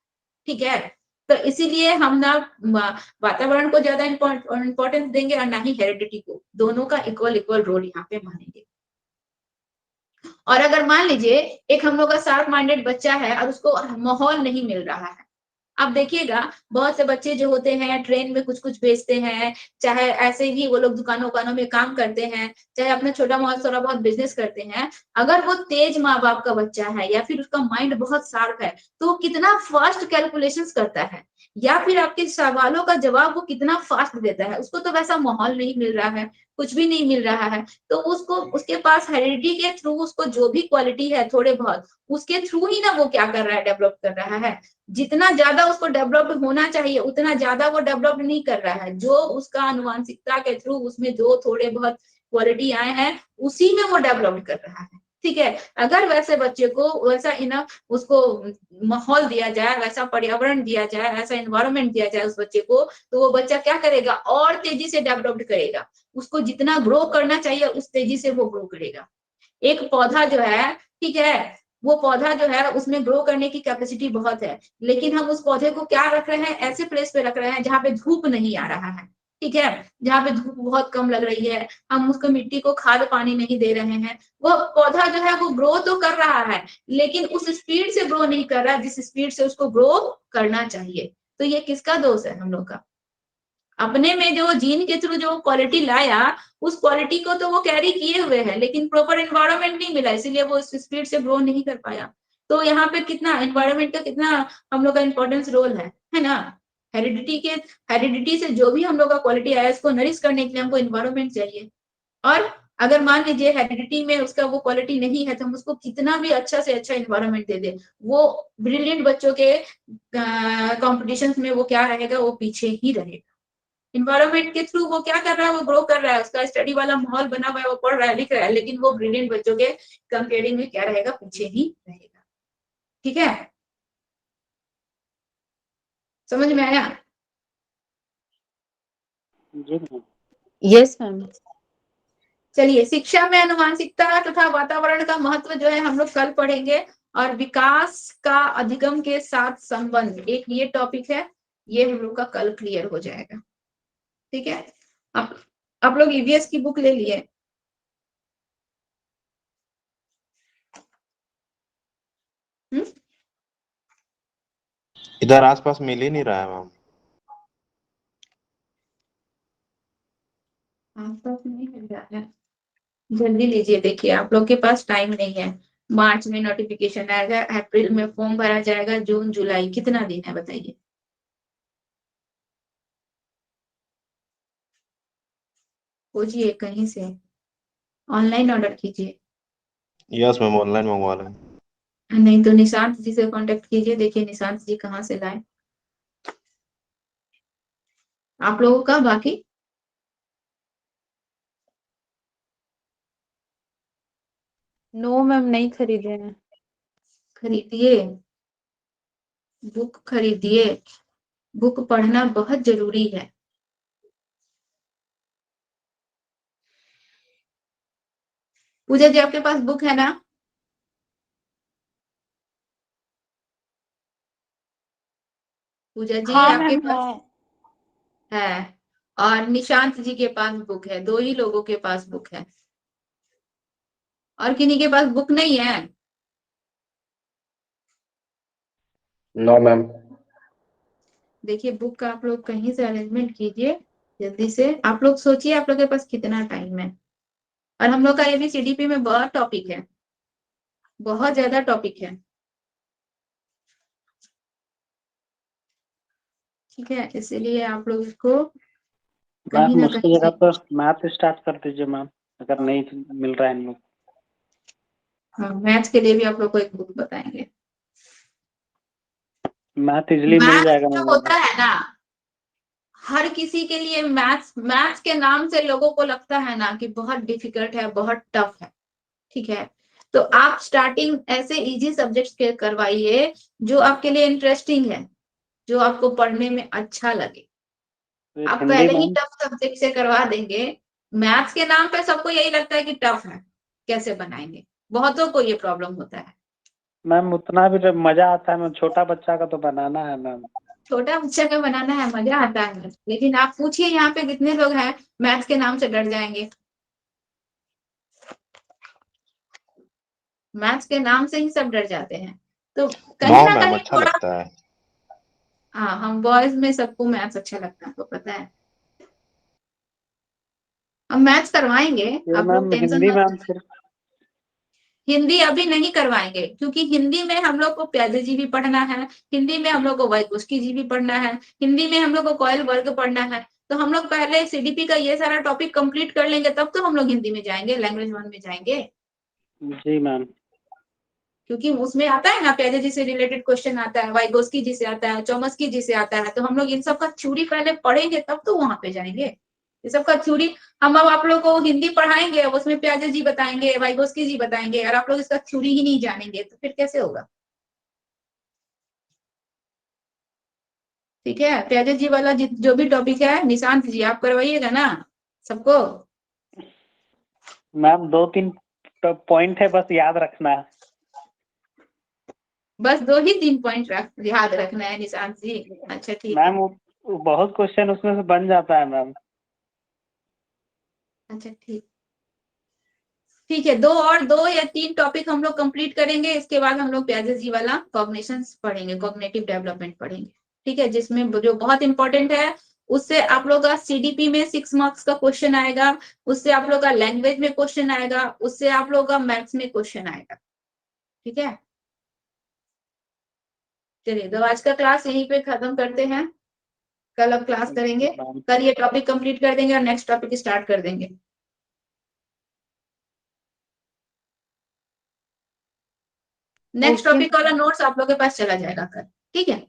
ठीक है, तो इसीलिए हम ना वातावरण को ज्यादा इंपॉर्टेंस देंगे और ना ही हेरिडिटी को, दोनों का इक्वल इक्वल रोल यहाँ पे मानेंगे। और अगर मान लीजिए एक हम लोग का शार्प माइंडेड बच्चा है और उसको माहौल नहीं मिल रहा है, आप देखिएगा बहुत से बच्चे जो होते हैं ट्रेन में कुछ कुछ बेचते हैं, चाहे ऐसे ही वो लोग दुकानों उकानों में काम करते हैं, चाहे अपना छोटा मोटा थोड़ा बहुत बिजनेस करते हैं, अगर वो तेज माँ बाप का बच्चा है या फिर उसका माइंड बहुत शार्प है तो वो कितना फास्ट कैलकुलेशंस करता है या फिर आपके सवालों का जवाब वो कितना फास्ट देता है। उसको तो वैसा माहौल नहीं मिल रहा है, कुछ भी नहीं मिल रहा है, तो उसको उसके पास हेरिडिटी के थ्रू उसको जो भी क्वालिटी है थोड़े बहुत उसके थ्रू ही ना वो क्या कर रहा है, डेवलप कर रहा है। जितना ज्यादा उसको डेवलप होना चाहिए उतना ज्यादा वो डेवलप नहीं कर रहा है। जो उसका आनुवंशिकता के थ्रू उसमें जो थोड़े बहुत क्वालिटी आए हैं उसी में वो डेवलप कर रहा है। ठीक है, अगर वैसे बच्चे को वैसा इनफ उसको माहौल दिया जाए, वैसा पर्यावरण दिया जाए, ऐसा एनवायरनमेंट दिया जाए उस बच्चे को, तो वो बच्चा क्या करेगा, और तेजी से डेवलप करेगा। उसको जितना ग्रो करना चाहिए उस तेजी से वो ग्रो करेगा। एक पौधा जो है, ठीक है, वो पौधा जो है उसमें ग्रो करने की कैपेसिटी बहुत है, लेकिन हम उस पौधे को क्या रख रहे हैं, ऐसे प्लेस पे रख रहे हैं जहां पे धूप नहीं आ रहा है। ठीक है, जहां पे धूप बहुत कम लग रही है, हम उसको मिट्टी को खाद पानी नहीं दे रहे हैं, वो पौधा जो है वो ग्रो तो कर रहा है लेकिन उस स्पीड से ग्रो नहीं कर रहा है जिस स्पीड से उसको ग्रो करना चाहिए। तो ये किसका दोष है, हम लोग का। अपने में जो जीन के थ्रू जो क्वालिटी लाया उस क्वालिटी को तो वो कैरी किए हुए है लेकिन प्रॉपर एनवायरनमेंट नहीं मिला, इसीलिए वो उस स्पीड से ग्रो नहीं कर पाया। तो यहाँ पे कितना एनवायरनमेंट का कितना हम लोग का इंपॉर्टेंस रोल है ना। हेरिडिटी से जो भी हम लोग का क्वालिटी आया इसको नरिश करने के लिए हमको एनवायरनमेंट चाहिए। और अगर मान लीजिए हेरिडिटी में उसका वो क्वालिटी नहीं है तो हम उसको कितना भी अच्छा से अच्छा एनवायरनमेंट दे दे, वो ब्रिलियंट बच्चों के कॉम्पिटिशन में वो क्या रहेगा, वो पीछे ही रहेगा। इन्वायरमेंट के थ्रू वो क्या कर रहा है, वो ग्रो कर रहा है, उसका स्टडी वाला माहौल बना हुआ है, वो पढ़ रहा है लिख रहा है, लेकिन वो ब्रिलियंट बच्चों के कंपेयरिंग में क्या रहेगा, पीछे ही रहेगा। ठीक है, समझ में आया। जी मैम। Yes ma'am. चलिए, शिक्षा में आनुवांशिकता तथा वातावरण का महत्व जो है हम लोग कल पढ़ेंगे, और विकास का अधिगम के साथ संबंध, एक ये टॉपिक है, ये हम लोग का कल क्लियर हो जाएगा। ठीक है, आप लोग ईवीएस की बुक ले लिए। इधर आसपास मिल ही नहीं रहा है मैम। आसपास नहीं मिल रहा है, जल्दी लीजिए। देखिए आप लोग के पास टाइम नहीं है, मार्च में नोटिफिकेशन आएगा, अप्रैल में फॉर्म भरा जाएगा, जून जुलाई कितना दिन है बताइए। खोजिए कहीं से, ऑनलाइन ऑर्डर कीजिए। यस मैम, ऑनलाइन मंगवा रहे हैं। नहीं तो निशांत जी से कांटेक्ट कीजिए, देखिए निशांत जी कहाँ से लाए। आप लोगों का बाकी नो मैम, नहीं खरीदे हैं। खरीदिए, बुक खरीदिए, बुक पढ़ना बहुत जरूरी है। पूजा जी आपके पास बुक है ना। पूजा जी हाँ आपके मैम पास है। है, और निशांत जी के पास बुक है, दो ही लोगों के पास बुक है, और किन्हीं के पास बुक नहीं है। No ma'am. देखिए बुक का आप लोग कहीं से अरेंजमेंट कीजिए जल्दी से। आप लोग सोचिए आप लोग के पास कितना टाइम है, और हम लोग का एबीसीडीपी में बहुत टॉपिक है, बहुत ज्यादा टॉपिक है। ठीक है, इसीलिए आप लोग इसको कहीं मैम ना उसकी कहीं जगह से, पर मैथ स्टार्ट कर दीजिए मैम, अगर नहीं मिल रहा है इन लोग। हाँ मैथ्स के लिए भी आप लोग को एक बुक बताएंगे। मैथ इजिली मिल मैथ्स जाएगा जो मैम होता अगर। है ना, हर किसी के लिए मैथ्स, मैथ्स के नाम से लोगों को लगता है ना कि बहुत डिफिकल्ट है, बहुत टफ है। ठीक है, तो आप स्टार्टिंग ऐसे इजी सब्जेक्ट्स के करवाइए जो आपके लिए इंटरेस्टिंग है। जो आपको पढ़ने में अच्छा लगे। आप हिंदी पहले ही मैम। टफ सब्जेक्ट से करवा देंगे। मैथ्स के नाम पे सबको यही लगता है कि टफ है, कैसे बनाएंगे, बहुतों को ये प्रॉब्लम होता है। मैम उतना भी जब मजा आता है मैम, छोटा बच्चा का तो बनाना है मैम। छोटा बच्चा का बनाना है, मजा आता है, लेकिन आप पूछिए यहाँ पे कितने लोग हैं मैथ्स के नाम से डर जाएंगे। मैथ्स के नाम से ही सब डर जाते हैं। तो कहीं नो ना मैम कहीं अच्छा थोड़ा, लगता है। हाँ हम बॉयज में सबको मैथ्स अच्छा लगता है, आपको पता है। हम मैथ्स करवाएंगे, फिर आप लोग मैम टेंशन हिंदी मत। मैम फिर हिंदी अभी नहीं करवाएंगे, क्योंकि हिंदी में हम लोग को प्यादे जी भी पढ़ना है, हिंदी में हम लोग को वाइगोस्की जी भी पढ़ना है, हिंदी में हम लोग को कॉयल वर्ग पढ़ना है। तो हम लोग पहले सीडीपी का ये सारा टॉपिक कंप्लीट कर लेंगे, तब तो हम लोग हिंदी में जाएंगे, लैंग्वेज 1 में जाएंगे। जी मैम। क्योंकि उसमें आता है ना, प्यादे जी से रिलेटेड क्वेश्चन आता है, वाइगोस्की जी से आता है, चॉम्स्की जी से आता है, तो हम लोग इन सब का थ्योरी पहले पढ़ेंगे तब तो वहां पे जाएंगे। ये सब का थ्योरी हम अब आप लोग को हिंदी पढ़ाएंगे, अब उसमें प्याजे जी बताएंगे, वाइगोस्की जी बताएंगे, और आप लोग इसका थ्योरी ही नहीं जानेंगे तो फिर कैसे होगा। ठीक है, प्याजे जी वाला जो भी टॉपिक है निशांत जी आप करवाइएगा ना सबको। मैम 2-3 पॉइंट है, बस याद रखना है। बस 2 ही 3 पॉइंट याद रखना है निशांत जी। अच्छा ठीक है। मैम वो बहुत क्वेश्चन उसमें से बन जाता है मैम। अच्छा ठीक, ठीक है। 2 या 3 टॉपिक हम लोग कंप्लीट करेंगे, इसके बाद हम लोग प्याजे जी वाला कॉग्निशंस पढ़ेंगे, कॉग्निटिव डेवलपमेंट पढ़ेंगे। ठीक है, जिसमें जो बहुत इंपॉर्टेंट है, उससे आप लोग का सीडीपी में 6 मार्क्स का क्वेश्चन आएगा, उससे आप लोग का लैंग्वेज में क्वेश्चन आएगा, उससे आप लोग का मैथ्स में क्वेश्चन आएगा। ठीक है, चलिए तो आज का क्लास यहीं पे खत्म करते हैं। कल अब क्लास करेंगे, मैम कल ये टॉपिक कंप्लीट कर देंगे और नेक्स्ट टॉपिक स्टार्ट कर देंगे। नेक्स्ट ओके टॉपिक वाला नोट्स आप लोग के पास चला जाएगा कल। ठीक है।